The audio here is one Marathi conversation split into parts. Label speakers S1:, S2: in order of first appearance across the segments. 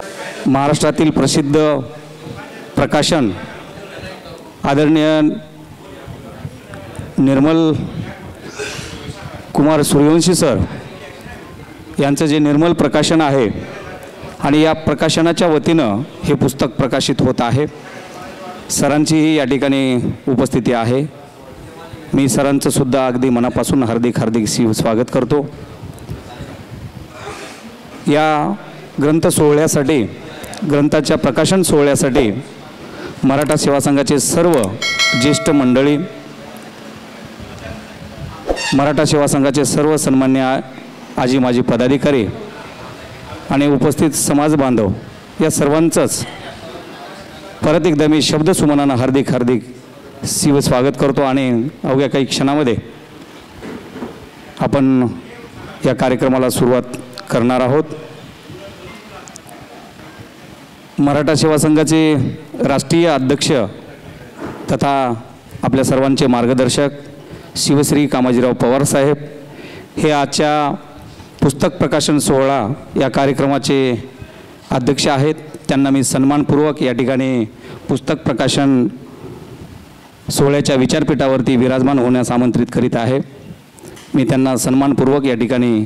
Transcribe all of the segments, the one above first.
S1: महाराष्ट्रातील प्रसिद्ध प्रकाशन आदरणीय निर्मल कुमार सूर्यवंशी सर यांचं जे निर्मल प्रकाशन आहे आणि या प्रकाशनाच्या वतीनं हे पुस्तक प्रकाशित होत आहे। सरांचीही या ठिकाणी उपस्थिती आहे। मी सरांचं सुद्धा अगदी मनापासून हार्दिक स्वागत करतो। या ग्रंथ सोहळ्यासाठी, ग्रंथाच्या प्रकाशन सोहळ्यासाठी मराठा सेवा संघाचे सर्व ज्येष्ठ मंडळी, मराठा सेवा संघाचे सर्व सन्मान्य आजी माजी पदाधिकारी आणि उपस्थित समाज बांधव या सर्वांचंच परत एकदा मी शब्दसुमनानं हार्दिक स्वागत करतो। आणि अवघ्या काही क्षणामध्ये आपण या कार्यक्रमाला सुरुवात करणार आहोत। मराठा सेवा संघाचे राष्ट्रीय अध्यक्ष तथा आपल्या सर्वांचे मार्गदर्शक शिवश्री कामाजीराव पवार साहेब हे आजच्या पुस्तक प्रकाशन सोहळा या कार्यक्रमाचे अध्यक्ष आहेत। त्यांना मी सन्मानपूर्वक या ठिकाणी पुस्तक प्रकाशन सोहळ्याच्या विचारपीठावरती विराजमान होण्यास आमंत्रित करीत आहे। मी त्यांना सन्मानपूर्वक या ठिकाणी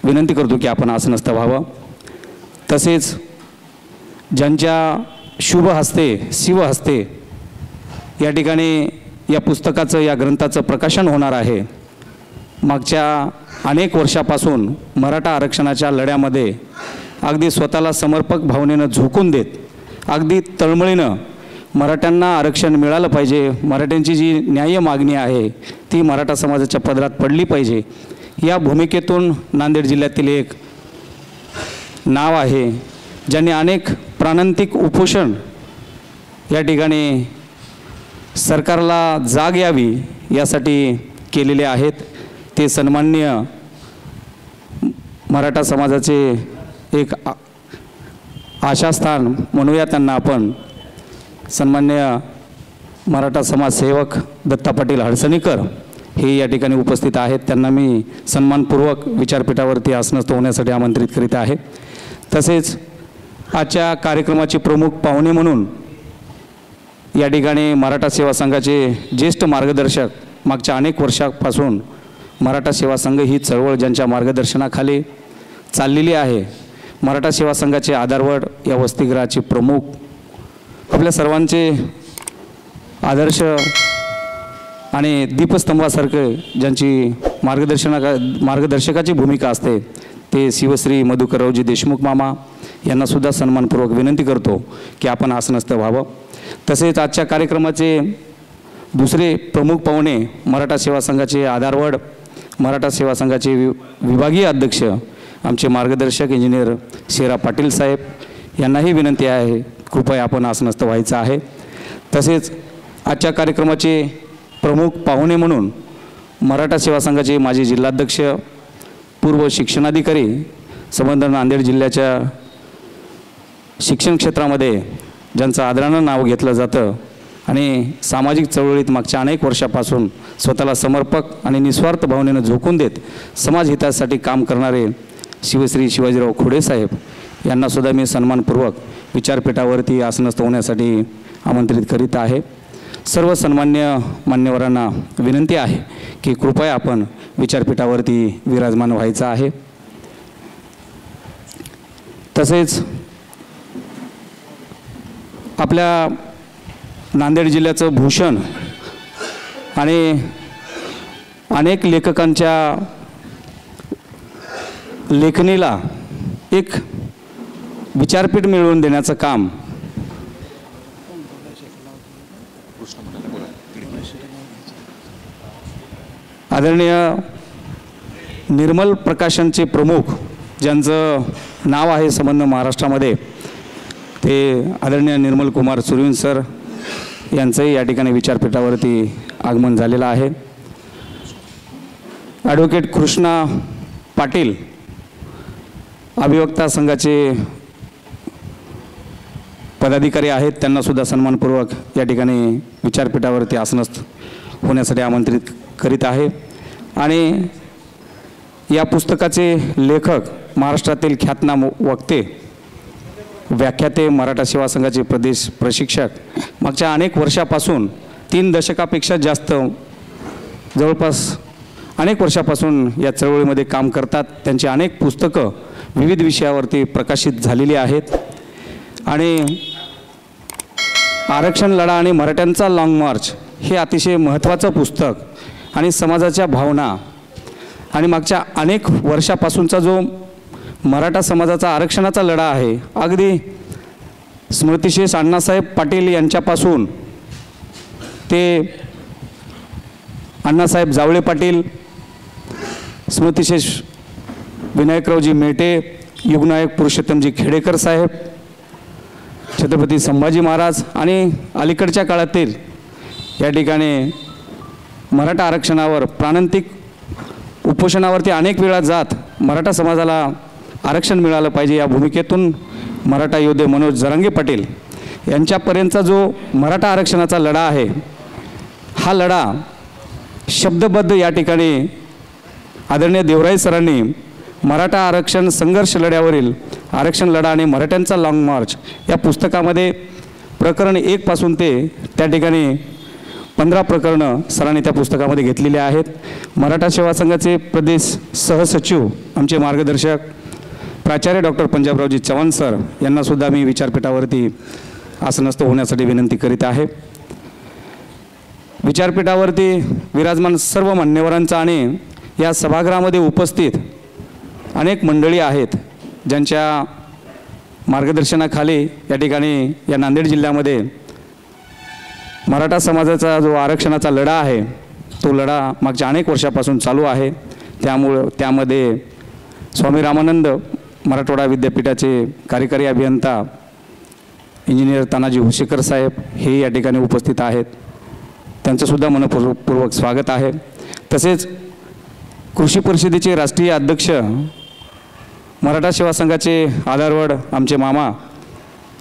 S1: विनंती करतो की आपण आसनस्थ व्हावं। तसेच ज्यांच्या शुभ हस्ते शिव हस्ते या ठिकाणी या पुस्तकाचं, या ग्रंथाचं प्रकाशन होणार आहे। मागच्या अनेक वर्षापासून मराठा आरक्षणाच्या लढ्यामध्ये अगदी स्वतःला समर्पक भावनेनं झोकून देत, अगदी तळमळीनं मराठ्यांना आरक्षण मिळालं पाहिजे, मराठ्यांची जी न्याय्य मागणी आहे ती मराठा समाजाच्या पदरात पडली पाहिजे, या भूमिकेतून नांदेड जिल्ह्यातील एक नाव आहे ज्यांनी अनेक प्राणांतिक उपोषण या ठिकाणी सरकारला जाग यावी यासाठी केलेले आहेत। ते सन्माननीय मराठा समाजाचे एक आशास्थान म्हणूया त्यांना आपण, सन्माननीय मराठा समाजसेवक दत्ता पाटील हडसणीकर हे या ठिकाणी उपस्थित आहेत। त्यांना मी सन्मानपूर्वक विचारपीठावरती आसनस्थ होण्यासाठी आमंत्रित करीत आहे। तसेच आजच्या कार्यक्रमाचे प्रमुख पाहुणे म्हणून या ठिकाणी मराठा सेवा संघाचे ज्येष्ठ मार्गदर्शक, मागच्या अनेक वर्षापासून मराठा सेवा संघ ही चळवळ ज्यांच्या मार्गदर्शनाखाली चाललेली आहे, मराठा सेवा संघाचे आधारवड या वसतिगृहाचे प्रमुख, आपल्या सर्वांचे आदर्श आणि दीपस्तंभासारखे ज्यांची मार्गदर्शकाची भूमिका असते ते शिवश्री मधुकररावजी देशमुख मामा यांनासुद्धा सन्मानपूर्वक विनंती करतो की आपण आसनस्थ व्हावं। तसेच आजच्या कार्यक्रमाचे दुसरे प्रमुख पाहुणे मराठा सेवा संघाचे आधारवड, मराठा सेवा संघाचे विभागीय अध्यक्ष आमचे मार्गदर्शक इंजिनियर शेरा पाटील साहेब यांनाही विनंती आहे कृपया आपण आसनस्थ व्हायचं आहे। तसेच आजच्या कार्यक्रमाचे प्रमुख पाहुणे म्हणून मराठा सेवा संघाचे माजी जिल्हाध्यक्ष, पूर्व शिक्षणाधिकारी, संबंध नांदेड जिल्ह्याच्या शिक्षण क्षेत्रामध्ये ज्यांचं आदरानं नाव घेतलं जातं आणि सामाजिक चळवळीत मागच्या अनेक वर्षापासून स्वतःला समर्पक आणि निस्वार्थ भावनेनं झोकून देत समाज हितासाठी काम करणारे शिवश्री शिवाजीराव खोडे साहेब यांनासुद्धा मी सन्मानपूर्वक विचारपीठावरती आसनस्थ होण्यासाठी आमंत्रित करीत आहे। सर्व सन्मान्य मान्यवरांना विनंती आहे की कृपया आपण विचारपीठावरती विराजमान व्हायचं आहे। तसेच आपल्या नांदेड जिल्ह्याचं भूषण आणि अनेक लेखकांच्या लेखणीला एक विचारपीठ मिळवून देण्याचं काम आदरणीय निर्मल प्रकाशनचे प्रमुख ज्यांचं नाव आहे संबंध महाराष्ट्रामध्ये ते आदरणीय निर्मल कुमार सूर्यवंशी सर यांचंही या ठिकाणी विचारपीठावरती आगमन झालेलं आहे। ॲडव्होकेट कृष्णा पाटील अभिवक्ता संघाचे पदाधिकारी आहेत, त्यांनासुद्धा सन्मानपूर्वक या ठिकाणी विचारपीठावरती आसनस्थ होण्यासाठी आमंत्रित करीत आहे। आणि या पुस्तकाचे लेखक महाराष्ट्रातील ख्यातनाम वक्ते व्याख्याते, मराठा सेवा संघाचे प्रदेश प्रशिक्षक मागच्या अनेक वर्षापासून 3 दशकापेक्षा जास्त जवळपास अनेक वर्षापासून या चळवळीमध्ये काम करतात. त्यांची अनेक पुस्तकं विविध विषयावरती प्रकाशित झालेली आहेत आणि आरक्षण लढा आणि मराठ्यांचा लाँग मार्च हे अतिशय महत्त्वाचं पुस्तक आणि समाजाच्या भावना आणि मागच्या अनेक वर्षापासूनचा जो मराठा समाजाचा आरक्षणाचा लढा आहे, अगदी स्मृतिशेष अण्णासाहेब पाटील यांच्यापासून ते अण्णासाहेब जावळे पाटील, स्मृतिशेष विनायकरावजी मेटे, युगनायक पुरुषोत्तमजी खेडेकर साहेब, छत्रपती संभाजी महाराज आणि अलीकडच्या काळातील या ठिकाणी मराठा आरक्षणावर प्राणांतिक उपोषणावरती अनेक वेळा जात मराठा समाजाला आरक्षण मिळालं पाहिजे या भूमिकेतून मराठा योद्धे मनोज जरांगे पाटील यांच्यापर्यंतचा जो मराठा आरक्षणाचा लढा आहे, हा लढा शब्दबद्ध या ठिकाणी आदरणीय देवराई सरांनी मराठा आरक्षण संघर्ष लढ्यावरील आरक्षण लढा आणि मराठ्यांचा लाँग मार्च या पुस्तकामध्ये प्रकरण 1 पासून ते त्या ठिकाणी 15 प्रकरणं सरांनी त्या पुस्तकामध्ये घेतलेली आहेत. मराठा सेवा संघाचे प्रदेश सहसचिव आमचे मार्गदर्शक प्राचार्य डॉक्टर पंजाबरावजी चव्हाण सर यांनासुद्धा मी विचारपीठावरती आसनस्थ होण्यासाठी विनंती करीत आहे. विचारपीठावरती विराजमान सर्व मान्यवरांचा आणि या सभागृहामध्ये उपस्थित अनेक मंडळी आहेत ज्यांच्या मार्गदर्शनाखाली या ठिकाणी या नांदेड जिल्ह्यामध्ये मराठा समाजाचा जो आरक्षणाचा लढा आहे, तो लढा मागच्या अनेक वर्षापासून चालू आहे. त्यामध्ये स्वामी रामानंद मराठवाडा विद्यापीठाचे कार्यकारी अभियंता इंजिनियर तानाजी हुसेकर साहेब हे या ठिकाणी उपस्थित आहेत. त्यांचंसुद्धा मनपूर्वक स्वागत आहे. तसेच कृषी परिषदेचे राष्ट्रीय अध्यक्ष, मराठा सेवा संघाचे आधारवड आमचे मामा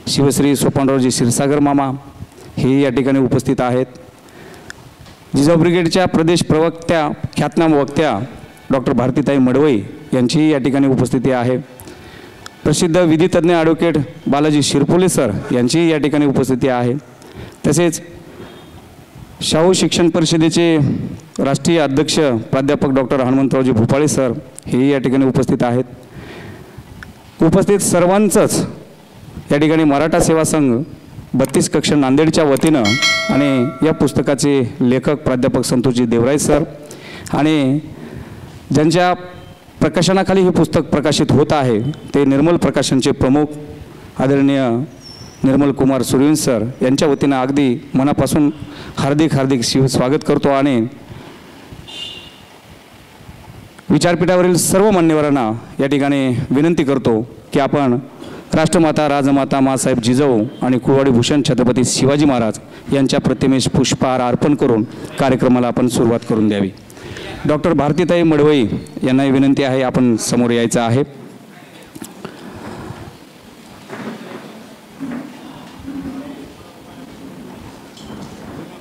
S1: शिवश्री सोपानरावजी क्षीरसागर मामा हे या ठिकाणी उपस्थित आहेत. जिजाऊ ब्रिगेडच्या प्रदेश प्रवक्त्या, ख्यातनाम वक्त्या डॉक्टर भारतीताई मडवई यांचीही या ठिकाणी उपस्थिती आहे. प्रसिद्ध विधितज्ञ ॲडव्होकेट बालाजी शिरपोले सर यांचीही या ठिकाणी उपस्थिती आहे. तसेच शाहू शिक्षण परिषदेचे राष्ट्रीय अध्यक्ष प्राध्यापक डॉक्टर हनुमंतरावजी भोपाळे सर हेही या ठिकाणी उपस्थित आहेत. उपस्थित सर्वांचंच या ठिकाणी मराठा सेवा संघ 32 कक्ष नांदेडच्या वतीनं आणि या पुस्तकाचे लेखक प्राध्यापक संतोषजी देवराई सर आणि ज्यांच्या प्रकाशनाखाली हे पुस्तक प्रकाशित होत आहे ते निर्मल प्रकाशनचे प्रमुख आदरणीय निर्मल कुमार सूर्यवंशी सर यांच्या वतीनं अगदी मनापासून हार्दिक स्वागत करतो आणि विचारपीठावरील सर्व मान्यवरांना या ठिकाणी विनंती करतो की आपण राष्ट्रमाता राजमाता मासाहेब जिजाऊ आणि कुळवाडी भूषण छत्रपती शिवाजी महाराज यांच्या प्रतिमेस पुष्पहार अर्पण करून कार्यक्रमाला आपण सुरुवात करून द्यावी. डॉक्टर भारतीताई मडवई यांनाही विनंती आहे, आपण समोर यायचं आहे.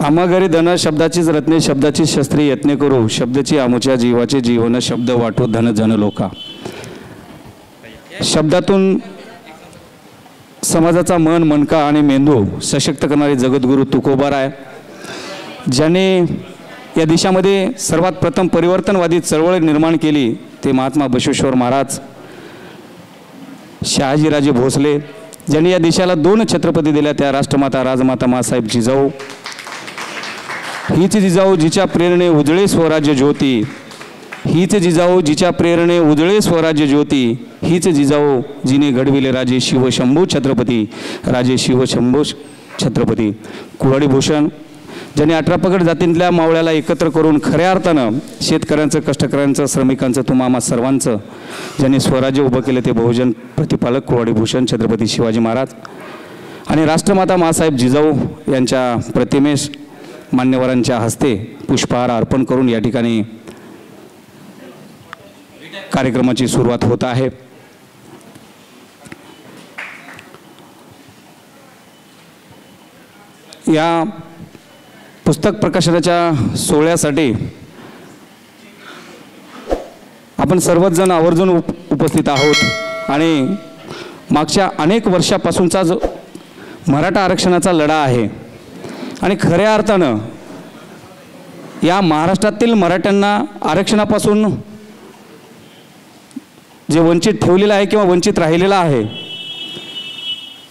S1: आम्हा घरी धन शब्दाचीच रत्ने, शब्दाची शस्त्री यत्ने करू, शब्दाची आमुच्या जीवाचे जीवन, शब्द वाटू धन जन लोका. शब्दातून समाजाचा मन, मनका आणि मेंदू सशक्त करणारे जगद्गुरू तुकोबाराय, ज्याने या देशामध्ये सर्वात प्रथम परिवर्तनवादी चळवळ निर्माण केली ते महात्मा बसवेश्वर महाराज, शहाजीराजे भोसले, ज्यांनी या देशाला 2 छत्रपती दिल्या त्या राष्ट्रमाता राजमाता मासाहेब जिजाऊ. हीच जिजाऊ जिच्या प्रेरणे उजळे स्वराज्य ज्योती, हीच जिजाऊ जिच्या प्रेरणे उजळे स्वराज्य ज्योती, हीच जिजाऊ जिने घडविले राजे शिवशंभू छत्रपती, राजे शिवशंभू छत्रपती. कुळवाडी भूषण, ज्याने 18 पगड जातींतल्या मावळ्याला एकत्र करून खऱ्या अर्थानं शेतकऱ्यांचं, कष्टकऱ्यांचं, श्रमिकांचं, तुम्हा सर्वांचं ज्यांनी स्वराज्य उभं केलं ते बहुजन प्रतिपालक कुळवाडी भूषण छत्रपती शिवाजी महाराज. आणि राष्ट्रमाता मासाहेब जिजाऊ यांच्या प्रतिमेस मान्यवरांच्या हस्ते पुष्पहार अर्पण करून या ठिकाणी कार्यक्रमाची सुरुवात होत आहे. या पुस्तक प्रकाशनाच्या सोहळ्यासाठी आपण सर्वच जण आवर्जून उपस्थित आहोत आणि मागच्या अनेक वर्षापासूनचा जो मराठा आरक्षणाचा लढा आहे आणि खऱ्या अर्थानं या महाराष्ट्रातील मराठ्यांना आरक्षणापासून जे वंचित ठेवलेलं आहे किंवा वंचित राहिलेलं आहे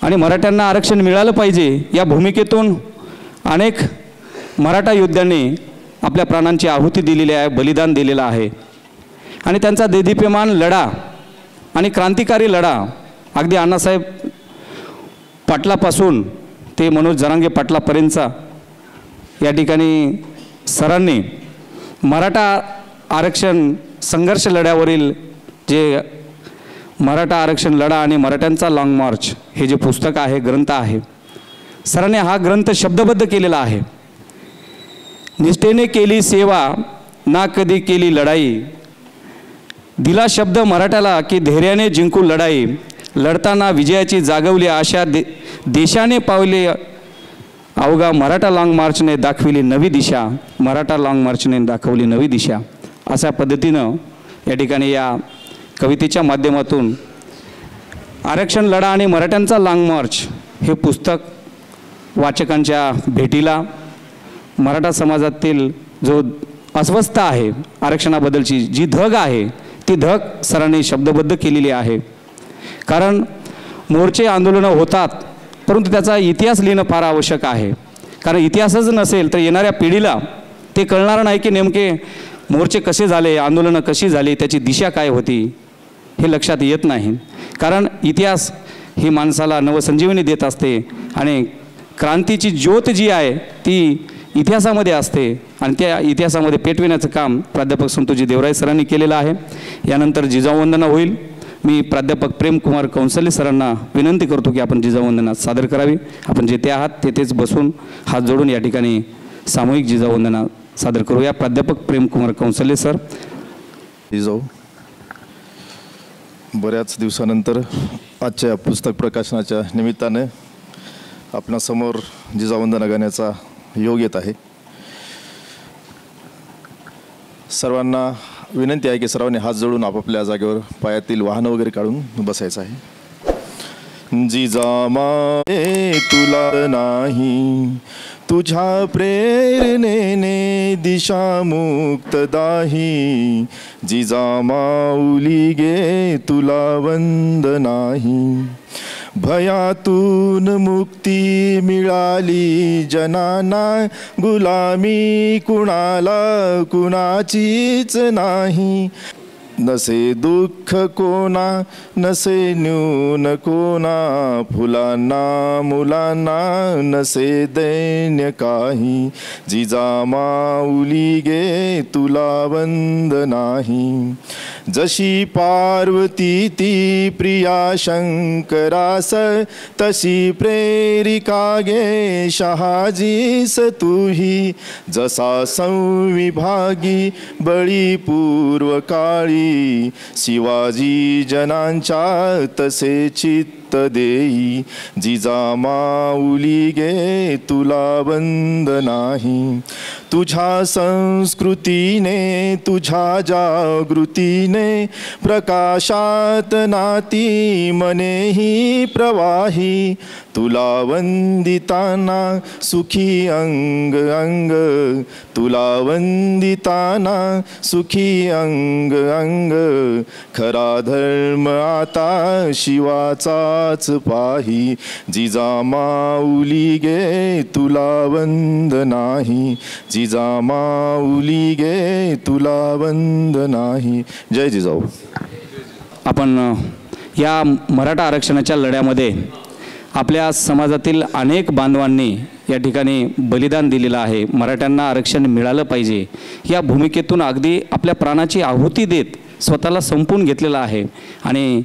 S1: आणि मराठ्यांना आरक्षण मिळालं पाहिजे या भूमिकेतून अनेक मराठा योद्ध्यांनी आपल्या प्राणांची आहुती दिलेली आहे, बलिदान दिलेलं आहे आणि त्यांचा देदीप्यमान लढा आणि क्रांतिकारी लढा अगदी अण्णासाहेब पाटलापासून ते मनोज जरांगे पाटलापर्यंतचा या ठिकाणी सरांनी मराठा आरक्षण संघर्ष लढ्यावरील जे मराठा आरक्षण लढा आणि मराठ्यांचा लाँग मार्च हे जे पुस्तक आहे, ग्रंथ आहे, सरांनी हा ग्रंथ शब्दबद्ध केलेला आहे. निष्ठेने केली सेवा ना कधी केली लढाई, दिला शब्द मराठ्याला की धैर्याने जिंकू लढाई, लढताना विजयाची जागवली आशा देशाने पावले अवघा मराठा लाँग मार्चने दाखविली नवी दिशा, मराठा लाँग मार्चने दाखवली नवी दिशा. अशा पद्धतीनं या ठिकाणी या कवितेच्या माध्यमातून आरक्षण लढा आणि मराठ्यांचा लाँग मार्च हे पुस्तक वाचकांच्या भेटीला मराठा समाजातील जो अस्वस्थता आहे, आरक्षणाबद्दलची जी धग आहे ती धग सरांनी शब्दबद्ध केलेली आहे. कारण मोर्चे आंदोलनं होतात, परंतु त्याचा इतिहास लिहिणं फार आवश्यक आहे. कारण इतिहासच नसेल तर येणाऱ्या पिढीला ते कळणार नाही की नेमके मोर्चे कसे झाले, आंदोलनं कशी झाली, त्याची दिशा काय होती हे लक्षात येत नाही. कारण इतिहास ही माणसाला नवसंजीवनी देत असते आणि क्रांतीची ज्योत जी आहे ती इतिहासामध्ये असते आणि त्या इतिहासामध्ये पेटविण्याचं काम प्राध्यापक संतोषजी देवराय सरांनी केलेलं आहे. यानंतर जिजाऊवंदना होईल. मी प्राध्यापक प्रेमकुमार कौंसले सरांना विनंती करतो की आपण जिजाऊवंदना सादर करावी. आपण जेथे आहात तेथेच बसून हात जोडून या ठिकाणी सामूहिक जिजाऊवंदना सादर करूया. प्राध्यापक प्रेमकुमार कौंसले सर.
S2: जिजाऊ, बऱ्याच दिवसानंतर आजच्या पुस्तक प्रकाशनाच्या निमित्ताने आपणासमोर जिजाऊवंदना गाण्याचा योग येत आहे. सर्वांना विनंती आहे की सर्वांनी हात जोडून आपापल्या जागेवर पायातील वाहनं वगैरे काढून बसायचं आहे. जिजामाये तुला नाही, तुझ्या प्रेरणेने दिशा मुक्त दाही, जिजामाऊली गे तुला वंद नाही. भयातून मुक्ती मिळाली जनांना, गुलामी कुणाला कुणाचीच नाही. नसे दुःख कोणा, नसे न्यून कोणा, फुलांना मुलांना नसे दैन्य काही, जिजामाऊली गे तुला वंद नाही. जशी पार्वती ती प्रिया शंकरास, तशी प्रेरिका गे शहाजीस तुही. जसा संविभागी बळी पूर्व काळी, शिवाजी जनांच्या तसे चित्त देई, जिजामाऊली गे तुला वंद नाही. तुझ्या संस्कृतीने तुझ्या जागृतीने प्रकाशात नाती मनेही प्रवाही, तुला वंदिताना सुखी अंग अंग, तुला वंदिताना सुखी अंग अंग. खरा धर्म आता शिवाचाच पाही, जिजामाऊली गे तुला वंद नाही, जिजामाऊली गे तुला वंद नाही. जय जिजाऊ.
S1: आपण या मराठा आरक्षणाच्या लढ्यामध्ये आपल्या समाजातील अनेक बांधवांनी या ठिकाणी बलिदान दिलेलं आहे. मराठ्यांना आरक्षण मिळालं पाहिजे या भूमिकेतून अगदी आपल्या प्राणाची आहुती देत स्वतःला संपवून घेतलेलं आहे. आणि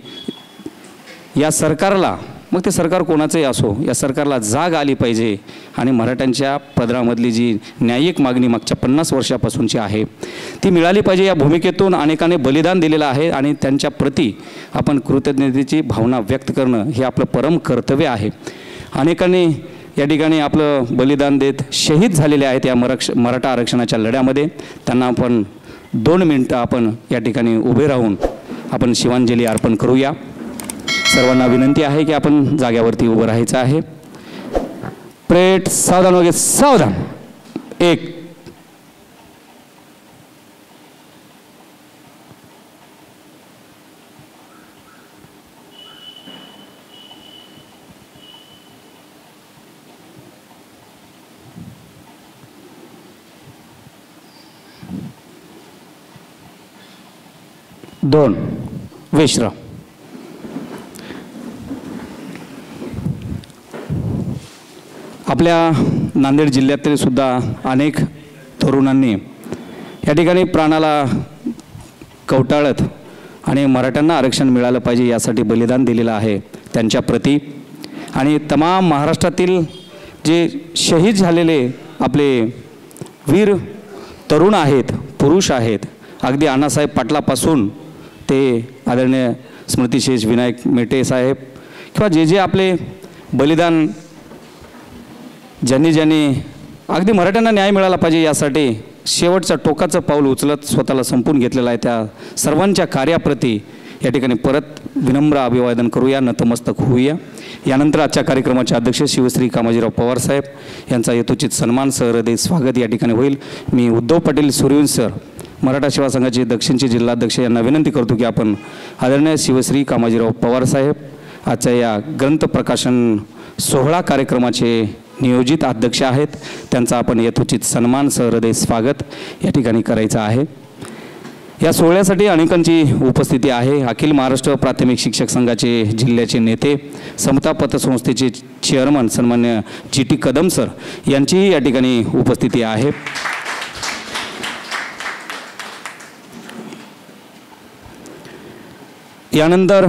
S1: या सरकारला, मग ते सरकार कोणाचंही असो, या सरकारला जाग आली पाहिजे आणि मराठ्यांच्या पदरामधली जी न्यायिक मागणी मागच्या 50 वर्षापासूनची आहे ती मिळाली पाहिजे. या भूमिकेतून अनेकांनी बलिदान दिलेलं आहे आणि त्यांच्या प्रती आपण कृतज्ञतेची भावना व्यक्त करणं हे आपलं परम कर्तव्य आहे. अनेकांनी या ठिकाणी आपलं बलिदान देत शहीद झालेले आहेत या मराठा आरक्षणाच्या लढ्यामध्ये. त्यांना आपण 2 मिनिटं आपण या ठिकाणी उभे राहून आपण शिवांजली अर्पण करूया. सर्वांना विनंती आहे की आपण जाग्यावरती उभं राहायचं आहे. परेड सावधान वगैरे सावधान. 1 2 विश्राम. आपल्या नांदेड जिल्ह्यातील सुद्धा अनेक तरुणांनी या ठिकाणी प्राणाला कवटाळत आणि मराठ्यांना आरक्षण मिळालं पाहिजे यासाठी बलिदान दिलेलं आहे. त्यांच्या प्रती आणि तमाम महाराष्ट्रातील जे शहीद झालेले आपले वीर तरुण आहेत, पुरुष आहेत, अगदी अण्णासाहेब पाटलापासून ते आदरणीय स्मृतिशेष विनायक मेटे साहेब किंवा जे आपले बलिदान ज्यांनी अगदी मराठ्यांना न्याय मिळाला पाहिजे यासाठी शेवटचं टोकाचं पाऊल उचलत स्वतःला संपून घेतलेलं आहे, त्या सर्वांच्या कार्याप्रती या ठिकाणी परत विनम्र अभिवादन करूया, नतमस्तक होऊया. यानंतर आजच्या कार्यक्रमाचे अध्यक्ष शिवश्री कामाजीराव पवार साहेब यांचा यथोचित सन्मान सहृदय स्वागत या ठिकाणी होईल. मी उद्धव पाटील सूर्यवंशी सर, मराठा सेवा संघाचे दक्षिणचे जिल्हाध्यक्ष यांना विनंती करतो की आपण आदरणीय शिवश्री कामाजीराव पवार साहेब आजच्या या ग्रंथ प्रकाशन सोहळा कार्यक्रमाचे नियोजित अध्यक्ष आहेत, त्यांचा आपण यथोचित सन्मान सहृदय स्वागत या ठिकाणी करायचं आहे. या सोहळ्यासाठी अनेकांची उपस्थिती आहे. अखिल महाराष्ट्र प्राथमिक शिक्षक संघाचे जिल्ह्याचे नेते, समता पतसंस्थेचे चेअरमन सन्मान्य GT कदम सर यांचीही या ठिकाणी उपस्थिती आहे. यानंतर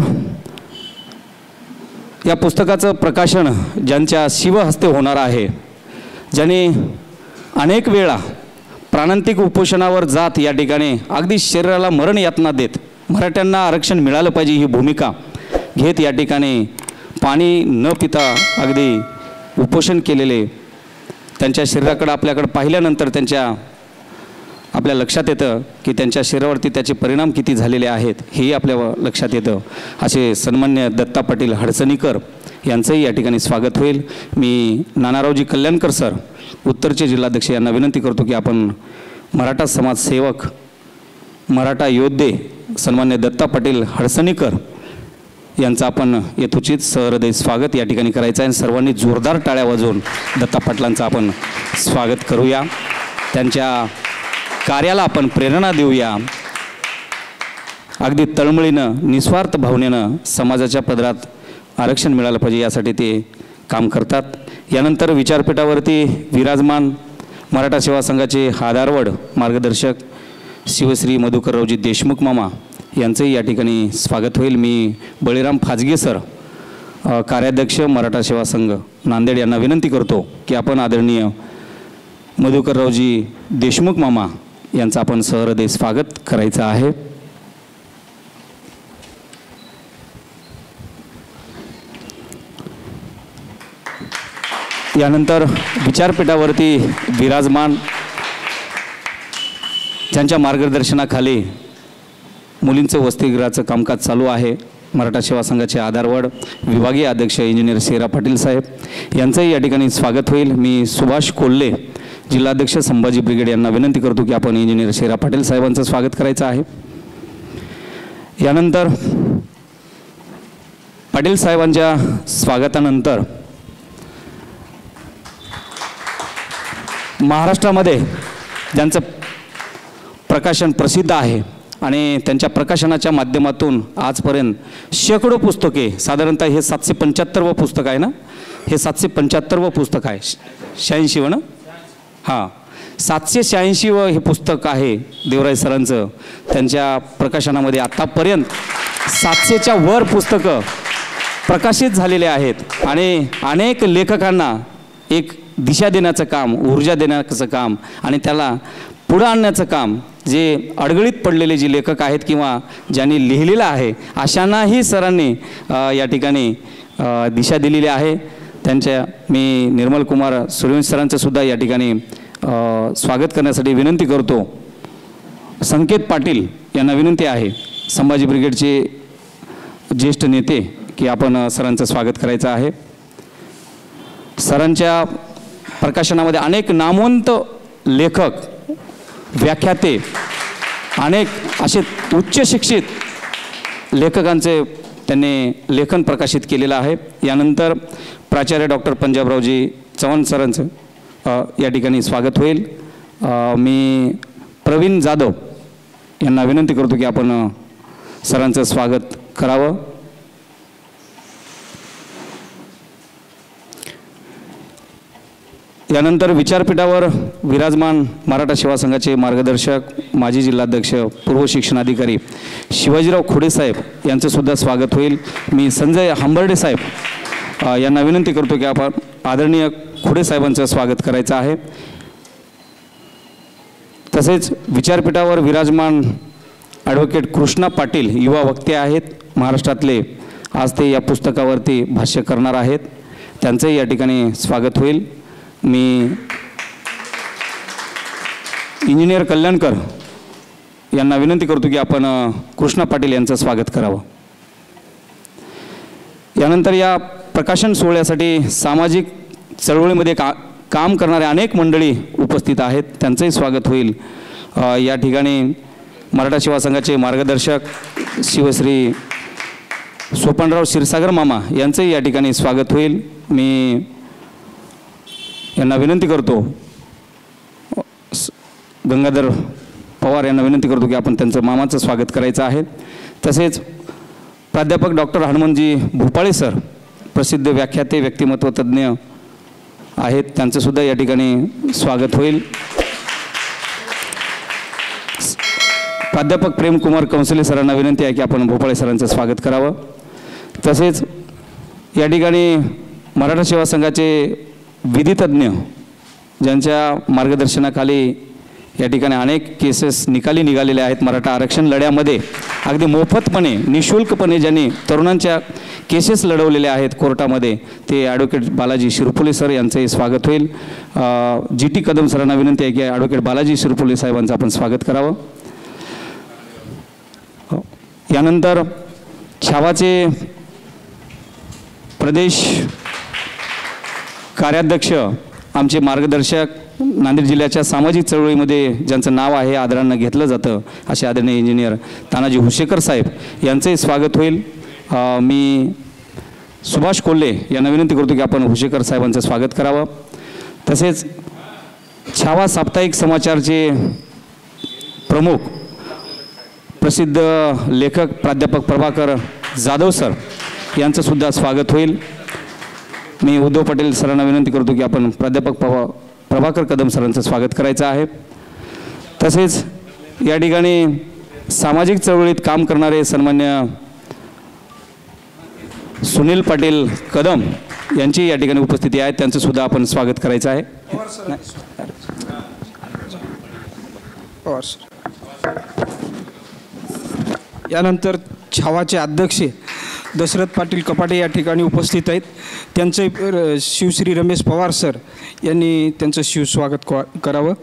S1: या पुस्तकाचं प्रकाशन ज्यांच्या शिवहस्ते होणार आहे, ज्यांनी अनेक वेळा प्राणांतिक उपोषणावर जात या ठिकाणी अगदी शरीराला मरण यातना देत मराठ्यांना आरक्षण मिळालं पाहिजे ही भूमिका घेत या ठिकाणी पाणी न पिता अगदी उपोषण केलेले, त्यांच्या शरीराकडे आपल्याकडे पाहिल्यानंतर आपल्या लक्षात येतं की त्यांच्या शरीरावरती त्याचे परिणाम किती झालेले आहेत हेही आपल्या लक्षात येतं. असे सन्मान्य दत्ता पाटील हडसणीकर यांचंही या ठिकाणी स्वागत होईल. मी नानारावजी कल्याणकर सर, उत्तरचे जिल्हाध्यक्ष यांना विनंती करतो की आपण मराठा समाजसेवक, मराठा योद्धे सन्मान्य दत्ता पाटील हडसणीकर यांचं आपण यथोचित सहृदय स्वागत या ठिकाणी करायचं आहे. सर्वांनी जोरदार टाळ्या वाजवून दत्ता पाटलांचं आपण स्वागत करूया. त्यांच्या कार्याला आपण प्रेरणा देऊया. अगदी तळमळीनं, निस्वार्थ भावनेनं समाजाच्या पदरात आरक्षण मिळालं पाहिजे यासाठी ते काम करतात. यानंतर विचारपीठावरती विराजमान मराठा सेवा संघाचे आधारवड मार्गदर्शक शिवश्री मधुकररावजी देशमुख मामा यांचंही या ठिकाणी स्वागत होईल. मी बळीराम फाजगे सर, कार्याध्यक्ष मराठा सेवा संघ नांदेड यांना विनंती करतो की आपण आदरणीय मधुकररावजी देशमुख मामा यांचं आपण सहृदय स्वागत करायचं आहे. यानंतर विचारपीठावरती विराजमान ज्यांच्या मार्गदर्शनाखाली मुलींचं वसतिगृहाचं कामकाज चालू आहे, मराठा सेवा संघाचे आधारवड विभागीय अध्यक्ष इंजिनियर शेरा पाटील साहेब यांचंही या ठिकाणी स्वागत होईल. मी सुभाष कोल्हे, जिल्हाध्यक्ष संभाजी ब्रिगेड यांना विनंती करतो की आपण इंजिनियर शेरा पाटील साहेबांचं स्वागत करायचं आहे. यानंतर पाटील साहेबांच्या स्वागतानंतर महाराष्ट्रामध्ये ज्यांचं प्रकाशन प्रसिद्ध आहे आणि त्यांच्या प्रकाशनाच्या माध्यमातून आजपर्यंत शेकडो पुस्तके, साधारणतः हे 775वं पुस्तक आहे ना, हे 775वं पुस्तक आहे, 86वं ना, हां 786वं हे पुस्तक आहे देवराय सरांचं. त्यांच्या प्रकाशनामध्ये आत्तापर्यंत 700च्या वर पुस्तकं प्रकाशित झालेले आहेत आणि अनेक लेखकांना एक दिशा देण्याचं काम, ऊर्जा देण्याचं काम आणि त्याला पुढं आणण्याचं काम, जे अडगळीत पडलेले जे लेखक आहेत किंवा ज्यांनी लिहिलेलं आहे अशांनाही सरांनी या ठिकाणी दिशा दिलेली आहे. त्यांच्या मी निर्मल कुमार सूर्यवंशी सरांचं सुद्धा या ठिकाणी स्वागत करण्यासाठी विनंती करतो. संकेत पाटील यांना विनंती आहे, संभाजी ब्रिगेडचे ज्येष्ठ नेते की आपण सरांचं स्वागत करायचं आहे. सरांच्या प्रकाशनामध्ये अनेक नामवंत लेखक, व्याख्याते, अनेक असे उच्च शिक्षित लेखकांचे त्यांनी लेखन प्रकाशित केलेलं आहे. यानंतर प्राचार्य डॉक्टर पंजाबरावजी चव्हाण सरांचं या ठिकाणी स्वागत होईल. मी प्रवीण जाधव यांना विनंती करतो की आपण सरांचं स्वागत करावं. यानंतर विचारपीठावर विराजमान मराठा सेवा संघाचे मार्गदर्शक, माजी जिल्हाध्यक्ष, पूर्व शिक्षणाधिकारी शिवाजीराव खोडे साहेब यांचं सुद्धा स्वागत होईल. मी संजय हंबर्डे साहेब यांना विनंती करतो की आपण आदरणीय खोडे साहेबांचं स्वागत करायचं आहे. तसेच विचारपीठावर विराजमान ॲडव्होकेट कृष्णा पाटील युवा वक्ते आहेत, महाराष्ट्रातले. आज ते या पुस्तकावरती भाष्य करणार आहेत, त्यांचंही या ठिकाणी स्वागत होईल. मी इंजिनियर कल्याणकर यांना विनंती करतो की आपण कृष्णा पाटील यांचं स्वागत करावं. यानंतर या प्रकाशन सोहळ्यासाठी सामाजिक चळवळीमध्ये काम करणारे अनेक मंडळी उपस्थित आहेत, त्यांचंही स्वागत होईल. या ठिकाणी मराठा सेवा संघाचे मार्गदर्शक शिवश्री सोपानराव क्षीरसागर मामा यांचंही या ठिकाणी स्वागत होईल. मी यांना विनंती करतो, गंगाधर पवार यांना विनंती करतो की आपण त्यांचं मामाचं स्वागत करायचं आहे. तसेच प्राध्यापक डॉक्टर हनुमंतजी भोपाळे सर प्रसिद्ध व्याख्याते, व्यक्तिमत्व तज्ज्ञ आहेत, त्यांचंसुद्धा या ठिकाणी स्वागत होईल. प्राध्यापक प्रेमकुमार कंसले सरांना विनंती आहे की आपण भोपाळे सरांचं स्वागत करावं. तसेच या ठिकाणी मराठा सेवा संघाचे विधितज्ञ ज्यांच्या मार्गदर्शनाखाली या ठिकाणी अनेक केसेस निघालेले आहेत. मराठा आरक्षण लढ्यामध्ये अगदी मोफतपणे, निशुल्कपणे ज्यांनी तरुणांच्या केसेस लढवलेल्या आहेत कोर्टामध्ये, ते ॲडव्होकेट बालाजी शिरपुले सर यांचंही स्वागत होईल. GT कदम सरांना विनंती आहे की ॲडव्होकेट बालाजी शिरपुले साहेबांचं आपण स्वागत करावं. यानंतर छावाचे प्रदेश कार्याध्यक्ष, आमचे मार्गदर्शक, नांदेड जिल्ह्याच्या सामाजिक चळवळीमध्ये ज्यांचं नाव आहे, आदरानं घेतलं जातं, असे आदरणीय इंजिनियर तानाजी हुसेकर साहेब यांचंही स्वागत होईल. मी सुभाष कोल्हे यांना विनंती करतो की आपण हुसेकर साहेबांचं स्वागत करावं. तसेच छावा साप्ताहिक समाचारचे प्रमुख, प्रसिद्ध लेखक प्राध्यापक प्रभाकर जाधव सर यांचंसुद्धा स्वागत होईल. मी उद्धव पाटील सरांना विनंती करतो की आपण प्राध्यापक प्रभाकर कदम सरांचं स्वागत करायचं आहे. तसेच या ठिकाणी सामाजिक चळवळीत काम करणारे सन्मान्य सुनील पाटील कदम यांची या ठिकाणी उपस्थिती आहे, त्यांचंसुद्धा आपण स्वागत करायचं आहे.
S3: यानंतर छावाचे अध्यक्ष दशरथ पाटील कपाटे या ठिकाणी उपस्थित आहेत, त्यांचे शिवश्री रमेश पवार सर यांनी त्यांचं शिवस्वागत करावं.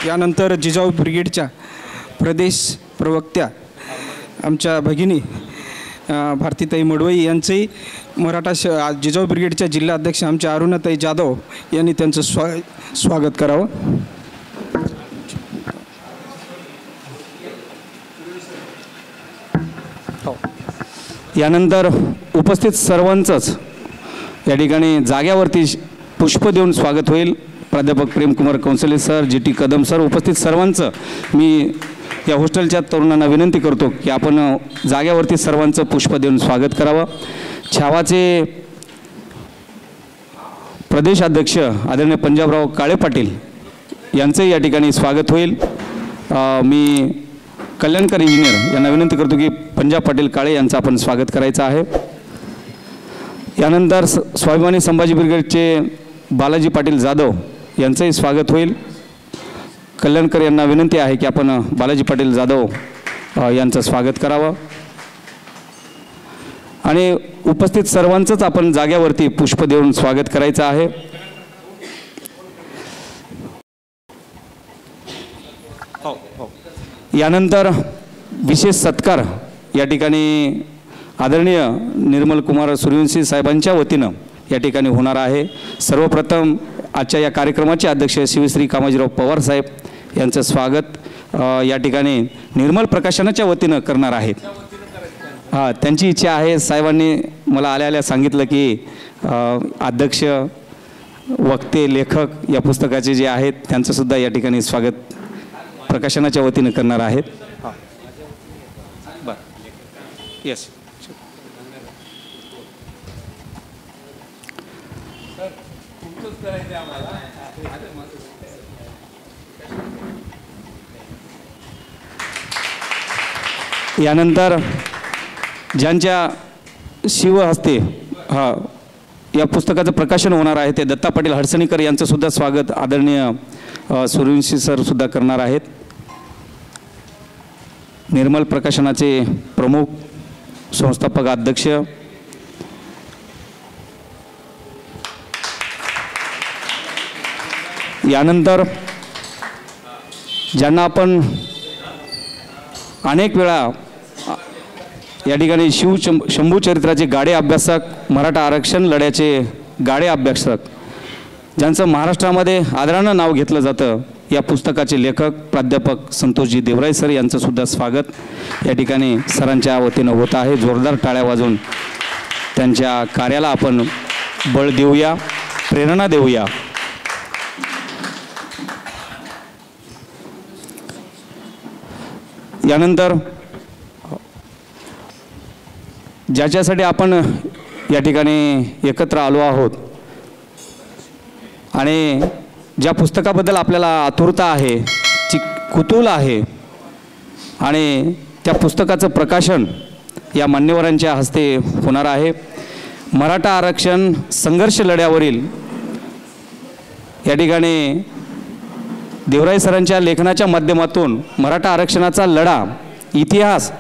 S3: यानंतर जिजाऊ ब्रिगेडच्या प्रदेश प्रवक्त्या आमच्या भगिनी भारतीताई मडवई यांचंही जिजाऊ ब्रिगेडच्या जिल्हा अध्यक्ष आमच्या अरुणाताई जाधव यांनी त्यांचं स्वागत करावं.
S1: यानंतर उपस्थित सर्वांचंच या ठिकाणी जाग्यावरती पुष्प देऊन स्वागत होईल. प्राध्यापक Premkumar Kansale sir, GT Kadam sir, उपस्थित सर्वांचं मी या हॉस्टेलच्या तरुणांना विनंती करतो की आपण जाग्यावरती सर्वांचं पुष्प देऊन स्वागत करावं. छावाचे प्रदेशाध्यक्ष आदरणीय पंजाबराव काळे पाटील यांचंही या ठिकाणी स्वागत होईल. मी कल्याणकर इंजिनियर यांना विनंती करतो की पंजाब पाटील काळे यांचं आपण स्वागत करायचं आहे. यानंतर स्वाभिमानी संभाजी ब्रिगेडचे बालाजी पाटील जाधव यांचंही स्वागत होईल. कल्याणकर यांना विनंती आहे की आपण बालाजी पाटील जाधव यांचं स्वागत करावं. आणि उपस्थित सर्वांचंच आपण जाग्यावरती पुष्प देऊन स्वागत करायचं आहे. यानंतर विशेष सत्कार या ठिकाणी आदरणीय निर्मल कुमार सूर्यवंशी साहेबांच्या वतीनं या ठिकाणी होणार आहे। सर्वप्रथम आजच्या या कार्यक्रमाचे अध्यक्ष शिवश्री कामाजीराव पवार साहेब यांचं स्वागत या ठिकाणी निर्मल प्रकाशनाच्या वतीनं करणार आहेत। त्यांची इच्छा आहे। साहेबांनी मला आल्या सांगितलं की अध्यक्ष वक्ते लेखक या पुस्तकाचे जे आहेत त्यांचंसुद्धा या ठिकाणी स्वागत प्रकाशनाच्या वतीनं करणार आहेत। बरं, येस यानंतर ज्यांच्या शिवहस्ते या पुस्तकाचं प्रकाशन होणार आहे ते दत्ता पाटील हडसणीकर यांचं सुद्धा स्वागत आदरणीय सूर्यवंशी सर सुद्धा करणार आहेत। निर्मल प्रकाशनाचे प्रमुख संस्थापक अध्यक्ष यानंतर ज्यांना आपण अनेक वेळा या ठिकाणी शंभू चरित्राचे गाडे अभ्यासक मराठा आरक्षण लढ्याचे गाडे अभ्यासक ज्यांचं महाराष्ट्रामध्ये आदरानं नाव घेतलं जातं या पुस्तकाचे लेखक प्राध्यापक संतोषजी देवराय सर यांचं सुद्धा स्वागत या ठिकाणी सरांच्या वतीनं होत आहे। जोरदार टाळ्या वाजवून त्यांच्या कार्याला आपण बळ देऊया, प्रेरणा देऊया। यानंतर ज्याच्यासाठी आपण या ठिकाणी एकत्र आलो आहोत आणि ज्या पुस्तकाबद्दल आपल्याला आतुरता आहे, कुतूहल आहे आणि त्या पुस्तकाचं प्रकाशन या मान्यवरांच्या हस्ते होणार आहे। मराठा आरक्षण संघर्ष लढ्यावरील या ठिकाणी देवराय सरांच्या लेखनाच्या माध्यमातून मराठा आरक्षणाचा लढा इतिहास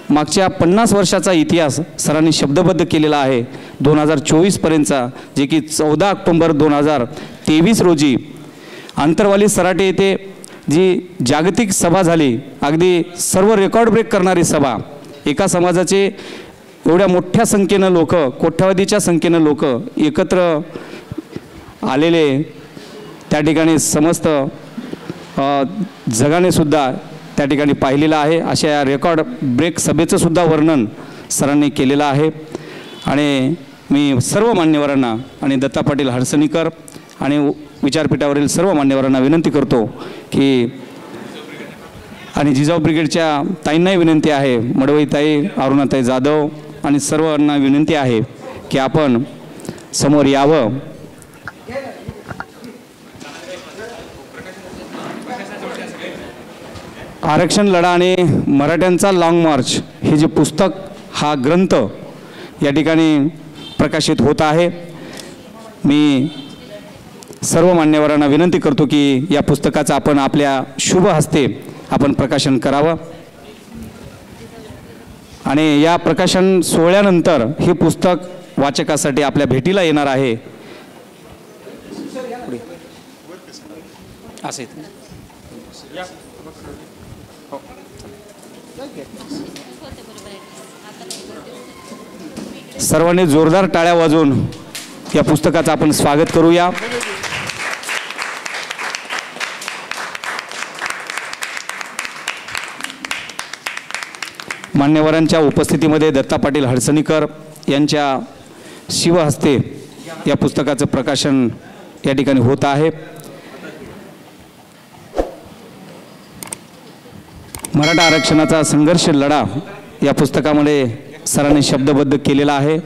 S1: मागच्या 50 वर्षाचा इतिहास सरांनी शब्दबद्ध केलेला आहे 2024 पर्यंतचा, जे की 14 ऑक्टोबर 2023 रोजी आंतरवाली सराटे येथे जी जागतिक सभा झाली, अगदी सर्व रेकॉर्ड ब्रेक करणारी सभा, एका समाजाचे एवढ्या मोठ्या संख्येनं लोक, कोट्यावधीच्या संख्येनं लोक एकत्र आलेले त्या ठिकाणी समस्त जगाने सुद्धा त्या ठिकाणी पाहिलेलं आहे। अशा या रेकॉर्ड ब्रेक सभेचं सुद्धा वर्णन सरांनी केलेलं आहे आणि मी सर्व मान्यवरांना आणि दत्ता पाटील हडसणीकर आणि विचारपीठावरील सर्व मान्यवरांना विनंती करतो की आणि जिजाऊ ब्रिगेडच्या ताईंनाही विनंती आहे, मडवईताई, अरुणाताई जाधव आणि सर्वांना विनंती आहे की आपण समोर यावं। आरक्षण लढा आणि मराठ्यांचा लाँग मार्च हे जे पुस्तक, हा ग्रंथ या ठिकाणी प्रकाशित होत आहे। मी सर्व मान्यवरांना विनंती करतो की या पुस्तकाचं आपण आपल्या शुभ हस्ते आपण प्रकाशन करावं आणि या प्रकाशन सोहळ्यानंतर हे पुस्तक वाचकासाठी आपल्या भेटीला येणार आहे। असे सर्वांनी जोरदार टाळ्या वाजवून या पुस्तकाचं आपण स्वागत करूया। मान्यवरांच्या उपस्थितीमध्ये दत्ता पाटील हडसणीकर यांच्या शिवहस्ते या पुस्तकाचं प्रकाशन या ठिकाणी होत आहे। मराठा आरक्षणाचा संघर्ष लढा या पुस्तकामध्ये सरांनी शब्दबद्ध केलेला आहे।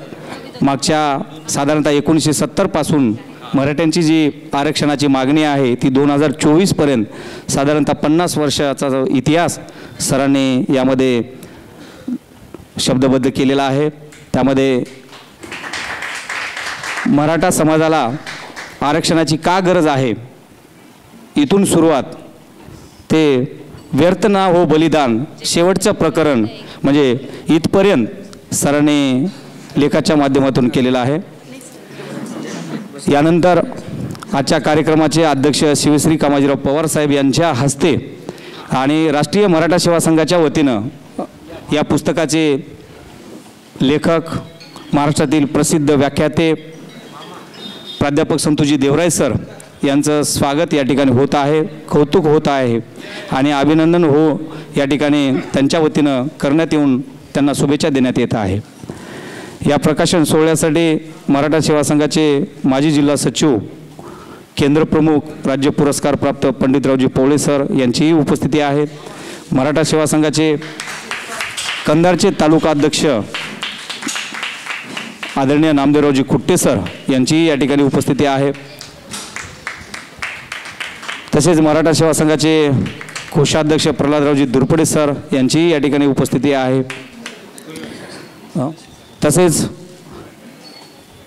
S1: मागच्या साधारणतः 1970 पासून मराठ्यांची जी आरक्षणाची मागणी आहे ती 2024 पर्यंत साधारणतः 50 वर्षाचा जो इतिहास सरांनी यामध्ये शब्दबद्ध केलेला आहे। त्यामध्ये मराठा समाजाला आरक्षणाची का गरज आहे इथून सुरुवात ते व्यर्थ ना हो बलिदान शेवटचं प्रकरण म्हणजे इथपर्यंत सरांनी लेखाच्या माध्यमातून केलेलं आहे। यानंतर आजच्या कार्यक्रमाचे अध्यक्ष शिवश्री कामाजीराव पवार साहेब यांच्या हस्ते आणि राष्ट्रीय मराठा सेवा संघाच्या वतीनं या पुस्तकाचे लेखक महाराष्ट्रातील प्रसिद्ध व्याख्याते प्राध्यापक संतोषजी देवराय सर यांचं स्वागत या ठिकाणी होत आहे, कौतुक होत आहे आणि अभिनंदन या ठिकाणी त्यांच्या वतीनं करण्यात येऊन त्यांना शुभेच्छा देण्यात येत आहे। या प्रकाशन सोहळ्यासाठी मराठा सेवा संघाचे माजी जिल्हा सचिव, केंद्र प्रमुख, राज्य पुरस्कार प्राप्त पंडितरावजी पवळे सर यांचीही उपस्थिती आहे। मराठा सेवा संघाचे कंधारचे तालुका अध्यक्ष आदरणीय नामदेवरावजी कुट्टे सर यांचीही या ठिकाणी उपस्थिती आहे। तसेच मराठा सेवा संघाचे कोषाध्यक्ष प्रल्हादरावजी दुरपडे सर यांचीही या ठिकाणी उपस्थिती आहे। तसेच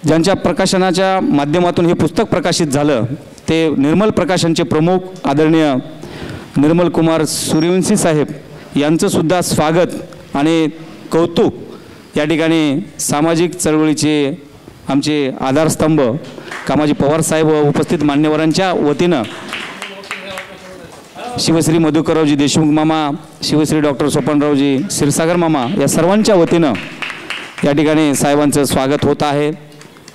S1: ज्यांच्या प्रकाशनाच्या माध्यमातून हे पुस्तक प्रकाशित झालं ते निर्मल प्रकाशनचे प्रमुख आदरणीय निर्मल कुमार सूर्यवंशी साहेब यांचंसुद्धा स्वागत आणि कौतुक या ठिकाणी सामाजिक चळवळीचे आमचे आधारस्तंभ कामाजी पवार साहेब व उपस्थित मान्यवरांच्या वतीनं शिवश्री मधुकररावजी देशमुख मामा, शिवश्री डॉक्टर सोपानरावजी क्षीरसागर मामा या सर्वांच्या वतीनं या ठिकाणी साहेबांचं स्वागत होत आहे,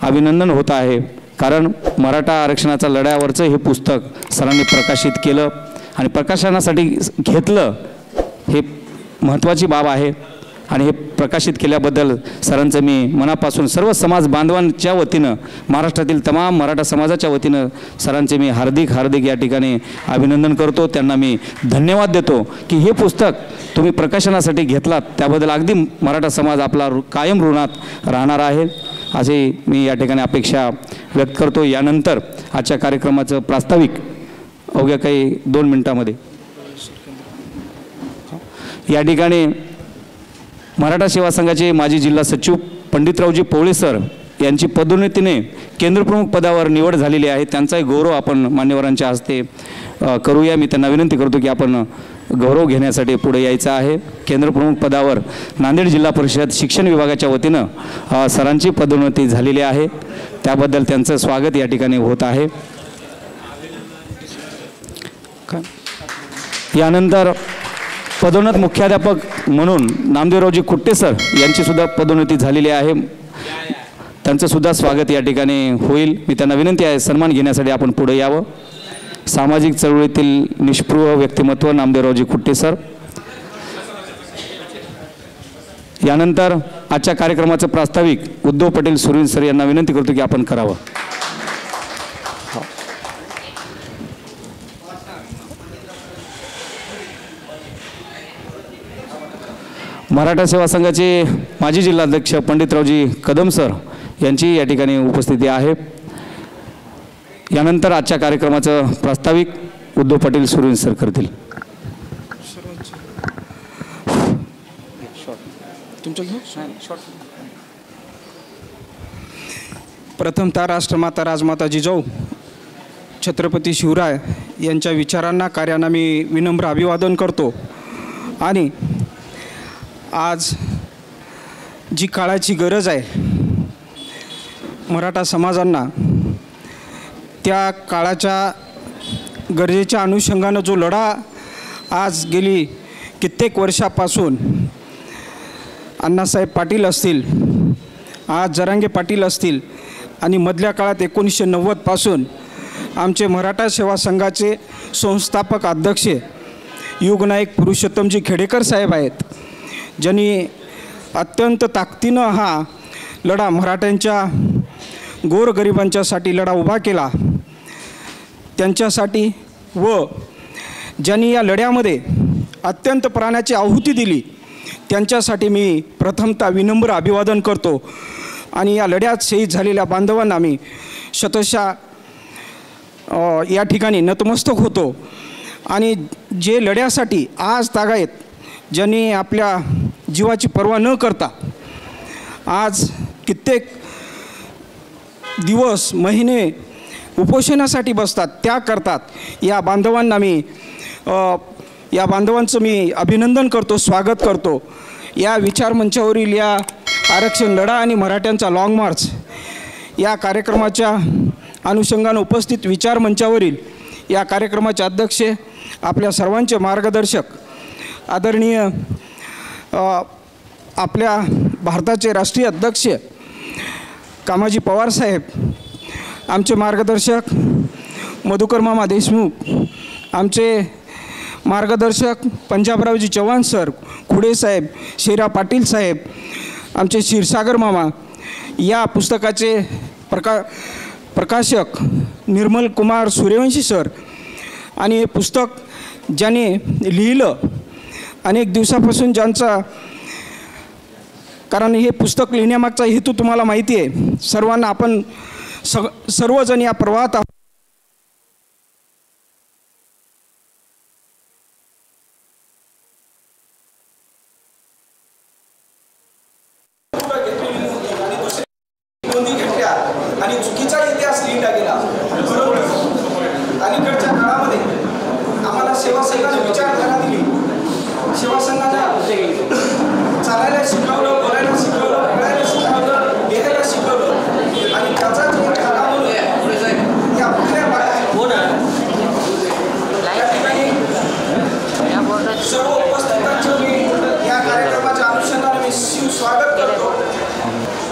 S1: अभिनंदन होत आहे। कारण मराठा आरक्षणाचा लढ्यावरचं हे पुस्तक सरांनी प्रकाशित केलं आणि प्रकाशनासाठी घेतलं हे महत्त्वाची बाब आहे आणि हे प्रकाशित केल्याबद्दल सरांचं मी मनापासून सर्व समाज बांधवांच्या वतीनं, महाराष्ट्रातील तमाम मराठा समाजाच्या वतीनं सरांचे मी हार्दिक या ठिकाणी अभिनंदन करतो। त्यांना मी धन्यवाद देतो की हे पुस्तक तुम्ही प्रकाशनासाठी घेतलात त्याबद्दल अगदी मराठा समाज आपला कायम ऋणात राहणार आहे असे मी या ठिकाणी अपेक्षा व्यक्त करतो। यानंतर आजच्या कार्यक्रमाचं प्रास्ताविक अवघ्या काही 2 मिनिटांमध्ये या ठिकाणी मराठा सेवा संघाचे माजी जिल्हा सचिव पंडितरावजी पवळे सर यांची पदोन्नतीने केंद्रप्रमुख पदावर निवड झालेली आहे। त्यांचाही गौरव आपण मान्यवरांच्या हस्ते करूया। मी त्यांना विनंती करतो की आपण गौरव घेण्यासाठी पुढे यायचं आहे। केंद्रप्रमुख पदावर नांदेड जिल्हा परिषद शिक्षण विभागाच्या वतीनं सरांची पदोन्नती झालेली आहे, त्याबद्दल त्यांचं स्वागत या ठिकाणी होत आहे। यानंतर पदोन्नत मुख्याध्यापक म्हणून नामदेवरावजी कुट्टे सर यांचीसुद्धा पदोन्नती झालेली आहे, त्यांचंसुद्धा स्वागत या ठिकाणी होईल। मी त्यांना विनंती आहे सन्मान घेण्यासाठी आपण पुढे यावं। सामाजिक चळवळीतील निष्पृह व्यक्तिमत्व नामदेवरावजी कुट्टे सर। यानंतर आजच्या कार्यक्रमाचं प्रास्ताविक उद्धव पटेल सुरीन सर यांना विनंती करतो की आपण करावं। मराठा सेवा संघाचे माजी जिल्हाध्यक्ष पंडितरावजी कदम सर यांची या ठिकाणी उपस्थिती आहे। यानंतर आजच्या कार्यक्रमाचं प्रास्ताविक उद्धव पटेल सुरीन सर करतील।
S3: प्रथमतः राष्ट्रमाता राजमाता जिजाऊ छत्रपती शिवराय यांच्या विचारांना, कार्यांना मी विनम्र अभिवादन करतो आणि आज जी काळाची गरज आहे मराठा समाजांना, त्या काळाच्या गरजेच्या अनुषंगानं जो लढा आज गेली कित्येक वर्षापासून अण्णासाहेब पाटील असतील, आज जरांगे पाटील असतील आणि मधल्या काळात 1990 पासून आमचे मराठा सेवा संघाचे संस्थापक अध्यक्ष युगनायक पुरुषोत्तमजी खेडेकर साहेब आहेत, ज्यांनी अत्यंत ताकदीनं हा लढा मराठ्यांच्या गोरगरिबांच्यासाठी लढा उभा केला। त्यांच्यासाठी व ज्यांनी या लढ्यामध्ये अत्यंत प्राणाची आहुती दिली त्यांच्यासाठी मी प्रथमतः विनम्र अभिवादन करतो आणि या लढ्यात शहीद झालेल्या बांधवांना मी शतशः या ठिकाणी नतमस्तक होतो। आणि जे लढ्यासाठी आज तागायत, ज्यांनी आपल्या जीवाची पर्वा न करता आज कित्येक दिवस महिने उपोषणासाठी बसतात, त्याग करतात, या बांधवांना मी या बांधवांचं मी अभिनंदन करतो, स्वागत करतो। या विचारमंचावरील या आरक्षण लढा आणि मराठ्यांचा लाँग मार्च या कार्यक्रमाच्या अनुषंगानं उपस्थित विचारमंचावरील या कार्यक्रमाचे अध्यक्ष, आपल्या सर्वांचे मार्गदर्शक आदरणीय आपल्या भारताचे राष्ट्रीय अध्यक्ष कामाजी पवार साहेब, आमचे मार्गदर्शक मधुकर मामा देशमुख, आमचे मार्गदर्शक पंजाबरावजी चव्हाण सर, खुडे साहेब, शेरा पाटील साहेब, आमचे क्षीरसागर मामा, या पुस्तकाचे प्रकाशक निर्मल कुमार सूर्यवंशी सर, आणि हे पुस्तक ज्याने लिहिलं अनेक दिवसापासून, ज्यांचा, कारण हे पुस्तक लिहिण्यामागचा हेतू तुम्हाला माहिती आहे सर्वांना, आपण सर्वजण या प्रवाहात
S4: आणि चुकीचा इतिहास लिहिला गेला. अलीकडच्या काळामध्ये आम्हाला सेवा संघाने विचारधारा दिली, सेवा संघाने चालायला शिकवलं, बोलायला शिकवलं, खेळायला शिकवलं, लिहायला शिकवलं, आणि त्याचाच एक धागा म्हणून या पुढल्या या ठिकाणी सर्व उपस्थितांचे मी या कार्यक्रमाच्या अनुषंगाने मी स्वागत करतो.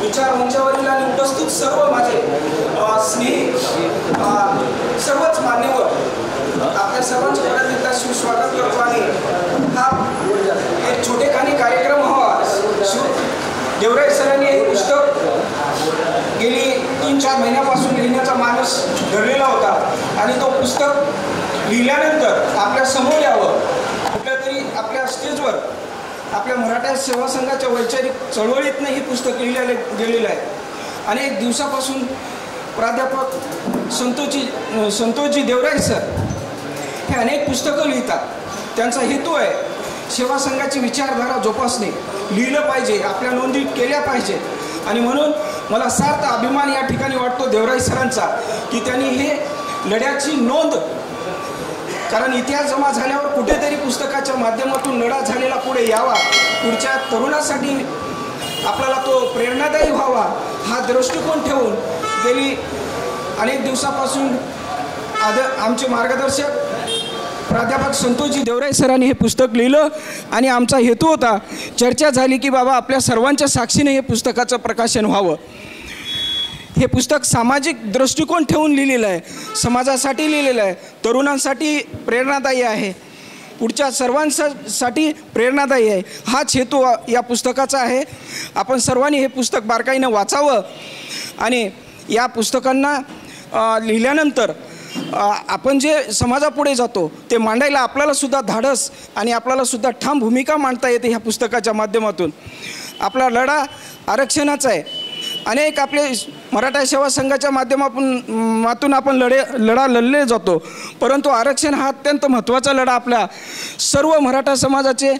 S4: विचार मंचावरील आणि उपस्थित सर्व माझे स्नेही, सर्वच मान्यवर, आपल्या सर्वांचे परत एकदा स्वागत करतो. आणि हा एक छोटेखानी कार्यक्रम व्हावा. देवराय सरांनी हे पुस्तक गेली 3-4 महिन्यापासून लिहिण्याचा मानस धरलेला होता, आणि तो पुस्तक लिहिल्यानंतर आपल्या समोर यावं, कुठल्या तरी आपल्या स्टेजवर, आपल्या मराठा सेवा संघाच्या वैचारिक चळवळीतनं ही पुस्तक गेलेलं आहे. अनेक दिवसापासून प्राध्यापक संतोषजी देवराय सर हे अनेक पुस्तकं लिहितात. त्यांचा हेतू आहे सेवा संघाची विचारधारा जोपासणे, लिहिलं पाहिजे, आपल्या नोंदी केल्या पाहिजे. आणि म्हणून मला सार्थ अभिमान या ठिकाणी वाटतो देवराय सरांचा, की त्यांनी हे लढ्याची नोंद, कारण इतिहास जमा झाल्यावर कुठेतरी पुस्तकाच्या माध्यमातून लढा झालेला पुढे यावा, पुढच्या तरुणासाठी आपल्याला तो प्रेरणादायी व्हावा, हा दृष्टिकोन ठेवून गेली अनेक दिवसापासून आमचे मार्गदर्शक प्राध्यापक संतोषजी देवराय सरांनी हे पुस्तक लिहिलं. आणि आमचा हेतू होता, चर्चा झाली की बाबा आपल्या सर्वांच्या साक्षीने हे पुस्तकाचं प्रकाशन व्हावं. हे पुस्तक सामाजिक दृष्टिकोन ठेवून लिहिलेलं आहे, समाजासाठी लिहिलेलं आहे, तरुणांसाठी प्रेरणादायी आहे, पुढच्या सर्वांसाठी प्रेरणादायी आहे. हाच हेतू या पुस्तकाचा आहे. आपण सर्वांनी हे पुस्तक बारकाईनं वाचावं, आणि या पुस्तकांना लिहिल्यानंतर आपण जे समाजापुढे जातो ते मांडायला आपल्यालासुद्धा धाडस आणि आपल्यालासुद्धा ठाम भूमिका मांडता येते. ह्या पुस्तकाच्या माध्यमातून आपला लढा आरक्षणाचा आहे. अनेक आपले मराठा सेवा संघाच्या माध्यमातून आपण लढा लढले जातो, परंतु आरक्षण हा अत्यंत महत्त्वाचा लढा आपल्या सर्व मराठा समाजाचे,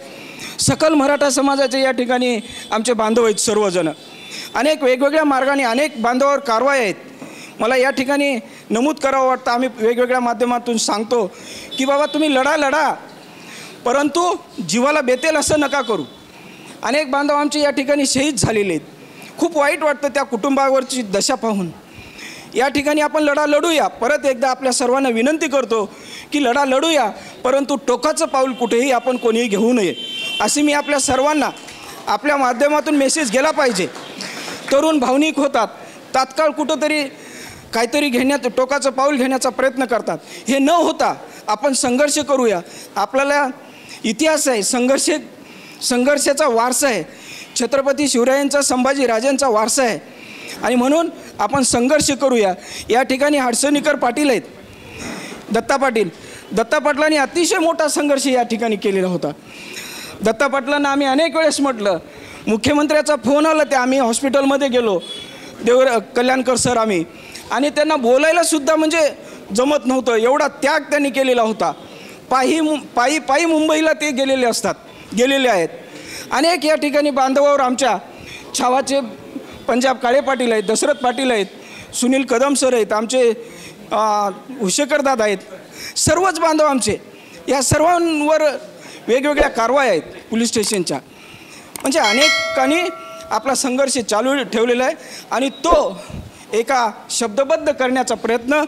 S4: सकल मराठा समाजाचे या ठिकाणी आमचे बांधव आहेत. सर्वजण अनेक वेगवेगळ्या मार्गाने अनेक बांधवावर कारवाई आहेत. मला या ठिकाणी नमूद करावं वाटतं, आम्ही वेगवेगळ्या माध्यमातून सांगतो की बाबा तुम्ही लढा, परंतु जीवाला बेतेल असं नका करू. अनेक बांधव आमचे या ठिकाणी शहीद झालेले आहेत. खूप वाईट वाटतं त्या कुटुंबावरची दशा पाहून. या ठिकाणी आपण लढा लढूया. परत एकदा आपल्या सर्वांना विनंती करतो की लढा लढूया, परंतु टोकाचं पाऊल कुठेही आपण कोणीही घेऊ नये, अशी मी आपल्या सर्वांना आपल्या माध्यमातून मेसेज गेला पाहिजे. तरुण भावनिक होतात, तात्काळ कुठंतरी काहीतरी टोकाचं पाऊल घेण्याचा प्रयत्न करतात. हे न होता आपण संघर्ष करूया. आपल्याला इतिहास आहे, संघर्षाचा वारसा आहे, छत्रपती शिवरायांचा, संभाजीराजांचा वारसा आहे, आणि म्हणून आपण संघर्ष करूया. या ठिकाणी हडसणीकर पाटील आहेत, दत्ता पाटलांनी अतिशय मोठा संघर्ष या ठिकाणी केलेला होता. दत्ता पाटलांना आम्ही अनेक वेळेस म्हटलं, मुख्यमंत्र्याचा फोन आला, ते आम्ही हॉस्पिटलमध्ये गेलो, कल्याणकर सर आम्ही, आणि त्यांना बोलायलासुद्धा म्हणजे जमत नव्हतं, एवढा त्याग त्यांनी केलेला होता. पायी मुंबईला ते गेलेले आहेत. अनेक या ठिकाणी बांधवावर आमच्या छावाचे पंजाब काळे पाटील आहेत, दशरथ पाटील आहेत, सुनील कदम सर आहेत, आमचे हुशेकर दादा आहेत, सर्वच बांधव आमचे. या सर्वांवर वेगवेगळ्या कारवाया आहेत पोलीस स्टेशनच्या. म्हणजे अनेकांनी आपला संघर्ष चालू ठेवलेला आहे, आणि तो एका शब्दबद्ध करण्याचा प्रयत्न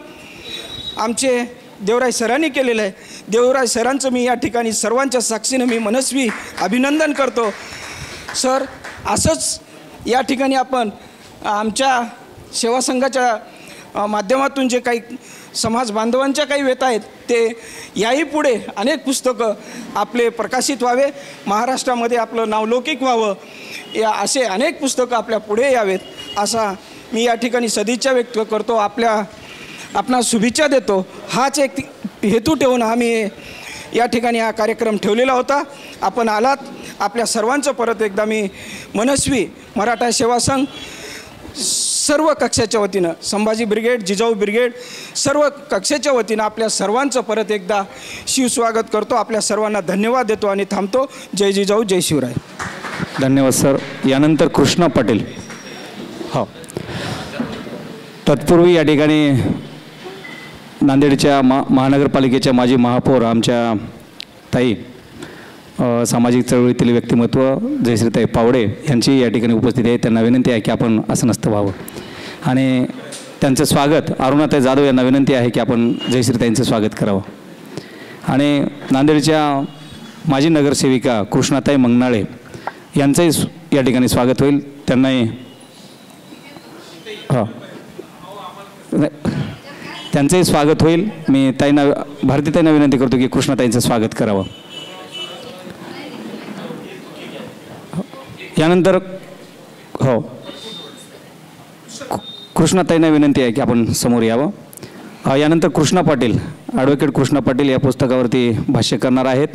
S4: आमचे देवराय सरांनी केलेलं आहे. देवराय सरांचं मी या ठिकाणी सर्वांच्या साक्षीनं मी मनस्वी अभिनंदन करतो. सर,
S3: असंच या ठिकाणी आपण आमच्या सेवा संघाच्या माध्यमातून जे काही समाज बांधवांच्या काही व्यथा आहेत ते याही पुढे अनेक पुस्तकं आपले प्रकाशित व्हावे, महाराष्ट्रामध्ये आपलं नावलौकिक व्हावं, या असे अनेक पुस्तकं आपल्या पुढे यावेत असा मी या ठिकाणी सदिच्छा व्यक्त करतो. आपणास शुभेच्छा देतो. हाच एक हेतू ठेवून आम्ही या ठिकाणी हा कार्यक्रम ठेवलेला होता. आपण आलात. आपल्या सर्वांचं परत एकदा मी मनस्वी मराठा सेवा संघ सर्व कक्षाच्या वतीनं, संभाजी ब्रिगेड, जिजाऊ ब्रिगेड, सर्व कक्षाच्या वतीनं आपल्या सर्वांचं परत एकदा शिवस्वागत करतो. आपल्या सर्वांना धन्यवाद देतो आणि थांबतो. जय जिजाऊ, जय शिवराय.
S1: धन्यवाद सर. यानंतर कृष्णा पाटील. हो, तत्पूर्वी या ठिकाणी नांदेडच्या महानगरपालिकेच्या माजी महापौर आमच्या ताई, सामाजिक चळवळीतील व्यक्तिमत्व जयश्रीताई पावडे यांची या ठिकाणी उपस्थिती आहे. त्यांना विनंती आहे की आपण आसनस्थ व्हावं आणि त्यांचं स्वागत, अरुणाताई जाधव यांना विनंती आहे की आपण जयश्रीताईंचं स्वागत करावं. आणि नांदेडच्या माजी नगरसेविका कृष्णाताई मंगनाळे यांचंही या ठिकाणी स्वागत होईल. त्यांनाही त्यांचंही स्वागत होईल. मी ताईंना, भारतीताईंना विनंती करतो की कृष्णाताईंचं स्वागत करावं. यानंतर हो, कृष्णाताईंना विनंती आहे की आपण समोर यावं. यानंतर कृष्णा पाटील, ॲडव्होकेट कृष्णा पाटील या पुस्तकावरती भाष्य करणार आहेत.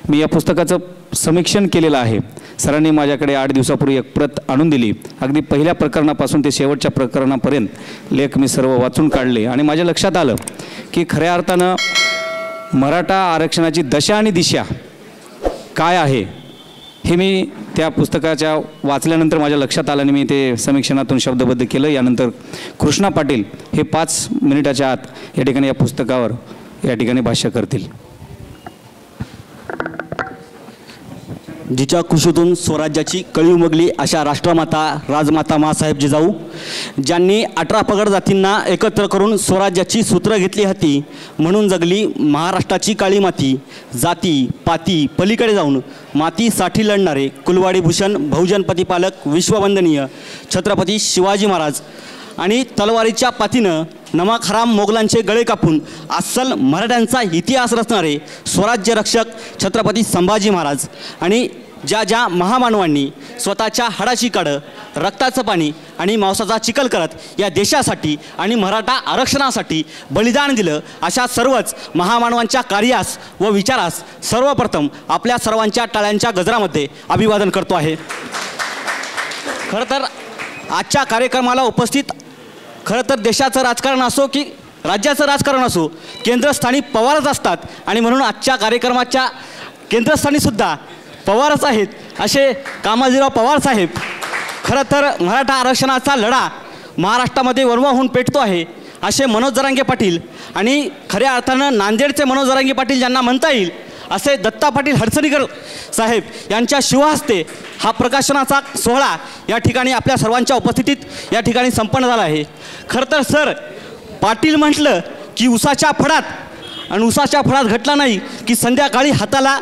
S1: मी या पुस्तकाचं समीक्षण केलेलं आहे. सरांनी माझ्याकडे 8 दिवसापूर्वी एक प्रत आणून दिली. अगदी पहिल्या प्रकरणापासून ते शेवटच्या प्रकरणापर्यंत लेख मी सर्व वाचून काढले आणि माझ्या लक्षात आलं की खऱ्या अर्थानं मराठा आरक्षणाची दशा आणि दिशा काय आहे हे मी त्या पुस्तकाच्या वाचल्यानंतर माझ्या लक्षात आलं आणि मी ते समीक्षणातून शब्दबद्ध केलं. यानंतर कृष्णा पाटील हे 5 मिनिटाच्या आत या ठिकाणी या पुस्तकावर या ठिकाणी भाष्य करतील.
S5: जिच्या कुशीतून स्वराज्याची कळी उमगली अशा राष्ट्रमाता राजमाता मासाहेब जिजाऊ, ज्यांनी 18 पगड जातींना एकत्र करून स्वराज्याची सूत्र घेतली होती, म्हणून जगली महाराष्ट्राची काळी माती. जाती पाती पलीकडे जाऊन मातीसाठी लढणारे कुलवाडी भूषण बहुजन प्रतिपालक विश्ववंदनीय छत्रपती शिवाजी महाराज आणि तलवारीच्या पातीनं नमाखराम मोगलांचे गळे कापून अस्सल मराठ्यांचा इतिहास रचणारे स्वराज्य रक्षक छत्रपती संभाजी महाराज आणि ज्या महामानवांनी स्वतःच्या हाडाची काडं, रक्ताचं पाणी आणि मांसाचा चिखल करत या देशासाठी आणि मराठा आरक्षणासाठी बलिदान दिलं, अशा सर्वच महामानवांच्या कार्यास व विचारास सर्वप्रथम आपल्या सर्वांच्या टाळ्यांच्या गजरामध्ये अभिवादन करतो आहे. खरं तर आजच्या कार्यक्रमाला उपस्थित, खरं तर देशाचं राजकारण असो की राज्याचं राजकारण असो, केंद्रस्थानी पवारच असतात आणि म्हणून आजच्या कार्यक्रमाच्या केंद्रस्थानीसुद्धा पवारच आहेत असे कामाजीराव पवार साहेब. खरं तर मराठा आरक्षणाचा लढा महाराष्ट्रामध्ये वणवा होऊन पेटतो आहे असे मनोज जरांगे पाटील आणि खऱ्या अर्थानं नांदेडचे मनोज जरांगे पाटील ज्यांना म्हणता येईल असे दत्ता पाटील हडसणीकर साहेब यांच्या शिवहस्ते हा प्रकाशनाचा सोहळा या ठिकाणी आपल्या सर्वांच्या उपस्थितीत या ठिकाणी संपन्न झाला आहे. खरं तर सर, पाटील म्हटलं की उसाच्या फडात आणि उसाच्या फडात घटला नाही की संध्याकाळी हाताला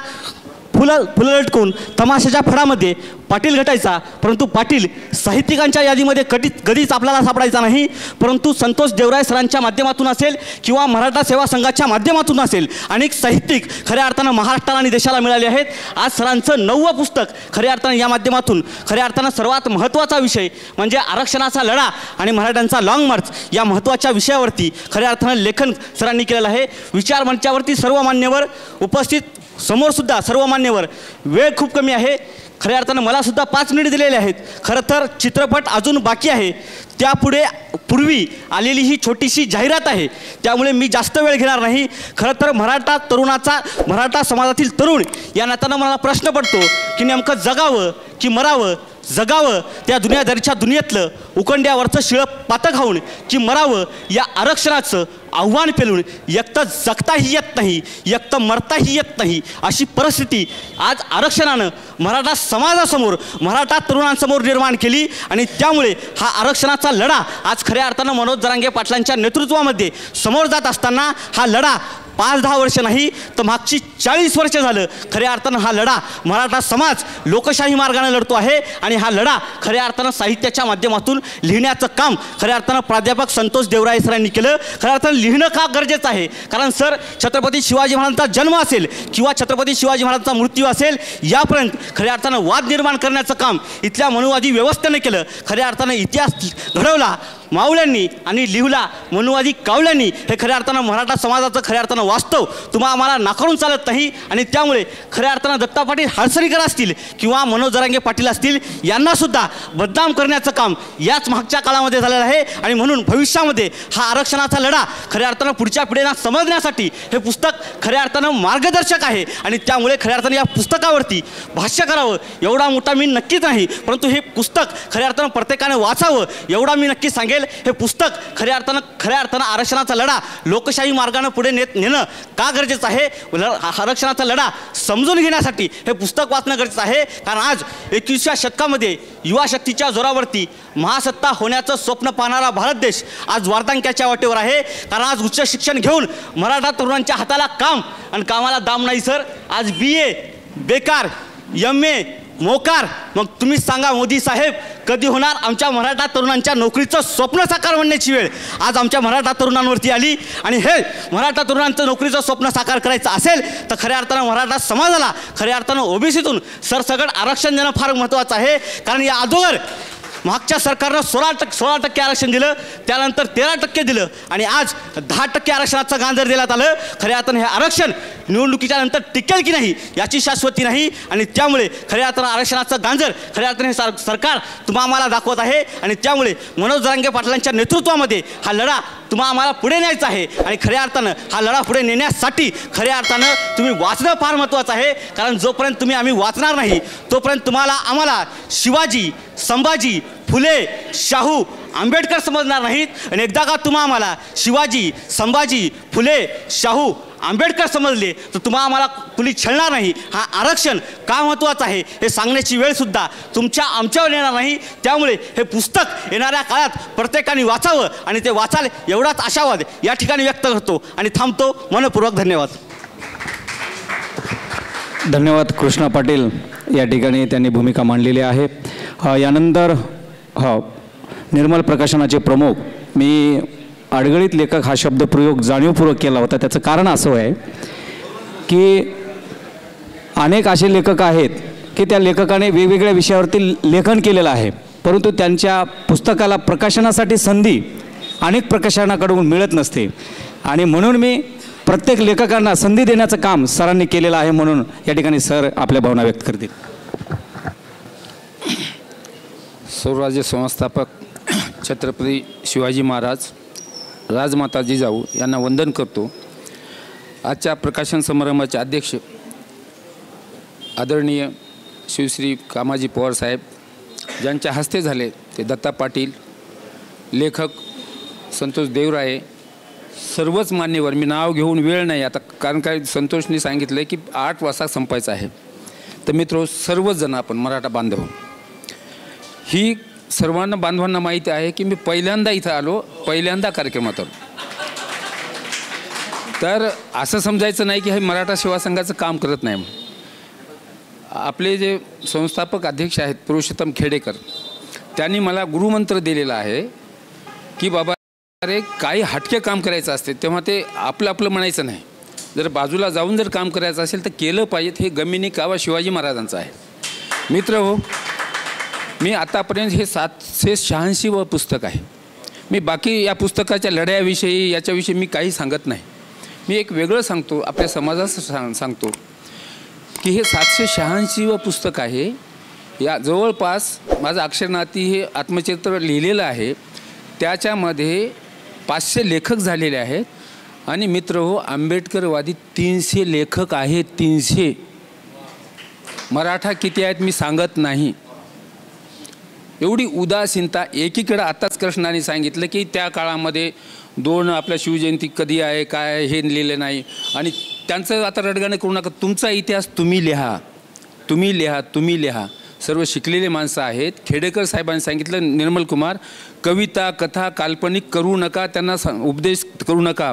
S5: फुलं लटकून तमाशाच्या फडामध्ये पाटील घटायचा. परंतु पाटील साहित्यिकांच्या यादीमध्ये कधीच आपल्याला सापडायचा नाही. परंतु संतोष देवराय सरांच्या माध्यमातून असेल किंवा मराठा सेवा संघाच्या माध्यमातून असेल, अनेक साहित्यिक खऱ्या अर्थानं महाराष्ट्राला आणि देशाला मिळाले आहेत. आज सरांचं 9वं पुस्तक खऱ्या अर्थानं या माध्यमातून खऱ्या अर्थानं सर्वात महत्त्वाचा विषय म्हणजे आरक्षणाचा लढा आणि मराठ्यांचा लाँग मार्च या महत्त्वाच्या विषयावरती खऱ्या अर्थानं लेखन सरांनी केलेलं आहे. विचार मंचावरती सर्व मान्यवर उपस्थित, समोरसुद्धा सर्व मान्यवर. वेळ खूप कमी आहे. खऱ्या अर्थानं मलासुद्धा 5 मिनिट दिलेले आहेत. खरं तर चित्रपट अजून बाकी आहे. पूर्वी आलेली ही छोटीशी जाहिरात आहे, त्यामुळे मी जास्त वेळ घेणार नाही. खरं तर मराठा समाजातील तरुण या नात्यानं मला प्रश्न पडतो की नेमकं जगावं की मरावं? जगावं त्या दुनियादारीच्या दुनियेतलं उकंड्यावरचं शिळं पातं खाऊन की मरावं या आरक्षणाचं आव्हान पेलून एकतर जगताही येत नाही, एकतर मरताही येत नाही, अशी परिस्थिती आज आरक्षणानं मराठा समाजासमोर, मराठा तरुणांसमोर निर्माण केली. आणि त्यामुळे हा आरक्षणाचा लढा आज खऱ्या अर्थानं मनोज जरांगे पाटलांच्या नेतृत्वामध्ये समोर जात असताना हा लढा 5-10 वर्ष नाही तर मागची 40 वर्ष झालं खऱ्या अर्थानं हा लढा मराठा समाज लोकशाही मार्गाने लढतो आहे. आणि हा लढा खऱ्या अर्थानं साहित्याच्या माध्यमातून लिहिण्याचं काम खऱ्या अर्थानं प्राध्यापक संतोष देवराय सरांनी केलं. खऱ्या अर्थानं लिहिणं का गरजेचं आहे, कारण सर छत्रपती शिवाजी महाराजांचा जन्म असेल किंवा छत्रपती शिवाजी महाराजांचा मृत्यू असेल यापर्यंत खऱ्या अर्थानं वाद निर्माण करण्याचं काम इथल्या मनुवादी व्यवस्थेने केलं. खऱ्या अर्थानं इतिहास घडवला मावळ्यांनी आणि लिहिला मनुवादी कावळ्यांनी. हे खऱ्या अर्थानं मराठा समाजाचं खऱ्या अर्थानं वास्तव तुम्हा आम्हाला नाकारून चालत नाही. आणि त्यामुळे खऱ्या अर्थानं दत्ता पाटील हळसरीकर असतील किंवा मनोज जरांगे पाटील असतील यांनासुद्धा बदनाम करण्याचं काम याच मागच्या काळामध्ये झालेलं आहे. आणि म्हणून भविष्यामध्ये हा आरक्षणाचा लढा खऱ्या अर्थानं पुढच्या पिढीला समजण्यासाठी हे पुस्तक खऱ्या अर्थानं मार्गदर्शक आहे. आणि त्यामुळे खऱ्या अर्थानं या पुस्तकावरती भाष्य करावं एवढा मोठा मी नक्कीच नाही, परंतु हे पुस्तक खऱ्या अर्थानं प्रत्येकाने वाचावं एवढा मी नक्की सांगेल. हे पुस्तक खऱ्या अर्थानं आरक्षणाचा लढा लोकशाही मार्गाने पुढे नेणं का गरजेचं आहे, आरक्षणाचा लढा समजून घेण्यासाठी हे पुस्तक वाचणं गरजेचं आहे. कारण आज 21व्या शतकामध्ये युवा शक्तीच्या जोरावरती महासत्ता होण्याचं स्वप्न पाहणारा भारत देश आज वार्तांकाच्या वाटेवर आहे. कारण आज उच्च शिक्षण घेऊन मराठा तरुणांच्या हाताला काम आणि कामाला दाम नाही सर. आज BA बेकार, MA मोकार. मग तुम्हीच सांगा मोदी साहेब कधी होणार आमच्या मराठा तरुणांच्या नोकरीचं स्वप्न साकार होण्याची वेळ आज आमच्या मराठा तरुणांवरती आली. आणि हे मराठा तरुणांचं नोकरीचं स्वप्न साकार करायचं असेल तर खऱ्या अर्थानं मराठा समाजाला खऱ्या अर्थानं OBCतून सरसकट आरक्षण देणं फार महत्त्वाचं आहे. कारण या अगोदर मागच्या सरकारनं 16% आरक्षण दिलं, त्यानंतर 13% दिलं आणि आज 10% आरक्षणाचं गांजर देण्यात आलं. खऱ्या अर्थानं हे आरक्षण निवडणुकीच्या नंतर टिकेल की नाही याची शाश्वती नाही. आणि त्यामुळे खऱ्या अर्थानं आरक्षणाचं गांजर खऱ्या अर्थानं हे सरकार तुम्हा आम्हाला दाखवत आहे. आणि त्यामुळे मनोज जरांगे पाटलांच्या नेतृत्वामध्ये हा लढा तुम्हा आम्हाला पुढे न्यायचा आहे. आणि खऱ्या अर्थानं हा लढा पुढे नेण्यासाठी खऱ्या अर्थानं तुम्ही वाचणं फार महत्त्वाचं आहे. कारण जोपर्यंत आम्ही वाचणार नाही तोपर्यंत तुम्हाला आम्हाला शिवाजी, संभाजी, फुले, शाहू, आंबेडकर समजणार नाहीत. आणि एकदा का तुम्हा आम्हाला शिवाजी, संभाजी, फुले, शाहू, आंबेडकर समजले तर तुम्हा आम्हाला कुणी छळणार नाही. हा आरक्षण का महत्त्वाचं आहे हे सांगण्याची वेळसुद्धा आमच्यावर येणार नाही. त्यामुळे हे पुस्तक येणाऱ्या काळात प्रत्येकाने वाचावं आणि ते वाचाल एवढाच आशावाद या ठिकाणी व्यक्त करतो आणि थांबतो. मनपूर्वक धन्यवाद.
S1: धन्यवाद कृष्णा पाटील या ठिकाणी त्यांनी भूमिका मांडलेली आहे. यानंतर निर्मल प्रकाशनाचे प्रमुख, मी अडगळीत लेखक हा शब्दप्रयोग जाणीवपूर्वक केला होता. त्याचं कारण असं आहे की अनेक असे लेखक आहेत की त्या लेखकाने वेगवेगळ्या विषयावरती लेखन केलेलं आहे, परंतु त्यांच्या पुस्तकाला प्रकाशनासाठी संधी अनेक प्रकाशनाकडून मिळत नसते. आणि म्हणून मी प्रत्येक लेखकांना संधी देण्याचं काम सरांनी केलेलं आहे. म्हणून या ठिकाणी सर आपल्या भावना व्यक्त करतील.
S6: स्वराज्य संस्थापक छत्रपती शिवाजी महाराज, राजमाता जिजाऊ यांना वंदन करतो. आजच्या प्रकाशन समारंभाचे अध्यक्ष आदरणीय शिवश्री कामाजी पवार साहेब, ज्यांच्या हस्ते झाले ते दत्ता पाटील, लेखक संतोष देवराय, सर्वच मान्यवर. मी नाव घेऊन वेळ नाही आता, कारण काय संतोषनी सांगितलं की 8 वाजता संपायचं आहे. तर मित्रो, सर्वच जण आपण मराठा बांधव, ही सर्वांना बांधवांना माहिती आहे की मी पहिल्यांदा इथं आलो, पहिल्यांदा कार्यक्रमात आलो. तर असं समजायचं नाही की हे मराठा सेवा संघाचं काम करत नाही. आपले जे संस्थापक अध्यक्ष आहेत पुरुषोत्तम खेडेकर, त्यांनी मला गुरुमंत्र दिलेला आहे की बाबा अरे काही हटके काम करायचं असते तेव्हा ते आपलं आपलं म्हणायचं नाही. जर बाजूला जाऊन जर काम करायचं असेल तर केलं पाहिजे. हे गमिनी कावा शिवाजी महाराजांचं आहे. मित्र हो, मी आतापर्यंत हे 786 पुस्तक आहे. मी बाकी या पुस्तकाच्या लढ्याविषयी याच्याविषयी मी काही सांगत नाही. मी एक वेगळं सांगतो, आपल्या समाजाचं सांगतो की हे 786 पुस्तक आहे. या जवळपास माझं अक्षरनाती हे आत्मचरित्र लिहिलेलं आहे. त्याच्यामध्ये 500 लेखक झालेले आहेत. आणि मित्र हो, आंबेडकरवादी 300 लेखक आहेत. 300. मराठा किती आहेत मी सांगत नाही. एवढी उदासीनता. एकीकडं आत्ताच कृष्णाने सांगितलं की त्या काळामध्ये 2 आपल्या शिवजयंती कधी आहे काय हे लिहिलं नाही. आणि त्यांचं आता रडगाणं करू नका. तुमचा इतिहास तुम्ही लिहा, तुम्ही लिहा, तुम्ही लिहा. सर्व शिकलेले माणसं आहेत. खेडेकर साहेबांनी सांगितलं, निर्मल कुमार, कविता कथा काल्पनिक करू नका, त्यांना उपदेश करू नका.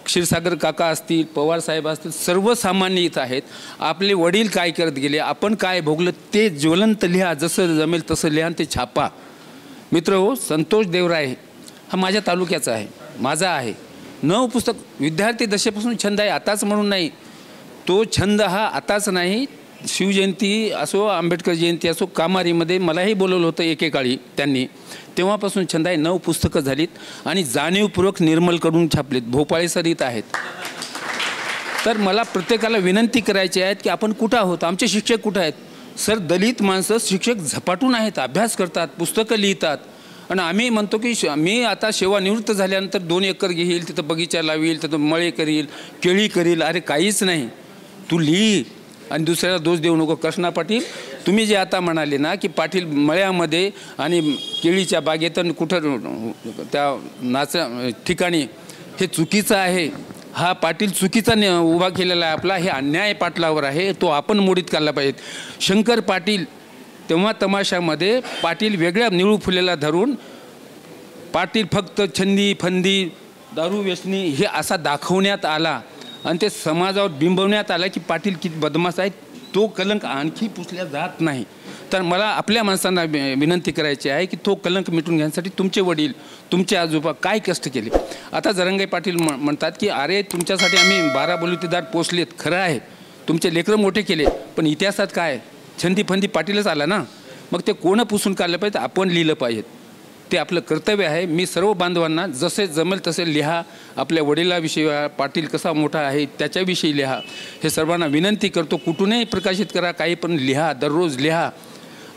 S6: क्षीरसागर काका असतील, पवार साहेब असतील, सर्वसामान्य इथं आहेत. आपले वडील काय करत गेले, आपण काय भोगलं ते ज्वलंत लिहा, जसं जमेल तसं लिहा, ते छापा. मित्र हो, संतोष देवराय हा माझ्या तालुक्याचा आहे, माझा आहे. 9 पुस्तक विद्यार्थी दशेपासून छंद आहे, आताच म्हणून नाही. तो छंद हा आताच नाही, शिवजयंती असो, आंबेडकर जयंती असो, कामारीमध्ये मलाही बोलवलं होतं एकेकाळी त्यांनी. तेव्हापासून छंद आहे. 9 पुस्तकं झालीत आणि जाणीवपूर्वक निर्मलकडून छापलीत. भोपाळे सर इथं आहेत. तर मला प्रत्येकाला विनंती करायची आहे की आपण कुठं आहोत, आमचे शिक्षक कुठं आहेत. सर, दलित माणसं शिक्षक झपाटून आहेत, अभ्यास करतात, पुस्तकं लिहितात. आणि आम्ही म्हणतो की मी आता सेवानिवृत्त झाल्यानंतर 2 एकर घेईल, तिथं बगीचा लावील, तिथं मळे करील, केळी करील. अरे काहीच नाही, तू लिही आणि दुसऱ्याला दोष देऊ नको. कृष्णा पाटील, तुम्ही जे आता म्हणाले ना की पाटील मळ्यामध्ये आणि केळीच्या बागेत कुठं त्या ठिकाणी, हे चुकीचं आहे. हा पाटील चुकीचा उभा केलेला आहे आपला, हे अन्याय पाटलावर आहे, तो आपण मोडीत काढला पाहिजे. शंकर पाटील तेव्हा तमाशामध्ये पाटील वेगळ्या निळू फुलेला धरून पाटील फक्त छंदी फंदी दारू व्यसनी हे असा दाखवण्यात आला आणि ते समाजावर बिंबवण्यात आला की पाटील किती बदमाश आहेत. तो कलंक आणखी पुसल्या जात नाही. तर मला आपल्या माणसांना विनंती करायची आहे की तो कलंक मिटून घेण्यासाठी तुमचे वडील, तुमचे आजोबा काय कष्ट केले. आता जरंगे पाटील म्हणतात की अरे तुमच्यासाठी आम्ही 12 बलुतेदार पोचलेत, खरं आहे, तुमचे लेकरं मोठे केले, पण इतिहासात काय छंदी फंदी पाटीलच आला ना. मग ते कोणं पुसून काढलं पाहिजे, आपण लिहिलं पाहिजे, ते आपलं कर्तव्य आहे. मी सर्व बांधवांना जसे जमेल तसे लिहा, आपल्या वडिलाविषयी, पाटील कसा मोठा आहे त्याच्याविषयी लिहा, हे सर्वांना विनंती करतो. कुठूनही प्रकाशित करा, काही पण लिहा, दररोज लिहा.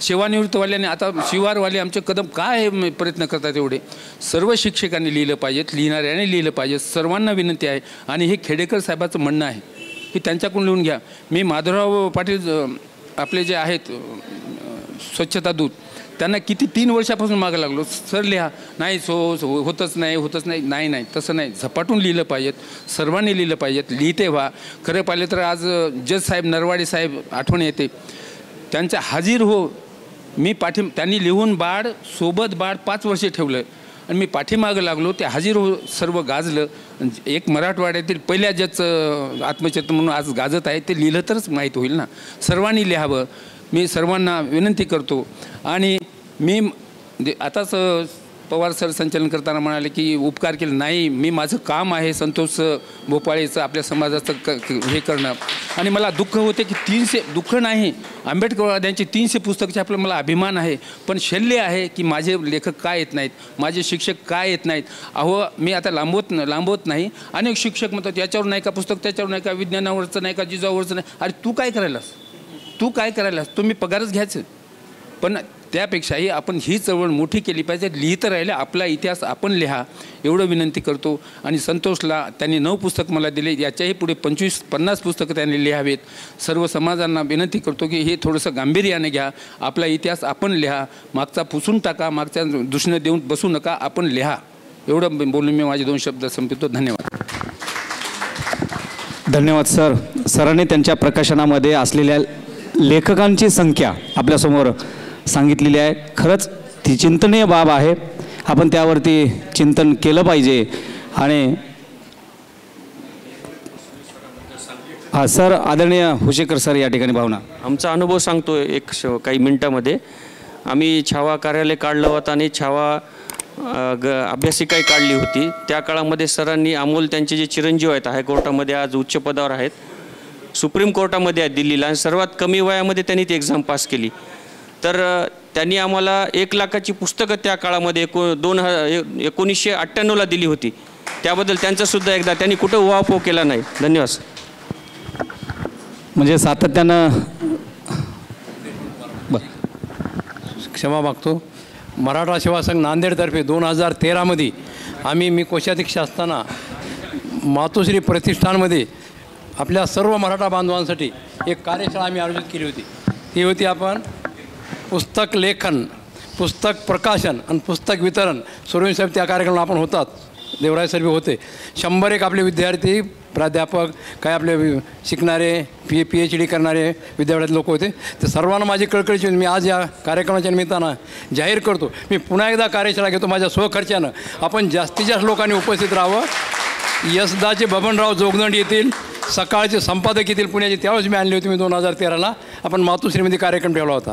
S6: सेवानिवृत्तवाल्याने आता शिवारवाले आमचे कदम काय प्रयत्न करतात, एवढे सर्व शिक्षकांनी लिहिलं पाहिजेत, लिहिणाऱ्याने लिहिलं पाहिजे. सर्वांना विनंती आहे. आणि हे खेडेकर साहेबाचं म्हणणं आहे की त्यांच्याकडून लिहून घ्या. मी माधवराव पाटील आपले जे आहेत स्वच्छता दूत, त्यांना किती 3 वर्षापासून मागं लागलो, सर लिहा, नाही होतच नाही. नाही तसं नाही, झपाटून लिहिलं पाहिजेत, सर्वांनी लिहिलं पाहिजेत, लिहिते व्हा. खरं पाहिलं तर आज जज साहेब नरवाडे साहेब आठवण येते, त्यांच्या हाजीर हो. मी त्यांनी लिहून सोबत 5 वर्षे ठेवलं आणि मी पाठीमागं लागलो, ते हाजीर हो सर्व गाजलं. एक मराठवाड्यातील पहिल्या जजचं आत्मचरित्र म्हणून आज गाजत आहे, ते लिहिलं तरच माहीत होईल ना. सर्वांनी लिहावं, मी सर्वांना विनंती करतो. आणि मी आताच पवार सर संचलन करताना म्हणाले की उपकार केले, नाही, मी माझं काम आहे संतोष भोपाळेचं आपल्या समाजाचं हे करणं. आणि मला दुःख होते की 300 दुःख नाही, आंबेडकरवाद्यांची 300 पुस्तकाचे आपलं मला अभिमान आहे, पण शल्य आहे की माझे लेखक काय येत नाहीत, माझे शिक्षक काय येत नाहीत. अहो, मी आता लांबवत नाही. अनेक शिक्षक म्हणतात याच्यावर नाही का पुस्तक, त्याच्यावर नाही का, विज्ञानावरचं नाही का, जिजाऊवरचं नाही. अरे तू काय करायलास, तुम्ही पगारच घ्यायचं. पण त्यापेक्षाही आपण ही चळवळ मोठी केली पाहिजे, लिहित राहिले, आपला इतिहास आपण लिहा, एवढं विनंती करतो. आणि संतोषला त्यांनी 9 पुस्तक मला दिले, याच्याही पुढे 25-50 पुस्तकं त्यांनी लिहावेत. सर्व समाजांना विनंती करतो की हे थोडंसं गांभीर्याने घ्या, आपला इतिहास आपण लिहा, मागचा पुसून टाका, मागच्या दूषणं देऊन बसू नका, आपण लिहा. एवढं बोलून मी माझे 2 शब्द संपवतो. धन्यवाद.
S1: धन्यवाद सर. सरांनी त्यांच्या प्रकाशनामध्ये असलेल्या लेखकांची संख्या आपल्यासमोर सांगितलेली आहे. खरंच ती चिंतनीय बाब आहे, आपण त्यावरती चिंतन केलं पाहिजे. आणि सर, आदरणीय हुशेकर सर या ठिकाणी भावना.
S5: आमचा अनुभव सांगतो काही मिनटामध्ये. आम्ही छावा कार्यालय काढलं होतं आणि छावा अभ्यासिकाही काढली होती. त्या काळामध्ये सरांनी अमोल त्यांचे जे चिरंजीव आहेत, हायकोर्टामध्ये आज उच्च पदावर आहेत, सुप्रीम कोर्टामध्ये आहेत दिल्लीला, आणि सर्वात कमी वयामध्ये त्यांनी ती एक्झाम पास केली. तर त्यांनी आम्हाला 1 लाखाची पुस्तकं त्या काळामध्ये 1998ला दिली होती. त्याबद्दल त्यांचासुद्धा एकदा त्यांनी कुठं उहापोह केला नाही. धन्यवाद.
S1: म्हणजे सातत्यानं
S7: क्षमा मागतो. मराठा सेवा संघ नांदेडतर्फे 2013मध्ये मी कोषाध्यक्ष असताना मातोश्री प्रतिष्ठानमध्ये आपल्या सर्व मराठा बांधवांसाठी एक कार्यशाळा आम्ही आयोजित केली होती. ती होती आपण पुस्तक लेखन, पुस्तक प्रकाशन आणि पुस्तक वितरण. सुरवीन साहेब त्या कार्यक्रमाला आपण होतात, देवराय सर होते. 101 आपले विद्यार्थी, प्राध्यापक, काय आपले शिकणारे, PhD करणारे विद्यापीठात लोक होते. ते सर्वांना माझी कळकळीची मी आज या कार्यक्रमाच्या निमित्तानं जाहीर करतो, मी पुन्हा एकदा कार्यशाळा घेतो माझ्या स्वखर्चानं. आपण जास्तीत जास्त लोकांनी उपस्थित राहावं. यसदाचे बबनराव जोगदंड येतील, सकाळचे संपादक येतील पुण्याचे, त्यावेळेस मी आणली होती. मी 2013ला आपण मातोश्रीमध्ये कार्यक्रम ठेवला होता.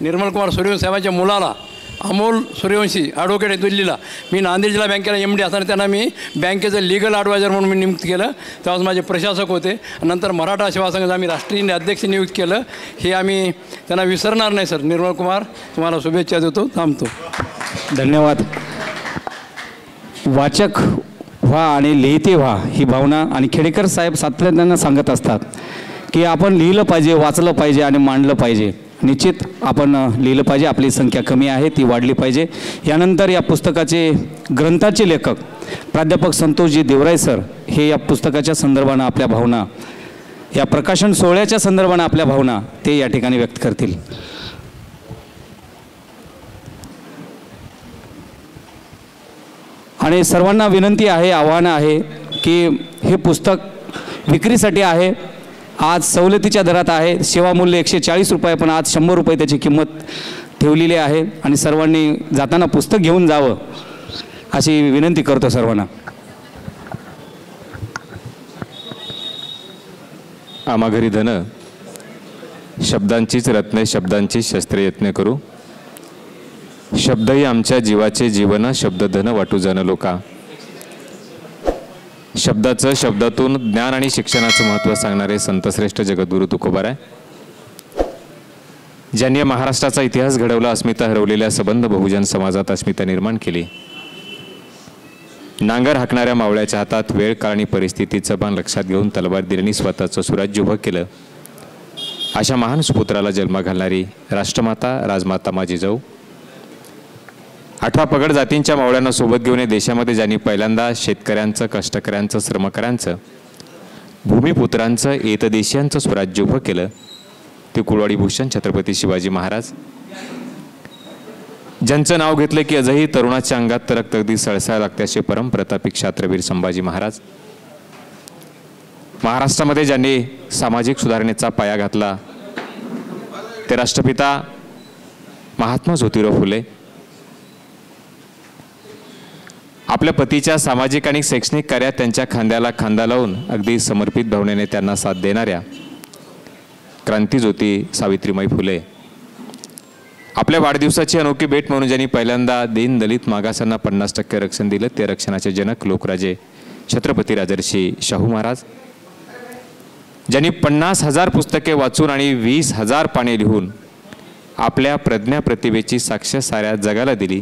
S7: निर्मलकुमार सूर्यवंशी साहेबांच्या मुलाला अमोल सूर्यवंशी ॲडव्होकेट आहे दिल्लीला, मी नांदेड जिल्हा बँकेला MD असताना त्यांना मी बँकेचं लीगल ॲडवायझर म्हणून मी नियुक्त केलं. त्यावेळेस माझे प्रशासक होते. नंतर मराठा सेवा संघाचं आम्ही राष्ट्रीय अध्यक्ष नियुक्त केलं. हे आम्ही त्यांना विसरणार नाही सर. निर्मलकुमार, तुम्हाला शुभेच्छा देतो. थांबतो.
S1: धन्यवाद. वाचक व्हा आणि लिहिते व्हा ही भावना, आणि खेडेकर साहेब सातत्यानं सांगत असतात की आपण लिहिलं पाहिजे, वाचलं पाहिजे आणि मांडलं पाहिजे. निश्चित आपण लिहिलं पाहिजे. आपली संख्या कमी आहे, ती वाढली पाहिजे. यानंतर या पुस्तकाचे ग्रंथाचे लेखक प्राध्यापक संतोषजी देवराय सर हे या पुस्तकाच्या संदर्भानं आपल्या भावना, या प्रकाशन सोहळ्याच्या संदर्भानं आपल्या भावना ते या ठिकाणी व्यक्त करतील. आणि सर्वांना विनंती आहे, आव्हान आहे की हे पुस्तक विक्रीसाठी आहे. आज सवलतीच्या दरात आहे. सेवामूल्य 140 रुपये, पण आज 100 रुपये त्याची किंमत ठेवलेली आहे. आणि सर्वांनी जाताना पुस्तक घेऊन जावं अशी विनंती करतो सर्वांना.
S8: आम्हा घरी धन, शब्दांचीच रत्ने, शब्दांची शस्त्रयत्न करू. शब्दही आमच्या जीवाचे जीवन, शब्द धन वाटू जन लोका. शब्दाचं, शब्दातून ज्ञान आणि शिक्षणाचं महत्त्व सांगणारे संतश्रेष्ठ जगद्गुरू तुकोबाराय, ज्यांनी महाराष्ट्राचा इतिहास घडवला, अस्मिता हरवलेल्या सबंध बहुजन समाजात अस्मिता निर्माण केली. नांगर हाकणाऱ्या मावळ्याच्या हातात वेळ काळ आणि परिस्थितीचं भान लक्षात घेऊन तलवार स्वतःचं सुराज्य उभं केलं. अशा महान सुपुत्राला जन्म घालणारी राष्ट्रमाता राजमाता मा जिजाऊ, 18 पगड जातींच्या मावळ्यांना सोबत घेऊन देशामध्ये ज्यांनी पहिल्यांदा शेतकऱ्यांचं, कष्टकऱ्यांचं, श्रमकऱ्यांचं, भूमिपुत्रांचं, एतदेशीयांचं स्वराज्य उभं केलं, ते कुळवाडी भूषण छत्रपती शिवाजी महाराज, ज्यांचं नाव घेतलं की आजही तरुणाच्या अंगात तर रक्त अगदी सळसळ लागते असे परमप्रतापी क्षात्रवीर संभाजी महाराज. महाराष्ट्रामध्ये ज्यांनी सामाजिक सुधारणेचा पाया घातला ते राष्ट्रपिता महात्मा ज्योतिराव फुले. आपल्या पतीच्या सामाजिक आणि शैक्षणिक कार्यात त्यांच्या खांद्याला खांदा लावून अगदी समर्पित भावनेने त्यांना साथ देणाऱ्या क्रांतीज्योती सावित्रीबाई फुले. आपल्या वाढदिवसाची अनोखी भेट म्हणून ज्यांनी पहिल्यांदा दीन दलित मागासांना 50% आरक्षण दिलं ते आरक्षणाचे जनक लोकराजे छत्रपती राजर्षी शाहू महाराज, ज्यांनी 50,000 पुस्तके वाचून आणि 20,000 पाने लिहून आपल्या प्रज्ञा प्रतिभेची साक्ष साऱ्या जगाला दिली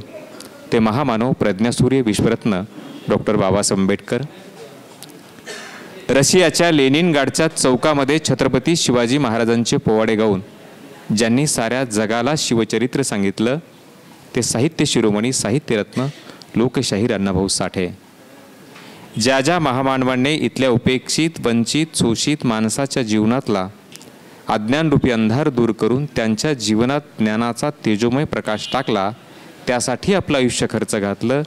S8: ते महामानव प्रज्ञासूर्य विश्वरत्न डॉक्टर बाबासाहेब आंबेडकर. रशियाच्या लेनिनग्राडच्या चौकामध्ये छत्रपती शिवाजी महाराजांचे पोवाडे गाऊन ज्यांनी साऱ्या जगाला शिवचरित्र सांगितलं ते साहित्य शिरोमणी साहित्यरत्न लोकशाहीर अण्णाभाऊ साठे. ज्या ज्या महामानवांनी इथल्या उपेक्षित, वंचित, शोषित माणसाच्या जीवनातला अज्ञानरूपी अंधार दूर करून त्यांच्या जीवनात ज्ञानाचा तेजोमय प्रकाश टाकला, त्यासाठी आपलं आयुष्य खर्च घातलं,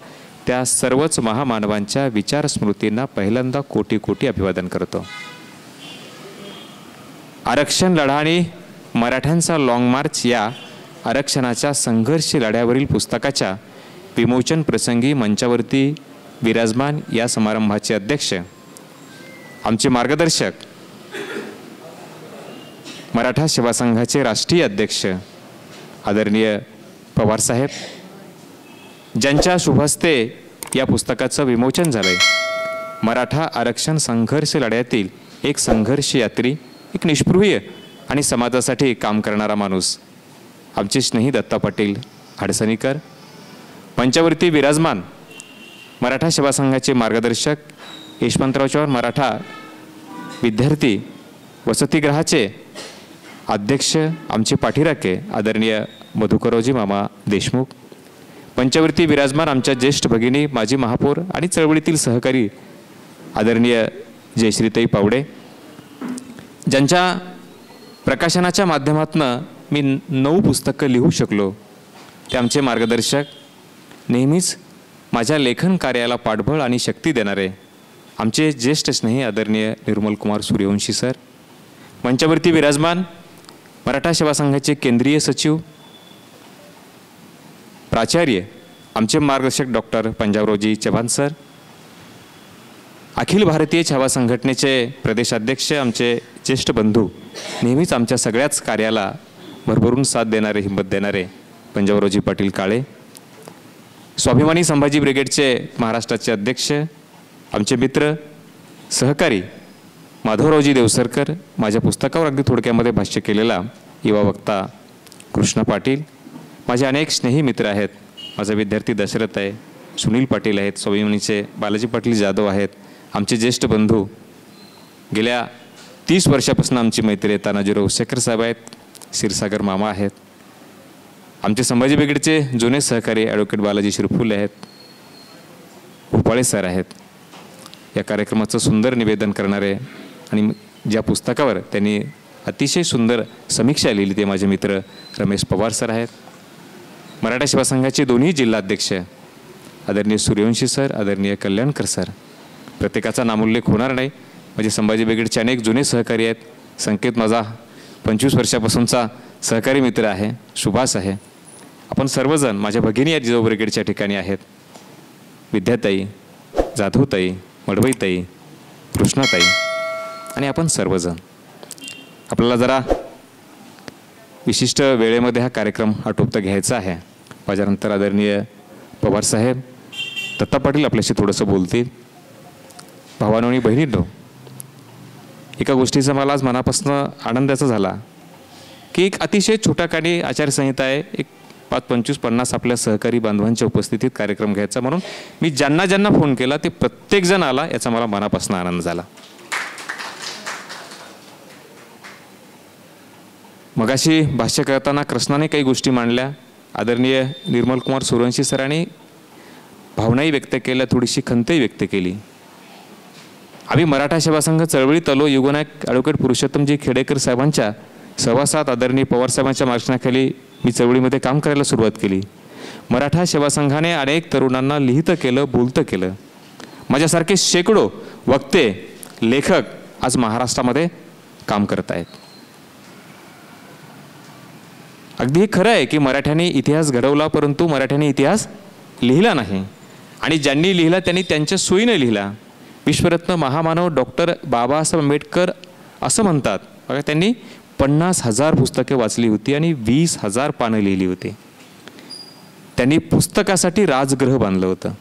S8: त्या सर्वच महामानवांच्या विचार स्मृतींना पहिल्यांदा कोटी कोटी अभिवादन करतो. आरक्षण लढा आणि मराठ्यांचा लाँग मार्च या आरक्षणाच्या संघर्ष लढ्यावरील पुस्तकाच्या विमोचन प्रसंगी मंचावरती विराजमान या समारंभाचे अध्यक्ष, आमचे मार्गदर्शक, मराठा सेवा संघाचे राष्ट्रीय अध्यक्ष आदरणीय पवारसाहेब, ज्यांच्या शुभहस्ते या पुस्तकाचं विमोचन झालंय. मराठा आरक्षण संघर्ष लढ्यातील एक संघर्ष यात्री, एक निष्पृह आणि समाजासाठी काम करणारा माणूस, आमचे स्नेही दत्ता पाटील हडसणीकर. मंचावरती विराजमान मराठा सेवा संघाचे मार्गदर्शक यशवंतराव चव्हाण, मराठा विद्यार्थी वसतिगृहाचे अध्यक्ष आमचे पाठीराखे आदरणीय मधुकररावजी मामा देशमुख. मंचावरती विराजमान आमच्या ज्येष्ठ भगिनी, माजी महापौर आणि चळवळीतील सहकारी आदरणीय जयश्रीताई पावडे, ज्यांच्या प्रकाशनाच्या माध्यमातून मी 9 पुस्तकं लिहू शकलो, ते आमचे मार्गदर्शक, नेहमीच माझ्या लेखन कार्याला पाठबळ आणि शक्ती देणारे आमचे ज्येष्ठ स्नेही आदरणीय निर्मलकुमार सूर्यवंशी सर. मंचावरती विराजमान मराठा सेवा संघाचे केंद्रीय सचिव, प्राचार्य, आमचे मार्गदर्शक डॉक्टर पंजाबरावजी चव्हाण सर. अखिल भारतीय छावा संघटनेचे प्रदेशाध्यक्ष आमचे ज्येष्ठ बंधू, नेहमीच आमच्या सगळ्याच कार्याला भरभरून साथ देणारे, हिंमत देणारे पंजाबरावजी पाटील काळे, स्वाभिमानी संभाजी ब्रिगेडचे महाराष्ट्राचे अध्यक्ष, आमचे मित्र सहकारी माधवरावजी देवसरकर, माझ्या पुस्तकावर अगदी थोडक्यामध्ये भाष्य केलेला युवा वक्ता कृष्णा पाटील, माझे अनेक स्नेही मित्र आहेत, माझा विद्यार्थी दशरथ आहे, सुनील पाटील आहेत, स्वाभिमानीचे बालाजी पाटील जाधव आहेत, आमचे ज्येष्ठ बंधू गेल्या 30 वर्षापासून आमची मैत्री आहे तानाजीराव शेखर साहेब आहेत, क्षीरसागर मामा आहेत, आमचे संभाजी ब्रिगेडचे जुने सहकारी ॲडव्होकेट बालाजी शिरफुले आहेत, भोपाळे सर आहेत. या कार्यक्रमाचं सुंदर निवेदन करणारे आणि ज्या पुस्तकावर त्यांनी अतिशय सुंदर समीक्षा लिहिली ते माझे मित्र रमेश पवार सर आहेत. मराठा सेवा संघाचे दोन्ही जिल्हाध्यक्ष आदरणीय सूर्यवंशी सर, आदरणीय कल्याणकर सर, प्रत्येकाचा नामोल्लेख होणार नाही. म्हणजे संभाजी ब्रिगेडचे अनेक जुने सहकारी आहेत. संकेत माझा 25 वर्षापासूनचा सहकारी मित्र आहे, सुभाष आहे. आपण सर्वजण माझ्या भगिनी या जिजाऊ ब्रिगेडच्या ठिकाणी आहेत. विद्याताई, जाधवताई, मडवईताई, कृष्णाताई आणि आपण सर्वजण. आपल्याला जरा विशिष्ट वेळेमध्ये हा कार्यक्रम आटोपता घ्यायचा आहे. माझ्यानंतर आदरणीय पवारसाहेब, दत्ता पाटील आपल्याशी थोडंसं बोलतील. भावानो आणि बहिणींनो, एका गोष्टीचा मला आज मनापासून आनंदाचा झाला की एक अतिशय छोटा काणी आचारसंहिता आहे, एक 5, 25, 50 आपल्या सहकारी बांधवांच्या उपस्थितीत कार्यक्रम घ्यायचा. म्हणून मी ज्यांना ज्यांना फोन केला ते प्रत्येकजण आला, याचा मला मनापासून आनंद झाला. मगाशी भाष्य करताना कृष्णाने काही गोष्टी मांडल्या, आदरणीय निर्मल कुमार सूर्यवंशी सरांनी भावनाही व्यक्त केल्या, थोडीशी खंतही व्यक्त केली. आम्ही मराठा सेवा संघ चळवळीत आलो युगनायक ॲडव्होकेट पुरुषोत्तमजी खेडेकर साहेबांच्या सहवासात, आदरणीय पवारसाहेबांच्या मार्गदर्शनाखाली मी चळवळीमध्ये काम करायला सुरुवात केली. मराठा सेवा संघाने अनेक तरुणांना लिहितं केलं, बोलतं केलं. माझ्यासारखे शेकडो वक्ते, लेखक आज महाराष्ट्रामध्ये काम करत आहेत. अगदी हे खरं आहे की मराठ्यांनी इतिहास घडवला, परंतु मराठ्यांनी इतिहास लिहिला नाही. आणि ज्यांनी लिहिला त्यांनी त्यांच्या सोयीने लिहिला. विश्वरत्न महामानव डॉक्टर बाबासाहेब आंबेडकर असं म्हणतात बघा, त्यांनी 50,000 पुस्तके वाचली होती आणि 20,000 पानं लिहिली होती. त्यांनी पुस्तकासाठी राजगृह बांधलं होतं.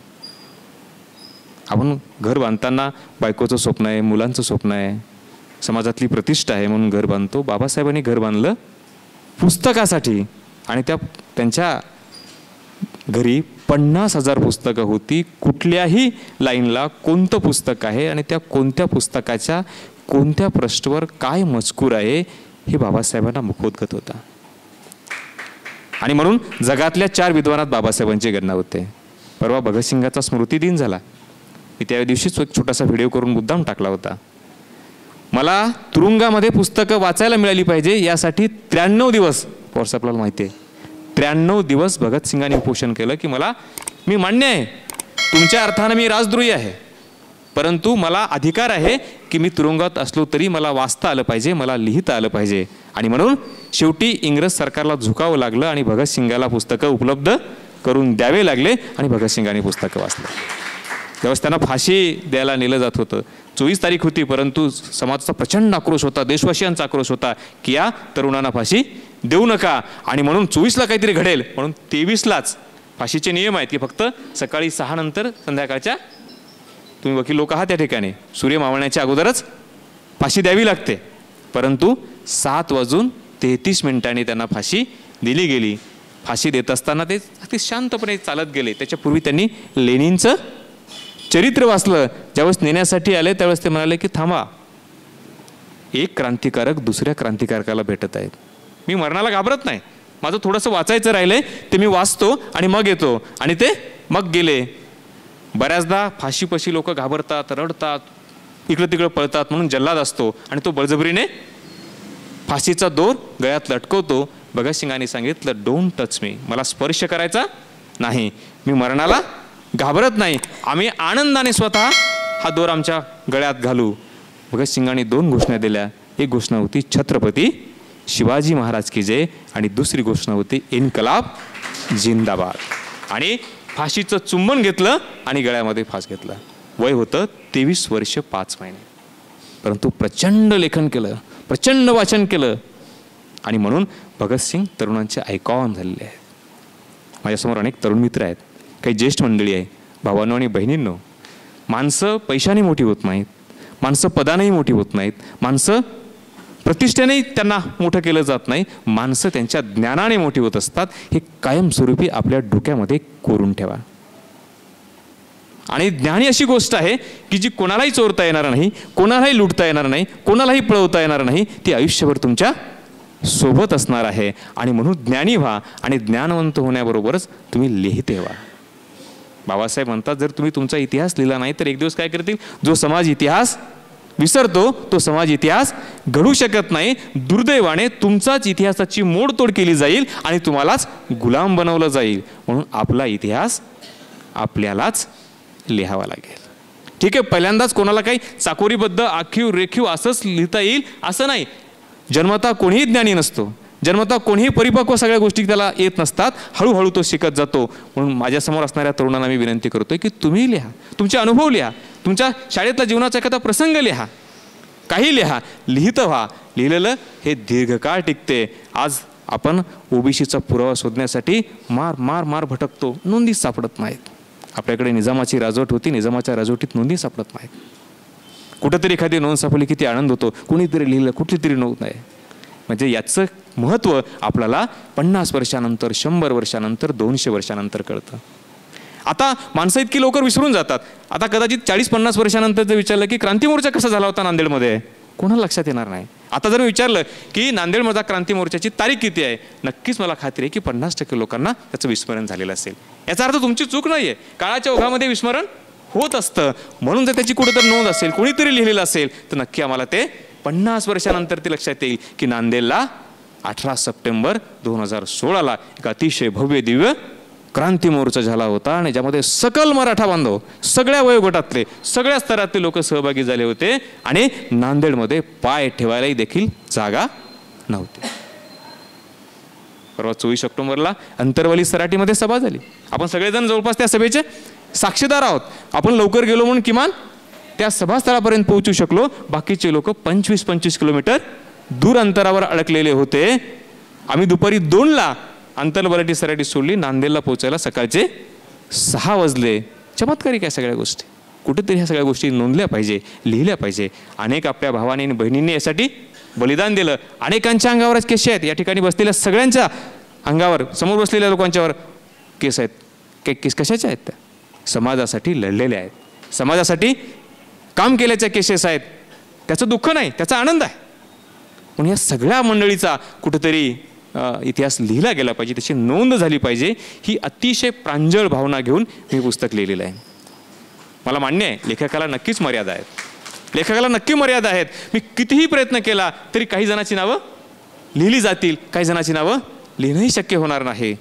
S8: आपण घर बांधताना बायकोचं स्वप्न आहे, मुलांचं स्वप्न आहे, समाजातली प्रतिष्ठा आहे म्हणून घर बांधतो. बाबासाहेबांनी घर बांधलं पुस्तकासाठी आणि त्यांच्या घरी 50,000 पुस्तकं होती. कुठल्याही लाईनला कोणतं पुस्तक आहे आणि त्या कोणत्या पुस्तकाच्या कोणत्या पृष्ठावर काय मजकूर आहे हे बाबासाहेबांना मुखोद्गत होता. आणि म्हणून जगातल्या 4 विद्वानात बाबासाहेबांची गणना होते. परवा भगतसिंगाचा स्मृती दिन झाला. मी त्या दिवशीच एक छोटासा व्हिडिओ करून मुद्दाम टाकला होता. मला तुरुंगामध्ये पुस्तकं वाचायला मिळाली पाहिजे यासाठी 93 दिवस, पवार आपल्याला माहिती आहे, 93 दिवस भगतसिंगांनी उपोषण केलं की मी मान्य आहे तुमच्या अर्थानं मी राजद्रोही आहे, परंतु मला अधिकार आहे की मी तुरुंगात असलो तरी मला वाचता आलं पाहिजे, मला लिहिता आलं पाहिजे. आणि म्हणून शेवटी इंग्रज सरकारला झुकावं लागलं आणि भगतसिंगाला पुस्तकं उपलब्ध करून द्यावे लागले आणि भगतसिंगांनी पुस्तकं वाचलं. त्यावेळेस त्यांना फाशी द्यायला नेलं जात होतं. 24 तारीख होती, परंतु समाजाचा प्रचंड आक्रोश होता, देशवासियांचा आक्रोश होता की या तरुणांना फाशी देऊ नका. आणि म्हणून 24ला काहीतरी घडेल म्हणून 23लाच फाशीचे नियम आहेत की फक्त सकाळी 6 नंतर संध्याकाळच्या, तुम्ही वकील लोक आहात त्या ठिकाणी, सूर्य मावळण्याच्या अगोदरच फाशी द्यावी लागते. परंतु 7:33 त्यांना फाशी दिली गेली. फाशी देत असताना ते अगदी शांतपणे चालत गेले. त्याच्यापूर्वी त्यांनी लेनिनचं चरित्र वाचलं. ज्यावेळेस नेण्यासाठी आले त्यावेळेस ते म्हणाले की थांबा, एक क्रांतिकारक दुसऱ्या क्रांतिकारकाला भेटत आहेत. मी मरणाला घाबरत नाही, माझं थोडंसं वाचायचं राहिलंय ते मी वाचतो आणि मग येतो. आणि ते मग गेले. बऱ्याचदा फाशीपाशी लोक घाबरतात, रडतात, इकडं तिकडं पळतात म्हणून जल्लाद असतो आणि तो बळजबरीने फाशीचा दोर गळ्यात लटकवतो. भगतसिंगांनी सांगितलं डोंट टच मी, मला स्पर्श करायचा नाही, मी मरणाला घाबरत नाही, आम्ही आनंदाने स्वतः हा दोर आमच्या गळ्यात घालू. भगतसिंगांनी 2 घोषणा दिल्या. एक घोषणा होती छत्रपती शिवाजी महाराज की जय आणि दुसरी घोषणा होती इन्कलाब जिंदाबाद. आणि फाशीचं चुंबन घेतलं आणि गळ्यामध्ये फास घेतला. वय होतं 23 वर्ष 5 महिने. परंतु प्रचंड लेखन केलं, प्रचंड वाचन केलं आणि म्हणून भगतसिंग तरुणांचे आयकॉन झालेले आहेत. माझ्यासमोर अनेक तरुण मित्र आहेत, काही ज्येष्ठ मंडळी आहे. भावांनो आणि बहिणींनो, माणसं पैशाने मोठी होत नाहीत, माणसं पदानेही मोठी होत नाहीत, माणसं प्रतिष्ठेनेही त्यांना मोठं केलं जात नाही, माणसं त्यांच्या ज्ञानाने मोठी होत असतात. हे कायमस्वरूपी आपल्या डोक्यामध्ये कोरून ठेवा. आणि ज्ञान ही अशी गोष्ट आहे की जी कोणालाही चोरता येणार नाही, कोणालाही लुटता येणार नाही, कोणालाही पळवता येणार नाही. ती आयुष्यभर तुमच्या सोबत असणार आहे. आणि म्हणून ज्ञानी व्हा आणि ज्ञानवंत होण्याबरोबरच तुम्ही लिहिते व्हा. बाबासाहेब म्हणतात, जर तुम्ही तुमचा इतिहास लिहिला नाही तर एक दिवस काय करतील? जो समाज इतिहास विसरतो तो समाज इतिहास घडू शकत नाही. दुर्दैवाने तुमचाच इतिहासाची मोडतोड केली जाईल आणि तुम्हालाच गुलाम बनवलं जाईल. म्हणून आपला इतिहास आपल्यालाच लिहावा लागेल. ठीक आहे, पहिल्यांदाच कोणाला काही चाकोरीबद्ध आखीव रेखीव असंच लिहिता येईल असं नाही. जन्मता कोणीही ज्ञानी नसतो, जन्मता कोणीही परिपक्व सगळ्या गोष्टी त्याला येत नसतात. हळूहळू तो शिकत जातो. म्हणून माझ्यासमोर असणाऱ्या तरुणांना मी विनंती करतोय की तुम्ही लिहा, तुमचे अनुभव लिहा, तुमच्या शाळेतला जीवनाचा एखादा प्रसंग लिहा, काही लिहा. लिहित व्हा. लिहिलेलं हे दीर्घकाळ टिकते. आज आपण ओबीसीचा पुरावा शोधण्यासाठी मार मार मार भटकतो, नोंदी सापडत नाहीत. आपल्याकडे निजामाची राजवट होती, निजामाच्या राजवटीत नोंदी सापडत नाहीत. कुठंतरी एखादी नोंद सापडली किती आनंद होतो. कोणीतरी लिहिलं, कुठली तरी नोंद नाही. म्हणजे याचं महत्त्व आपल्याला 50 वर्षानंतर, 100 वर्षानंतर, 200 वर्षानंतर कळतं. आता माणसं इतकी लवकर विसरून जातात. आता कदाचित 40-50 वर्षानंतर जर विचारलं की क्रांती मोर्चा कसा झाला होता नांदेडमध्ये, कोणाला लक्षात येणार नाही. आता जर विचारलं की नांदेडमधला क्रांती मोर्चाची तारीख किती आहे, नक्कीच मला खात्री आहे की 50% लोकांना त्याचं विस्मरण झालेलं असेल. याचा अर्थ तुमची चूक नाही आहे, काळाच्या ओघामध्ये विस्मरण होत असतं. म्हणून जर त्याची कुठेतरी नोंद असेल, कोणीतरी लिहिलेलं असेल तर नक्की आम्हाला ते 50 वर्षानंतर ते लक्षात येईल की नांदेडला 18 सप्टेंबर 2016ला एक अतिशय भव्य दिव्य क्रांती मोर्चा झाला होता आणि ज्यामध्ये सकल मराठा बांधव, सगळ्या वयोगटातले, सगळ्या स्तरातले लोक सहभागी झाले होते आणि नांदेडमध्ये पाय ठेवायलाही देखील जागा नव्हती. परवा 24 ऑक्टोबरला अंतरवाली सराटीमध्ये सभा झाली. आपण सगळेजण जवळपास त्या सभेचे साक्षीदार आहोत. आपण लवकर गेलो म्हणून किमान त्या सभास्थळापर्यंत पोहोचू शकलो. बाकीचे लोक 25-25 किलोमीटर दूर अंतरावर अडकलेले होते. आम्ही दुपारी 2ला अंतरवलाटी सराटी सोडली. नांदेडला पोहोचायला सकाळचे 6 वाजले. चमत्कारिक आहे सगळ्या गोष्टी. कुठेतरी ह्या सगळ्या गोष्टी नोंदल्या पाहिजे, लिहिल्या पाहिजे. अनेक आपल्या भावांनी आणि बहिणींनी यासाठी बलिदान दिलं. अनेकांच्या अंगावरच केस आहेत. या ठिकाणी बसलेल्या सगळ्यांच्या अंगावर, समोर बसलेल्या लोकांच्यावर केस आहेत. काही केस कशाच्या आहेत? त्या समाजासाठी लढलेल्या आहेत, समाजासाठी काम केल्याच्या केसेस आहेत. त्याचं दुःख नाही, त्याचा आनंद आहे. पण या सगळ्या मंडळीचा कुठेतरी इतिहास लिहिला गेला पाहिजे, त्याची नोंद झाली पाहिजे. ही अतिशय प्रांजळ भावना घेऊन मी पुस्तक लिहिलेलं आहे. मला मान्य आहे लेखकाला नक्कीच मर्यादा आहेत, लेखकाला नक्की मर्यादा आहेत. मी कितीही प्रयत्न केला तरी काही जणांची नावं लिहिली जातील, काही जणांची नावं लिहिणंही शक्य होणार नाही.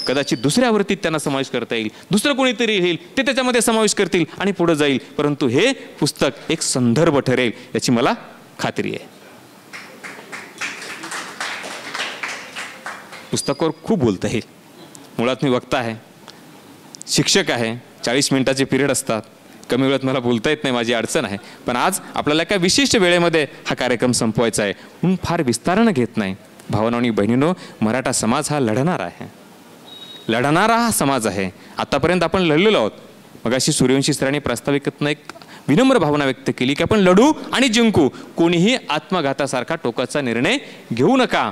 S8: कदाचित दुसऱ्या आवृत्तीत त्यांना समावेश करता येईल, दुसरं कोणीतरी येईल ते त्याच्यामध्ये समावेश करतील आणि पुढे जाईल. परंतु हे पुस्तक एक संदर्भ ठरेल याची मला खात्री आहे. पुस्तकावर खूप बोलता येईल. मुळात मी वक्ता आहे, शिक्षक आहे. 40 मिनिटाचे पिरियड असतात. कमी वेळात मला बोलता येत नाही, माझी अडचण आहे. पण आज आपल्याला एका विशिष्ट वेळेमध्ये हा कार्यक्रम संपवायचा आहे म्हणून फार विस्तारानं घेत नाही. भावना आणि बहिणींनो, मराठा समाज हा लढणारा आहे, लढणारा हा समाज आहे. आतापर्यंत आपण लढलेलो आहोत. मगाशी सूर्यवंशी सरांनी प्रास्ताविकातनं एक विनम्र भावना व्यक्त केली की आपण लढू आणि जिंकू. कोणीही आत्मघातासारखा टोकाचा निर्णय घेऊ नका.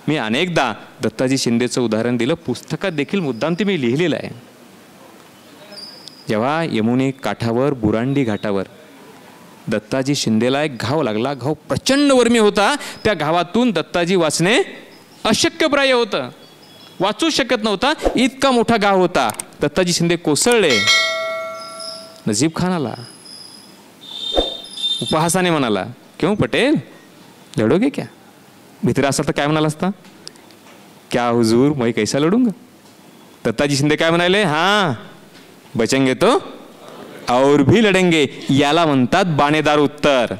S8: मी अनेकदा दत्ताजी शिंदेचं उदाहरण दिलं, पुस्तकात देखील मुद्दाम ते मी लिहिलेलं आहे. जेव्हा यमुने काठावर बुरांडी घाटावर दत्ताजी शिंदेला एक घाव लागला, घाव प्रचंड वर्मी होता. त्या घावातून दत्ताजी वाचणे अशक्यप्राय होतं, वाचू शकत नव्हता, इतका मोठा घाव होता. दत्ताजी शिंदे कोसळले. नजीब खान आला, उपहासाने म्हणाला, क्यों पटेल लढोगे क्या? भितरे असता तर काय म्हणाला असता? क्या हुजूर मैं कैसा लढूंगा? दत्ताजी शिंदे काय म्हणाले? हां बचेंगे तो और भी लढेंगे. याला म्हणतात बाणेदार उत्तर.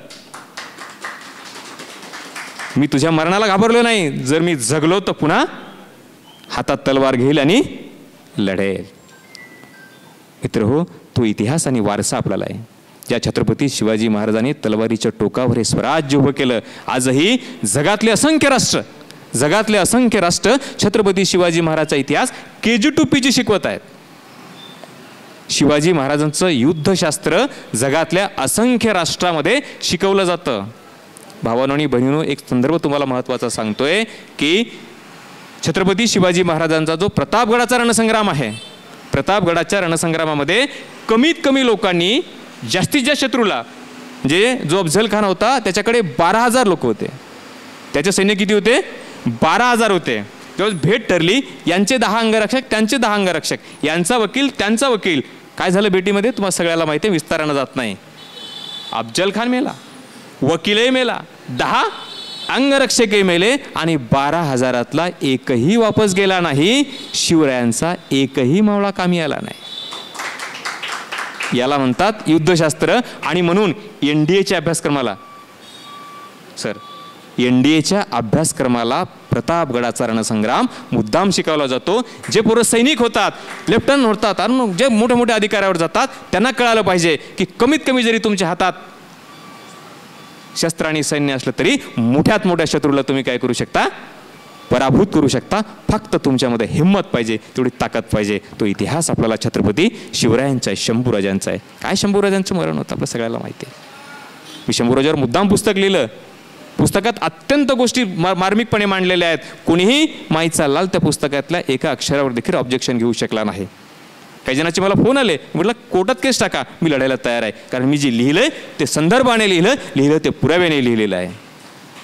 S8: मी तुझ्या मरणाला घाबरलो नाही. जर मी जगलो तर पुन्हा हातात तलवार घेईल आणि लढेल. मित्र हो, तो इतिहास आणि वारसा आपल्याला आहे. ज्या छत्रपती शिवाजी महाराजांनी तलवारीच्या टोकावर हे स्वराज्य उभं केलं, आजही जगातले असंख्य राष्ट्र छत्रपती शिवाजी महाराजांचा इतिहास KG to PG शिकवत आहेत. शिवाजी महाराजांचं युद्धशास्त्र जगातल्या असंख्य राष्ट्रामध्ये शिकवलं जातं. भावांनो आणि बहिणींनो, एक संदर्भ तुम्हाला महत्त्वाचा सांगतोय की छत्रपती शिवाजी महाराजांचा जो प्रतापगडाचा रणसंग्राम आहे, प्रतापगडाच्या रणसंग्रामामध्ये कमीत कमी लोकांनी जास्तीत जास्त शत्रूला, म्हणजे जो अफझल खान होता त्याच्याकडे 12,000 लोक होते, त्याचे सैन्य किती होते? 12,000 होते. जेव्हा भेट ठरली, यांचे 10 अंगरक्षक, त्यांचे 10 अंगरक्षक, यांचा वकील, त्यांचा वकील. काय झालं भेटीमध्ये तुम्हाला सगळ्याला माहिती आहे, विस्तारानं जात नाही. अफजल खान मेला, वकीलही मेला, 10 अंगरक्षकही मेले आणि 12,000तला एकही वापस गेला नाही. शिवरायांचा एकही मावळा कामी आला नाही. याला म्हणतात युद्धशास्त्र. आणि म्हणून NDAच्या अभ्यासक्रमाला प्रतापगडाचा रणसंग्राम मुद्दाम शिकवला जातो. जे पोरं सैनिक होतात, लेफ्टनंट होतात, आणि जे मोठे मोठे अधिकाऱ्यावर जातात, त्यांना कळालं पाहिजे की कमीत कमी जरी तुमच्या हातात शस्त्र आणि सैन्य असलं तरी मोठ्यात मोठ्या शत्रूला तुम्ही काय करू शकता? पराभूत करू शकता. फक्त तुमच्यामध्ये हिंमत पाहिजे, तेवढी ताकद पाहिजे. तो इतिहास आपल्याला छत्रपती शिवरायांचा आहे, शंभूराजांचा आहे. काय शंभूराजांचं मरण होतं आपल्या सगळ्याला माहिती आहे. मी शंभूराजावर मुद्दाम पुस्तक लिहिलं. पुस्तकात अत्यंत गोष्टी मार्मिकपणे मांडलेल्या आहेत. कोणीही माईचा लाल त्या पुस्तकातल्या एका अक्षरावर देखील ऑब्जेक्शन घेऊ शकला नाही. काही जणांचे मला फोन आले, म्हटलं कोर्टात केस टाका, मी लढायला तयार आहे. कारण मी जे लिहिलंय ते संदर्भाने लिहिलं ते पुराव्याने लिहिलेलं आहे.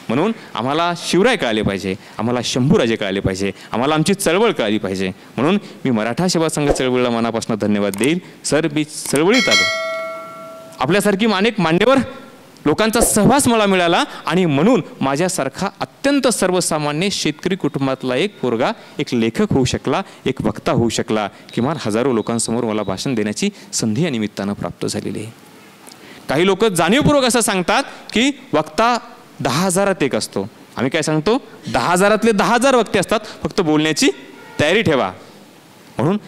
S8: म्हणून आम्हाला शिवराय कळाले पाहिजे, आम्हाला शंभूराजे कळाले पाहिजे, आम्हाला आमची चळवळ कळाली पाहिजे. म्हणून मी मराठा सेवा संघ चळवळीला मनापासून धन्यवाद देईल. सर, मी चळवळीत आलो, आपल्यासारखी अनेक मान्यवर लोकांचा सहवास मला मिळाला आणि म्हणून माझ्यासारखा अत्यंत सर्वसामान्य शेतकरी कुटुंबातला एक पोरगा एक लेखक होऊ शकला, एक वक्ता होऊ शकला. किमान हजारो लोकांसमोर मला भाषण देण्याची संधी या निमित्तानं प्राप्त झालेली आहे. काही लोक जाणीवपूर्वक असं सांगतात की वक्ता 10,000त एक असतो. आम्ही काय सांगतो? 10,000तले 10,000 वक्ते असतात, फक्त बोलण्याची तयारी ठेवा. म्हणून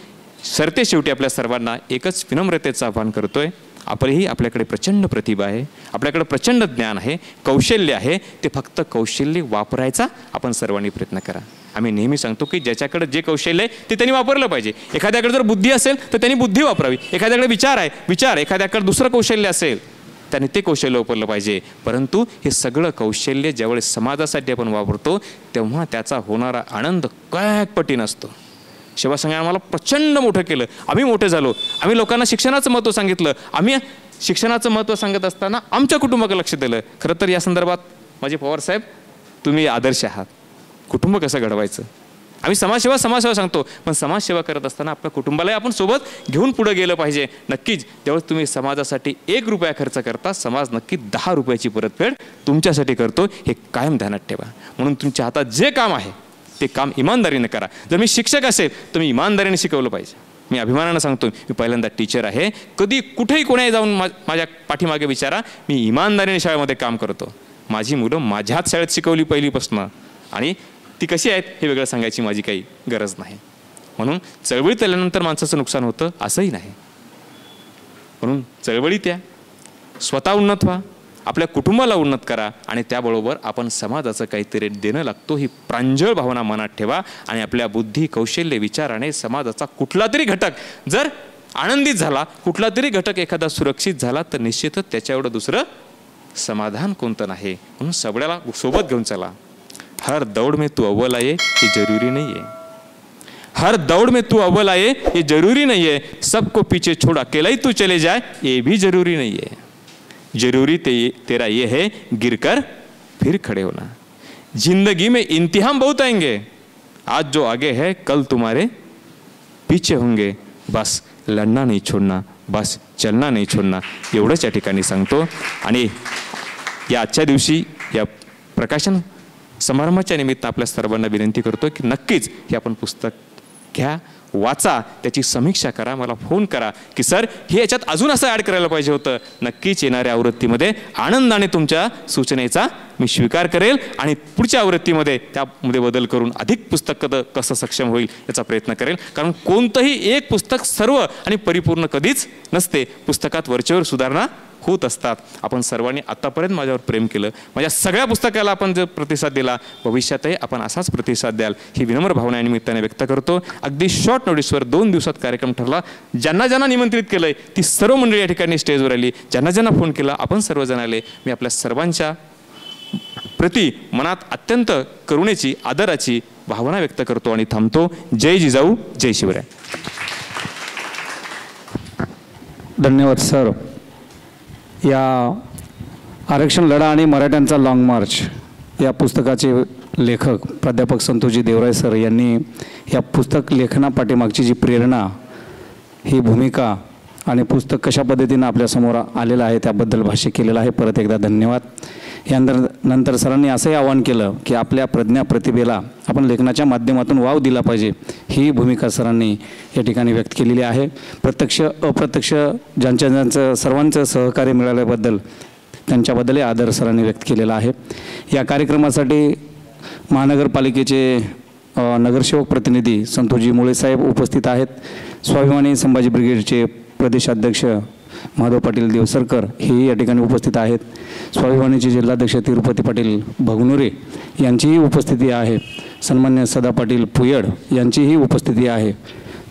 S8: सरते शेवटी आपल्या सर्वांना एकच विनम्रतेचं आव्हान करतोय. आपल्याकडे प्रचंड प्रतिभा आहे, आपल्याकडे प्रचंड ज्ञान आहे, कौशल्य आहे. ते फक्त कौशल्य वापरायचा आपण सर्वांनी प्रयत्न करा. आम्ही नेहमी सांगतो की ज्याच्याकडे जे कौशल्य आहे ते त्यांनी वापरलं पाहिजे. एखाद्याकडे जर बुद्धी असेल तर त्यांनी बुद्धी वापरावी. एखाद्याकडे विचार, एखाद्याकडे दुसरं कौशल्य असेल त्याने ते कौशल्य वापरलं पाहिजे. परंतु हे सगळं कौशल्य ज्यावेळेस समाजासाठी आपण वापरतो तेव्हा त्याचा होणारा आनंद कळ्याक पटीने असतो. शिवसंघाने आम्हाला प्रचंड मोठं केलं, आम्ही मोठे झालो, आम्ही लोकांना शिक्षणाचं महत्त्व सांगितलं. आम्ही शिक्षणाचं महत्त्व सांगत असताना आमच्या कुटुंबाकडे लक्ष दिलं. खरं तर या संदर्भात माझे पवारसाहेब तुम्ही आदर्श आहात. कुटुंब कसं घडवायचं, आम्ही समाजसेवा सांगतो, पण समाजसेवा करत असताना आपल्या कुटुंबालाही आपण सोबत घेऊन पुढे गेलं पाहिजे. नक्कीच ज्यावेळेस तुम्ही समाजासाठी 1 रुपया खर्च करता, समाज नक्की 10 रुपयाची परतफेड तुमच्यासाठी करतो, हे कायम ध्यानात ठेवा. म्हणून तुमच्या हातात जे काम आहे ते काम इमानदारीने करा. जर मी शिक्षक असेल तर मी इमानदारीने शिकवलं पाहिजे. मी अभिमानानं सांगतो, मी पहिल्यांदा टीचर आहे. कधी कुठेही कोणाही जाऊन माझ्या पाठीमागे विचारा, मी इमानदारीने शाळेमध्ये काम करतो. माझी मुलं माझ्याच शाळेत शिकवली पहिलीपासून, आणि ती कशी आहेत हे वेगळं सांगायची माझी काही गरज नाही. म्हणून चळवळीत आल्यानंतर माणसाचं नुकसान होतं असंही नाही. म्हणून चळवळीत या, स्वतः उन्नत व्हा, आपल्या कुटुंबाला उन्नत करा, आणि त्याबरोबर आपण समाजाचं काहीतरी देणं लागतो ही प्रांजळ भावना मनात ठेवा. आणि आपल्या बुद्धी, कौशल्य, विचाराने समाजाचा कुठला तरी घटक जर आनंदित झाला, कुठला तरी घटक एखादा सुरक्षित झाला, तर निश्चितच त्याच्या एवढं दुसरं समाधान कोणतं नाही. म्हणून सगळ्याला सोबत घेऊन चला. हर दौड़ में तू अव्वल आए ये जरूरी नहीं है, हर दौड़ में तू अव्वल आए ये जरूरी नहीं है, सबको पीछे छोड़ अकेला ही तू चले जाए ये भी जरूरी नहीं है. जरूरी तेरा ये है गिरकर फिर खड़े होना. जिंदगी में इम्तिहान बहुत आएंगे, आज जो आगे है कल तुम्हारे पीछे होंगे. बस लढना नहीं छोड़ना, बस चलना नहीं छोड़ना, एवढंच या ठिकाणी सांगतो. आणि या आजच्या दिवशी या प्रकाशन समारंभाच्या निमित्त आपल्या सर्वांना विनंती करतो की नक्कीच हे आपण पुस्तक घ्या, वाचा, त्याची समीक्षा करा, मला फोन करा की सर हे याच्यात अजून असं ॲड करायला पाहिजे होतं. नक्कीच येणाऱ्या आवृत्तीमध्ये आनंदाने तुमच्या सूचनेचा मी स्वीकार करेल आणि पुढच्या आवृत्तीमध्ये त्यामध्ये बदल करून अधिक पुस्तक कसं सक्षम होईल याचा प्रयत्न करेल. कारण कोणतंही एक पुस्तक सर्व आणि परिपूर्ण कधीच नसते. पुस्तकात वरचेवर सुधारणा होत असतात. आपण सर्वांनी आत्तापर्यंत माझ्यावर प्रेम केलं, माझ्या सगळ्या पुस्तकाला आपण जर प्रतिसाद दिला, भविष्यातही आपण असाच प्रतिसाद द्याल ही विनम्र भावना या निमित्ताने व्यक्त करतो. अगदी शॉर्ट नोटीसवर 2 दिवसात कार्यक्रम ठरला. ज्यांना ज्यांना निमंत्रित केलंय ती सर्व मंडळी या ठिकाणी स्टेजवर आली. ज्यांना ज्यांना फोन केला आपण सर्वजण आले. मी आपल्या सर्वांच्या प्रति मनात अत्यंत करुणेची आदराची भावना व्यक्त करतो आणि थांबतो. जय जिजाऊ, जय शिवराय.
S1: धन्यवाद सर. या आरक्षण लढा आणि मराठ्यांचा लाँग मार्च या पुस्तकाचे लेखक प्राध्यापक संतोषजी देवराय सर यांनी या पुस्तक लेखनापाठीमागची जी प्रेरणा, ही भूमिका आणि पुस्तक कशा पद्धतीनं आपल्यासमोर आलेलं आहे त्याबद्दल भाष्य केलेलं आहे. परत एकदा धन्यवाद. नंतर सरांनी असंही आवाहन केलं की आपल्या प्रज्ञा प्रतिभेला आपण लेखनाच्या माध्यमातून वाव दिला पाहिजे. ही भूमिका सरांनी या ठिकाणी व्यक्त केलेली आहे. प्रत्यक्ष अप्रत्यक्ष ज्यांचं सर्वांचं सहकार्य मिळाल्याबद्दल त्यांच्याबद्दलही आदर सरांनी व्यक्त केलेला आहे. या कार्यक्रमासाठी महानगरपालिकेचे नगरसेवक प्रतिनिधी संतोषजी मुळेसाहेब उपस्थित आहेत. स्वाभिमानी संभाजी ब्रिगेडचे प्रदेशाध्यक्ष माधव पाटील देवसरकर हेही या ठिकाणी उपस्थित आहेत. स्वाभिमानीचे जिल्हाध्यक्ष तिरुपती पाटील भगनुरे यांचीही उपस्थिती आहे. सन्मान्य सदा पाटील पुयड यांचीही उपस्थिती आहे.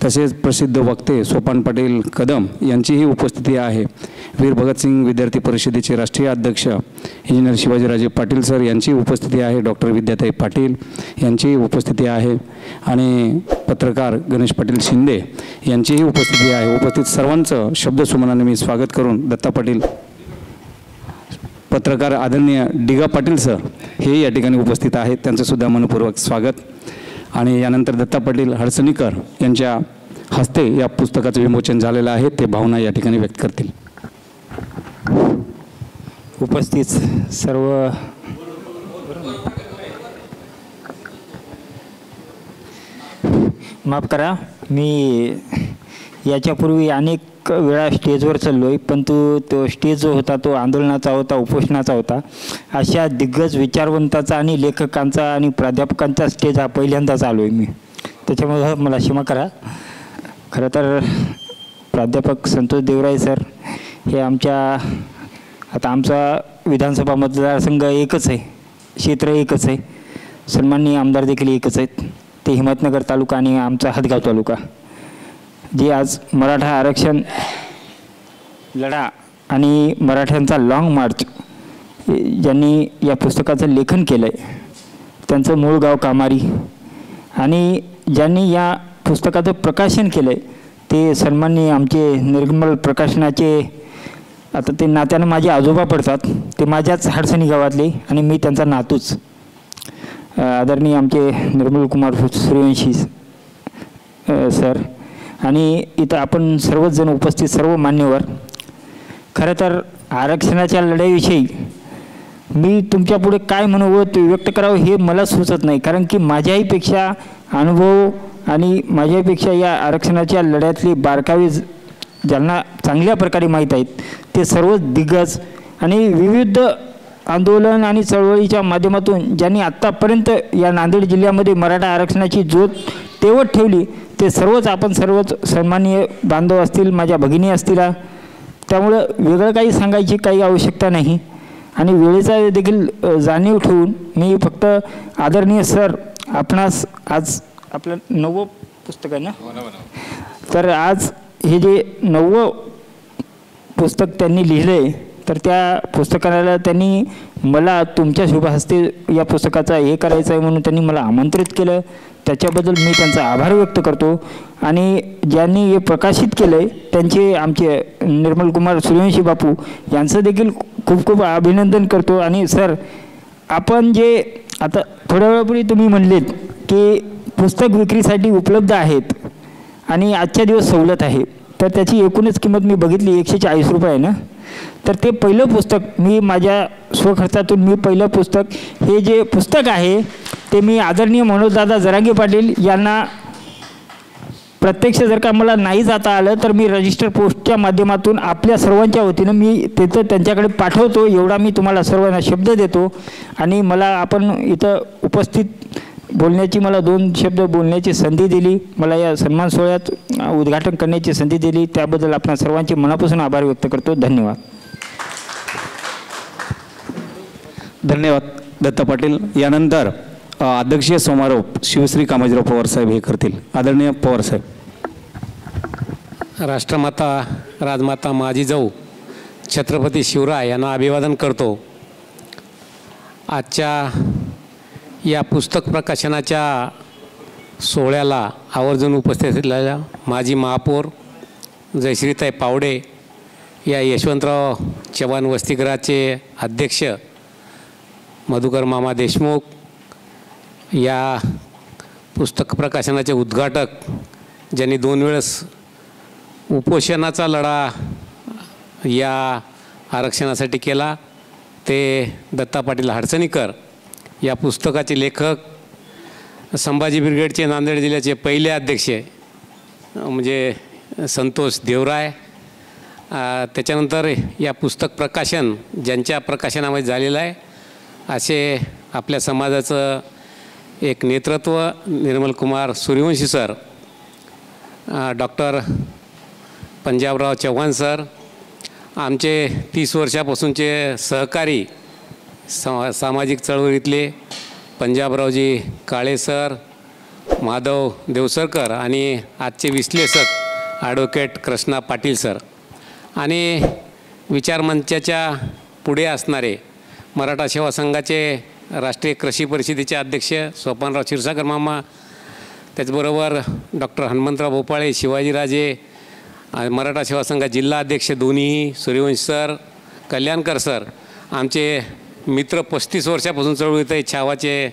S1: तसेच प्रसिद्ध वक्ते सोपान पाटील कदम यांचीही उपस्थिती आहे. वीर भगतसिंग विद्यार्थी परिषदेचे राष्ट्रीय अध्यक्ष इंजिनियर शिवाजीराजे पाटील सर यांची उपस्थिती आहे. डॉक्टर विद्याताई पाटील यांचीही उपस्थिती आहे आणि पत्रकार गणेश पाटील शिंदे यांचीही उपस्थिती आहे. उपस्थित सर्वांचं शब्दसुमनाने मी स्वागत करून दत्ता पाटील पत्रकार आदरणीय डिगा पाटील सर हे या ठिकाणी उपस्थित आहेत. त्यांचंसुद्धा मनपूर्वक स्वागत. आणि यानंतर दत्ता पाटील हडसणीकर यांच्या हस्ते या पुस्तकाचं विमोचन झालेलं आहे. ते भावना या ठिकाणी व्यक्त करतील.
S9: उपस्थित सर्व माफ करा, मी याच्यापूर्वी अनेक वेळा स्टेजवर चाललो आहे, पण तो स्टेज जो होता तो आंदोलनाचा होता, उपोषणाचा होता. अशा दिग्गज विचारवंताचा आणि लेखकांचा आणि प्राध्यापकांचा स्टेज हा पहिल्यांदाच आलो आहे मी. त्याच्यामुळे मला क्षमा करा. खरं तर प्राध्यापक संतोष देवराय सर हे आमचा विधानसभा मतदारसंघ एकच आहे, क्षेत्र एकच आहे, सन्माननीय आमदार देखील एकच आहेत, ते हिम्मतनगर तालुका आणि आमचा हदगाव तालुका. जे आज मराठा आरक्षण लढा आणि मराठ्यांचा लाँग मार्च ज्यांनी या पुस्तकाचं लेखन केलं आहे त्यांचं मूळ गाव कामारी आणि ज्यांनी या पुस्तकाचं प्रकाशन केलं आहे ते सन्माननीय आमचे निर्मल प्रकाशनाचे, आता ते नात्यानं माझे आजोबा पडतात, ते माझ्याच हडसणी गावातले आणि मी त्यांचा नातूच, आदरणीय आमचे निर्मल कुमार सूर्यवंशी सर आणि इथं आपण सर्वच जण उपस्थित सर्व मान्यवर. खरं तर आरक्षणाच्या लढाईविषयी मी तुमच्यापुढे काय म्हणावं ते व्यक्त करावं हे मला सुचत नाही, कारण की माझ्याहीपेक्षा अनुभव आणि माझ्यापेक्षा या आरक्षणाच्या लढ्यातले बारकावे ज्यांना चांगल्या प्रकारे माहीत आहेत ते सर्वच दिग्गज आणि विविध आंदोलन आणि चळवळीच्या माध्यमातून ज्यांनी आत्तापर्यंत या नांदेड जिल्ह्यामध्ये मराठा आरक्षणाची ज्योत तेवत ठेवली ते सर्वच आपण सर्वच सन्माननीय बांधव असतील, माझ्या भगिनी असतील. त्यामुळं वेगळं काही सांगायची काही आवश्यकता नाही आणि वेळेचा देखील जाणीव ठेवून मी फक्त आदरणीय सर आपणास आज आपलं 9वं पुस्तक आहे ना, तर आज हे जे 9वं पुस्तक त्यांनी लिहिलं आहे तर त्या पुस्तकाला त्यांनी मला तुमच्या शुभ हस्ते या पुस्तकाचा हे करायचं आहे म्हणून त्यांनी मला आमंत्रित केलं. त्याच्याबद्दल मी त्यांचा आभार व्यक्त करतो आणि ज्यांनी हे प्रकाशित केलं आहे त्यांचे आमचे निर्मल कुमार सूर्यवंशी बापू यांचं देखील खूप खूप अभिनंदन करतो. आणि सर आपण जे आता थोड्या वेळापूर्वी तुम्ही म्हणलेत की पुस्तक विक्रीसाठी उपलब्ध आहेत आणि आजच्या दिवस सवलत आहे, तर त्याची एकूणच किंमत मी बघितली 140 रुपये आहे ना. तर ते पहिलं पुस्तक मी माझ्या स्वखर्चातून मी पहिलं पुस्तक हे जे पुस्तक आहे ते मी आदरणीय मनोजदादा जरांगे पाटील यांना प्रत्यक्ष जर का मला नाही जाता आलं तर मी रजिस्टर पोस्टच्या माध्यमातून आपल्या सर्वांच्या वतीनं मी तिथं त्यांच्याकडे पाठवतो, एवढा मी तुम्हाला सर्वांना शब्द देतो. आणि मला आपण इथं उपस्थित बोलण्याची, मला 2 शब्द बोलण्याची संधी दिली, मला या सन्मान सोहळ्यात उद्घाटन करण्याची संधी दिली, त्याबद्दल आपण सर्वांचे मनापासून आभार व्यक्त करतो. धन्यवाद.
S1: धन्यवाद दत्ता पाटील. यानंतर अध्यक्षीय समारोप शिवश्री कामाजीराव पवार साहेब हे करतील. आदरणीय पवार साहेब.
S10: राष्ट्रमाता राजमाता माझी जाऊ छत्रपती शिवराय यांना अभिवादन करतो. आजच्या या पुस्तक प्रकाशनाच्या सोहळ्याला आवर्जून उपस्थित असलेल्या माजी महापौर जयश्रीताई पावडे, या यशवंतराव चव्हाण वसतिगृहाचे अध्यक्ष मधुकर मामा देशमुख, या पुस्तक प्रकाशनाचे उद्घाटक ज्यांनी 2 वेळेस उपोषणाचा लढा या आरक्षणासाठी केला, ते दत्ता पाटील हडसणीकर, या पुस्तकाचे लेखक संभाजी ब्रिगेडचे नांदेड जिल्ह्याचे पहिले अध्यक्ष म्हणजे संतोष देवराय, त्याच्यानंतर या पुस्तक प्रकाशन ज्यांच्या प्रकाशनामध्ये झालेलं आहे असे आपल्या समाजाचं एक नेतृत्व Nirmalkumar Suryavanshi sir, doctor Panjabrao Chavan sir, आमचे 30 वर्षापासूनचे सहकारी सामाजिक चळवळीतले पंजाबरावजी काळे सर, माधव देवसरकर आणि आजचे विश्लेषक ॲडव्होकेट कृष्णा पाटील सर, आणि विचारमंचाच्या पुढे असणारे मराठा सेवा संघाचे राष्ट्रीय कृषी परिषदेचे अध्यक्ष सोपानराव क्षीरसागर मामा, त्याचबरोबर डॉक्टर हनुमंतराव भोपाळे, शिवाजीराजे, मराठा सेवा संघ जिल्हा अध्यक्ष दोन्ही सूर्यवंशी सर, कल्याणकर सर, आमचे मित्र 35 वर्षापासून चळवळीत आहे छावाचे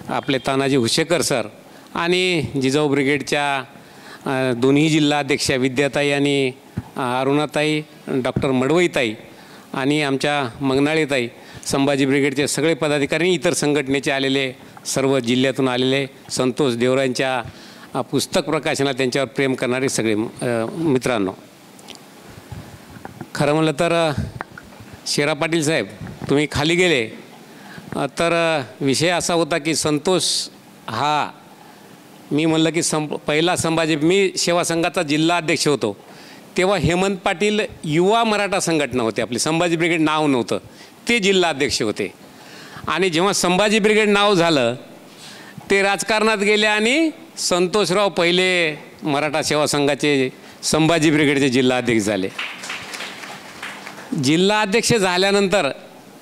S10: आपले तानाजी हुशेकर सर, आणि जिजाऊ ब्रिगेडच्या दोन्ही जिल्हा अध्यक्षा विद्याताई आणि अरुणाताई, डॉक्टर मडवईताई, आणि आमच्या मंगनाळीताई, संभाजी ब्रिगेडचे सगळे पदाधिकारी, इतर संघटनेचे आलेले, सर्व जिल्ह्यातून आलेले, संतोष देवरायांच्या पुस्तक प्रकाशनात त्यांच्यावर प्रेम करणारे सगळे मित्रांनो. खरं म्हणलं तर शेरा पाटील साहेब तुम्ही खाली गेले तर विषय असा होता की संतोष हा, मी म्हणलं की पहिला संभाजी, मी सेवा संघाचा जिल्हा अध्यक्ष होतो तेव्हा हेमंत पाटील युवा मराठा संघटना होते, आपली संभाजी ब्रिगेड नाव नव्हतं, ते जिल्हा अध्यक्ष होते. आणि जेव्हा संभाजी ब्रिगेड नाव झालं ते राजकारणात गेले आणि संतोषराव पहिले मराठा सेवा संघाचे संभाजी ब्रिगेडचे जिल्हा अध्यक्ष झाले. जिल्हा अध्यक्ष झाल्यानंतर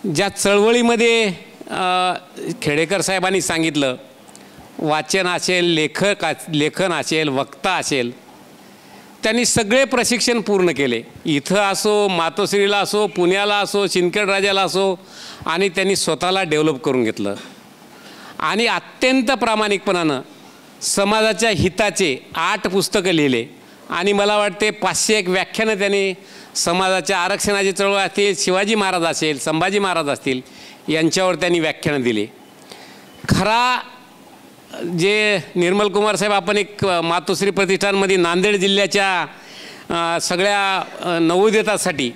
S10: ज्या चळवळीमध्ये खेडेकर साहेबांनी सांगितलं, वाचन असेल, लेखन असेल, वक्ता असेल, त्यांनी सगळे प्रशिक्षण पूर्ण केले. इथं असो, मातोश्रीला असो, पुण्याला असो, शिंदखेडराजाला असो, आणि त्यांनी स्वतःला डेव्हलप करून घेतलं. आणि अत्यंत प्रामाणिकपणानं समाजाच्या हिताचे 8 पुस्तकं लिहिले, आणि मला वाटते 501 व्याख्यानं त्यांनी समाजाच्या आरक्षणाची चळवळ असतील, शिवाजी महाराज असेल, संभाजी महाराज असतील, यांच्यावर त्यांनी व्याख्यानं दिली. खरा जे निर्मल कुमार साहेब, आपण एक मातोश्री प्रतिष्ठानमध्ये नांदेड जिल्ह्याच्या सगळ्या नवोदितासाठी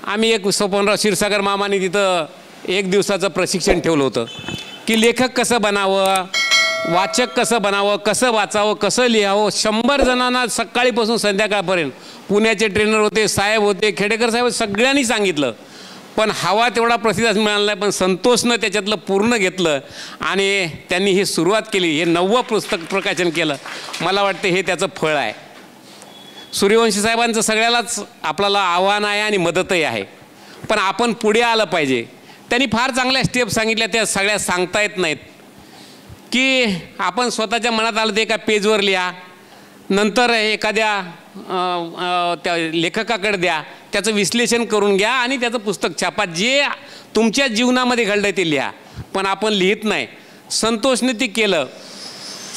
S10: आम्ही एक सोपानराव क्षीरसागर मामाने तिथं 1 दिवसाचं प्रशिक्षण ठेवलं होतं की लेखक कसं बनावं, वाचक कसं बनावं, कसं वाचावं, कसं लिहावं. 100 जणांना सकाळीपासून संध्याकाळपर्यंत पुण्याचे ट्रेनर होते, साहेब होते, खेडेकर साहेब, सगळ्यांनी सांगितलं. पण हवा तेवढा प्रतिसाद मिळाला नाही. पण संतोषनं त्याच्यातलं पूर्ण घेतलं आणि त्यांनी ही सुरुवात केली, हे 9वं पुस्तक प्रकाशन केलं. मला वाटतं हे त्याचं फळ आहे. सूर्यवंशी साहेबांचं सगळ्यालाच आपल्याला आव्हान आहे आणि मदतही आहे, पण आपण पुढे आलं पाहिजे. त्यांनी फार चांगल्या स्टेप सांगितल्या, त्या सगळ्या सांगता येत नाहीत. की आपण स्वतःच्या मनात आलं ते एका पेजवर लिहा, नंतर एखाद्या त्या लेखकाकडे द्या, त्याचं विश्लेषण करून घ्या आणि त्याचं पुस्तक छापा. जे तुमच्या जीवनामध्ये घडलं ते लिहा, पण आपण लिहित नाही. संतोषने ते केलं.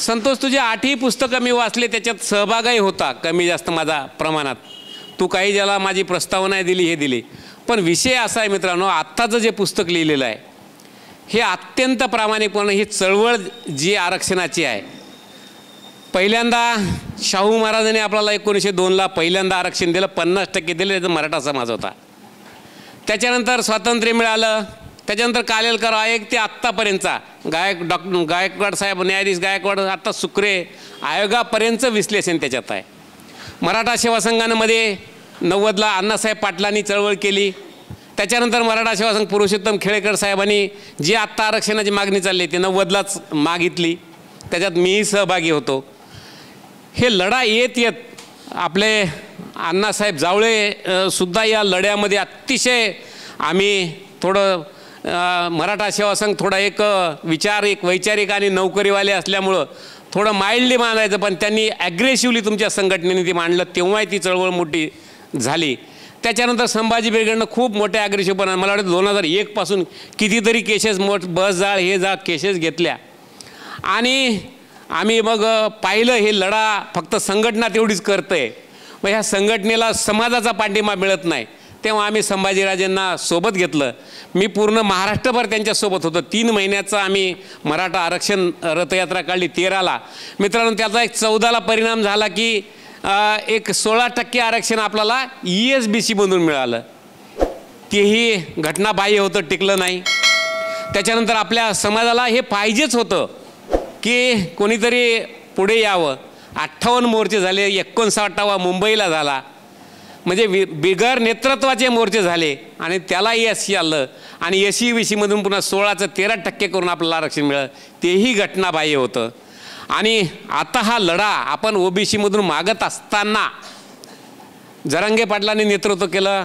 S10: संतोष, तुझे 8ही पुस्तकं मी वाचले, त्याच्यात सहभागही होता कमी जास्त माझा प्रमाणात. तू काही ज्याला माझी प्रस्तावना दिली हे दिली, पण विषय असा आहे मित्रांनो, आत्ताचं जे पुस्तक लिहिलेलं आहे हे अत्यंत प्रामाणिकपणे ही चळवळ जी आरक्षणाची आहे, पहिल्यांदा शाहू महाराजांनी आपल्याला 1902ला पहिल्यांदा आरक्षण दिलं, 50% दिलं, त्याचा मराठा समाज होता. त्याच्यानंतर स्वातंत्र्य मिळालं, त्याच्यानंतर कालेलकर आयोग ते आत्तापर्यंतचा गायकवाड साहेब, न्यायाधीश गायकवाड, आत्ता सुक्रे आयोगापर्यंतचं विश्लेषण त्याच्यात आहे. मराठा सेवा संघामध्ये 90ला अण्णासाहेब पाटलांनी चळवळ केली. त्याच्यानंतर मराठा सेवा संघ पुरुषोत्तम खेडेकर साहेबांनी जी आत्ता आरक्षणाची मागणी चालली ती 90लाच मागितली, त्याच्यात मीही सहभागी होतो. हे लढा येत येत आपले अण्णासाहेब जावळे सुद्धा या लढ्यामध्ये अतिशय आम्ही थोडं मराठा सेवा संघ थोडा एक वैचारिक आणि नोकरीवाले असल्यामुळं थोडं माइल्डली मानायचं, पण त्यांनी ॲग्रेसिव्हली तुमच्या संघटनेने ती मांडलं, तेव्हाही ती चळवळ मोठी झाली. त्याच्यानंतर संभाजी ब्रिगेडनं खूप मोठ्या ॲग्रेसिव्हपणा, मला वाटतं 2001 पासून कितीतरी केसेस बस जाळ हे जाळ केसेस घेतल्या. आणि आम्ही मग पाहिलं हे लढा फक्त संघटना तेवढीच करतंय, मग ह्या संघटनेला समाजाचा पाठिंबा मिळत नाही. तेव्हा आम्ही संभाजीराजेंना सोबत घेतलं. मी पूर्ण महाराष्ट्रभर त्यांच्यासोबत होतो. 3 महिन्याचा आम्ही मराठा आरक्षण रथयात्रा काढली 13ला. मित्रांनो, त्याचा एक 14ला परिणाम झाला की एक 16% आरक्षण आपल्याला ESBCमधून मिळालं. तेही घटनाबाह्य होतं, टिकलं नाही. त्याच्यानंतर आपल्या समाजाला हे पाहिजेच होतं की कोणीतरी पुढे यावं. 58 मोर्चे झाले, 59वा मुंबईला झाला, म्हणजे बिगर नेतृत्वाचे मोर्चे झाले आणि त्याला यश आलं. आणि SEBCमधून पुन्हा 16चं 13% करून आपल्याला आरक्षण मिळालं, तेही घटनाबाह्य होतं. आणि आता हा लढा आपण OBCमधून मागत असताना जरांगे पाटलांनी नेतृत्व केलं,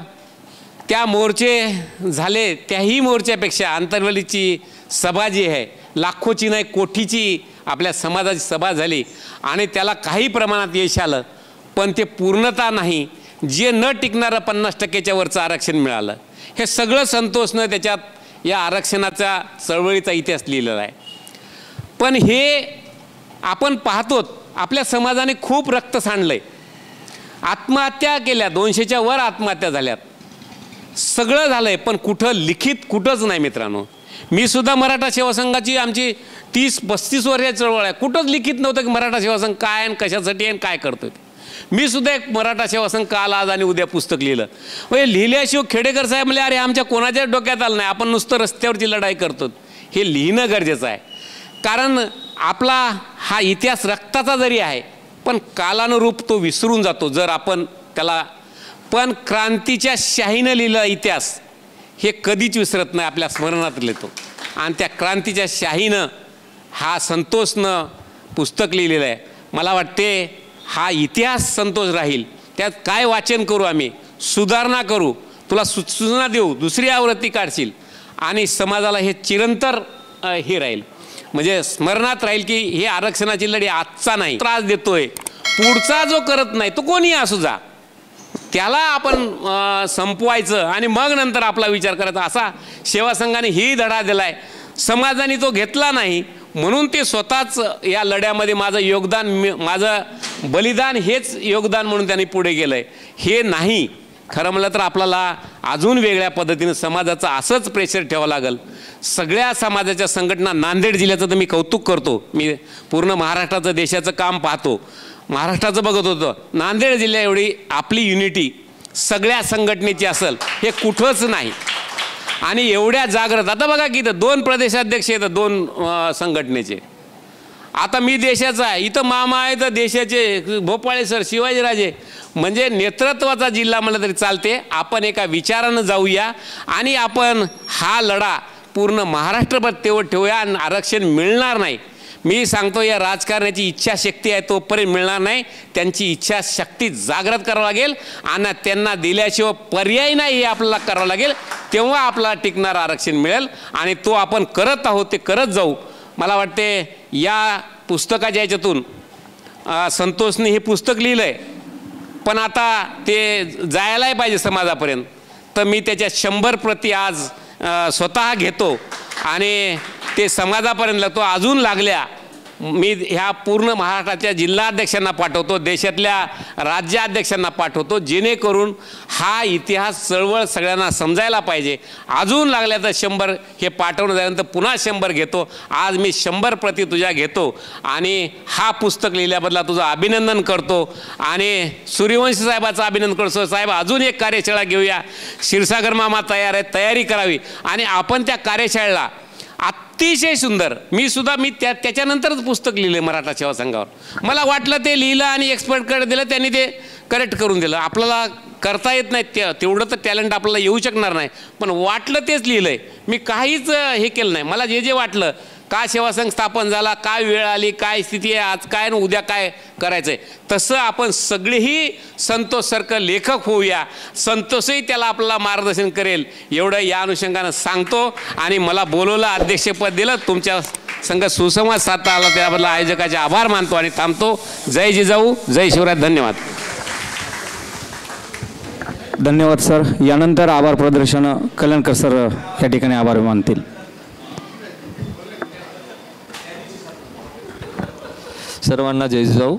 S10: त्या मोर्चे झाले. त्याही मोर्चापेक्षा आंतरवलीची सभा जी आहे, लाखोची नाही कोटीची आपल्या समाजाची सभा झाली आणि त्याला काही प्रमाणात यश आलं, पण ते पूर्णता नाही. जे न टिकणारं 50%च्या वरचं आरक्षण मिळालं, हे सगळं संतोषनं त्याच्यात या आरक्षणाचा चळवळीचा इतिहास लिहिलेला आहे. पण हे आपण पाहतो आपल्या समाजाने खूप रक्त सांडलंय, आत्महत्या केल्या, 200च्या वर आत्महत्या झाल्यात, सगळं झालंय, पण कुठं लिखित कुठंच नाही. मित्रांनो, मी सुद्धा मराठा सेवा संघाची आमची 30-35 वर्षाची चळवळ आहे, कुठंच लिखित नव्हतं की मराठा सेवा संघ काय आणि कशासाठी आणि काय करतोय. मी सुद्धा एक मराठा सेवा संघ काल आज आणि उद्या पुस्तक लिहिलं. म्हणजे लिहिल्याशिवाय खेडेकर साहेब म्हणले अरे आमच्या कोणाच्या डोक्यात आलं नाही, आपण नुसतं रस्त्यावरची लढाई करतो. हे लिहिणं गरजेचं आहे, कारण आपला हा इतिहास रक्ताचा जरी आहे पण कालानुरूप तो विसरून जातो जर आपण त्याला. पण क्रांतीच्या शाहीनं लिहिलं इतिहास हे कधीच विसरत नाही, आपल्या स्मरणात येतो. आणि त्या क्रांतीच्या शाहीनं हा संतोषनं पुस्तक लिहिलेलं आहे. मला वाटते हा इतिहास संतोष राहील. त्यात काय वाचन करू, आम्ही सुधारणा करू, तुला सूचना देऊ, दुसरी आवृत्ती काढशील आणि समाजाला हे चिरंतर हे राहील, म्हणजे स्मरणात राहील की हे आरक्षणाची लढाई आजचा नाही, त्रास देतोय, पुढचा जो करत नाही तो कोणी असू जा, त्याला आपण संपवायचं आणि मग नंतर आपला विचार करायचा. असा सेवा संघाने ही धडा दिलाय. समाजाने तो घेतला नाही म्हणून ते स्वतःच या लढ्यामध्ये माझं योगदान, माझं बलिदान हेच योगदान म्हणून त्यांनी पुढे गेलंय. हे नाही, खरं म्हणलं तर आपल्याला अजून वेगळ्या पद्धतीनं समाजाचं असंच प्रेशर ठेवावं लागेल. सगळ्या समाजाच्या संघटना, नांदेड जिल्ह्याचं तर मी कौतुक करतो, मी पूर्ण महाराष्ट्राचं देशाचं काम पाहतो, महाराष्ट्राचं बघत होतं. नांदेड जिल्ह्या एवढी आपली युनिटी सगळ्या संघटनेची असेल हे कुठंच नाही. आणि एवढ्या जागृत, आता बघा की इथं 2 प्रदेशाध्यक्ष आहेत 2 संघटनेचे. आता मी देशाचा आहे, इथं मामा आहे तर देशाचे भोपाळे सर, शिवाजीराजे, म्हणजे नेतृत्वाचा जिल्हा म्हणलं तरी चालते. आपण एका विचारानं जाऊया आणि आपण हा लढा पूर्ण महाराष्ट्रभर तेवढं ठेवूया. आणि आरक्षण मिळणार नाही, मी सांगतो, या राजकारण्याची इच्छाशक्ती आहे तोपर्यंत मिळणार नाही. त्यांची इच्छाशक्ती जागृत करावं लागेल आणि त्यांना दिल्याशिवाय पर्याय नाही हे आपल्याला करावं लागेल, तेव्हा आपल्याला टिकणारं आरक्षण मिळेल. आणि तो आपण करत आहोत, ते करत जाऊ. मला वाटते या पुस्तकाच्या याच्यातून संतोषने हे पुस्तक लिहिलं आहे, पण आता ते जायलाही पाहिजे समाजापर्यंत. तर मी त्याच्या 100 प्रती आज स्वतः घेतो आणि ते समाजापर्यंत लागतो. अजून लागल्या मी ह्या पूर्ण महाराष्ट्राच्या जिल्हाध्यक्षांना पाठवतो, देशातल्या राज्याध्यक्षांना पाठवतो, जेणेकरून हा इतिहास चळवळ सगळ्यांना समजायला पाहिजे. अजून लागल्या तर 100 हे पाठवून झाल्यानंतर पुन्हा 100 घेतो. आज मी 100 प्रती तुझ्या घेतो आणि हा पुस्तक लिहिल्याबद्दल तुझं अभिनंदन करतो आणि सूर्यवंशी साहेबाचं अभिनंदन करतो. साहेब अजून एक कार्यशाळा घेऊया. क्षीरसागर मामा तयार आहेत, तयारी करावी आणि आपण त्या कार्यशाळेला अतिशय सुंदर मी त्याच्यानंतरच पुस्तक लिहिले मराठा सेवा संघावर. मला वाटलं ते लिहिलं आणि एक्सपर्टकडे दिलं, त्यांनी ते करेक्ट करून दिलं. आपल्याला करता येत नाही तेवढं तर टॅलेंट आपल्याला येऊ शकणार नाही, पण वाटलं तेच लिहिलं आहे. मी काहीच हे केलं नाही. मला जे वाटलं, का सेवा संघ स्थापन झाला, काय वेळ आली, काय स्थिती आहे, आज काय आणि उद्या काय करायचं आहे, तसं आपण सगळेही संतोषसारखं लेखक होऊया. संतोषही त्याला आपल्याला मार्गदर्शन करेल एवढं या अनुषंगानं सांगतो. आणि मला बोलवलं, अध्यक्षपद दिलं, तुमच्या संघ सुसंवाद साधता आला त्याबद्दल आयोजकाचे आभार मानतो आणि थांबतो. जय जिजाऊ, जय शिवराय. धन्यवाद.
S1: धन्यवाद सर. यानंतर आभार प्रदर्शन कल्याणकर सर या ठिकाणी आभार मानतील.
S11: सर्वांना जय जिजाऊ.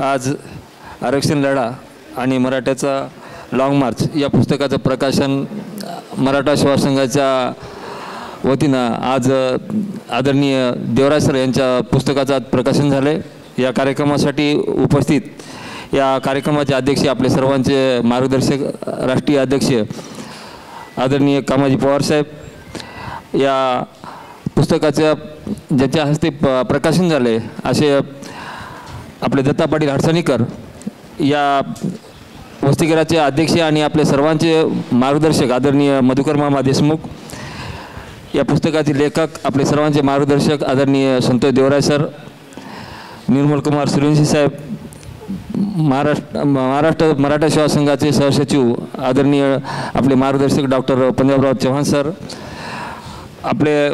S11: आज आरक्षण लढा आणि मराठ्याचा लाँग मार्च या पुस्तकाचं प्रकाशन मराठा सेवा संघाच्या वतीनं आज आदरणीय देवराज सर यांच्या पुस्तकाचं आज प्रकाशन झालं आहे. या कार्यक्रमासाठी उपस्थित या कार्यक्रमाचे अध्यक्ष, आपले सर्वांचे मार्गदर्शक, राष्ट्रीय अध्यक्ष आदरणीय कामाजी पवार साहेब, या पुस्तकाच्या ज्याच्या हस्ते प्रकाशन झाले असे आपले दत्ता पाटील हडसणीकर, या वसतिगृहाचे अध्यक्ष आणि आपले सर्वांचे मार्गदर्शक आदरणीय मधुकर मामा देशमुख, या पुस्तकाचे लेखक आपले सर्वांचे मार्गदर्शक आदरणीय संतोष देवराज सर, निर्मल कुमार सूर्यवंशी साहेब, महाराष्ट्र मराठा सेवा संघाचे सहसचिव आदरणीय आपले मार्गदर्शक डॉक्टर पंजाबराव चव्हाण सर, आपले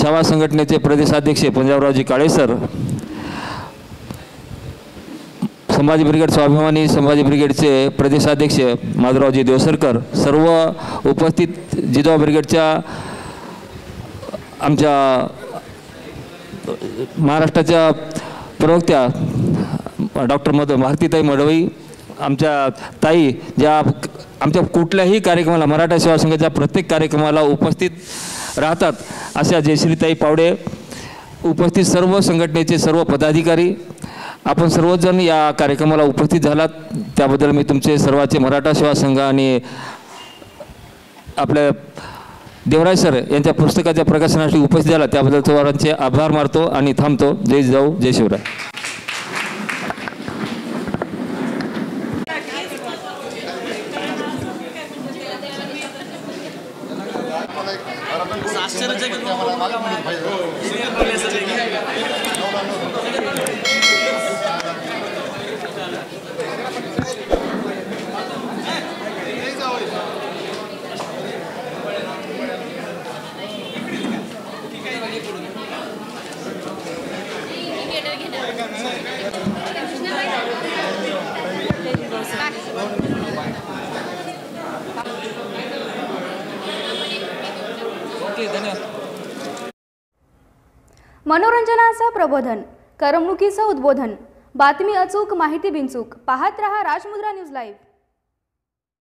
S11: छावा संघटनेचे प्रदेशाध्यक्ष पंजाबरावजी काळे सर, संभाजी ब्रिगेड स्वाभिमानी संभाजी ब्रिगेडचे प्रदेशाध्यक्ष माधवरावजी देवसरकर, सर्व उपस्थित जिजाऊ ब्रिगेडच्या आमच्या महाराष्ट्राच्या प्रवक्त्या डॉक्टर भारतीताई मडवई, आमच्या ताई ज्या आमच्या कुठल्याही कार्यक्रमाला मराठा सेवा संघाच्या प्रत्येक कार्यक्रमाला उपस्थित राहतात, अशा जयश्रीताई पावडे, उपस्थित सर्व संघटनेचे सर्व पदाधिकारी, आपण सर्वजण या कार्यक्रमाला उपस्थित झालात त्याबद्दल मी तुमचे सर्वांचे मराठा सेवा संघ आणि आपल्या देवराज सर यांच्या पुस्तकाच्या प्रकाशनासाठी उपस्थित झाला त्याबद्दल सर्वांचे आभार मानतो आणि थांबतो. जय जिजाऊ, जय शिवराय.
S12: मनोरंजनाचं प्रबोधन, करमणुकीचं उद्बोधन, बातमी अचूक, माहिती बिनचूक. पाहत रहा राजमुद्रा न्यूज लाईव्ह.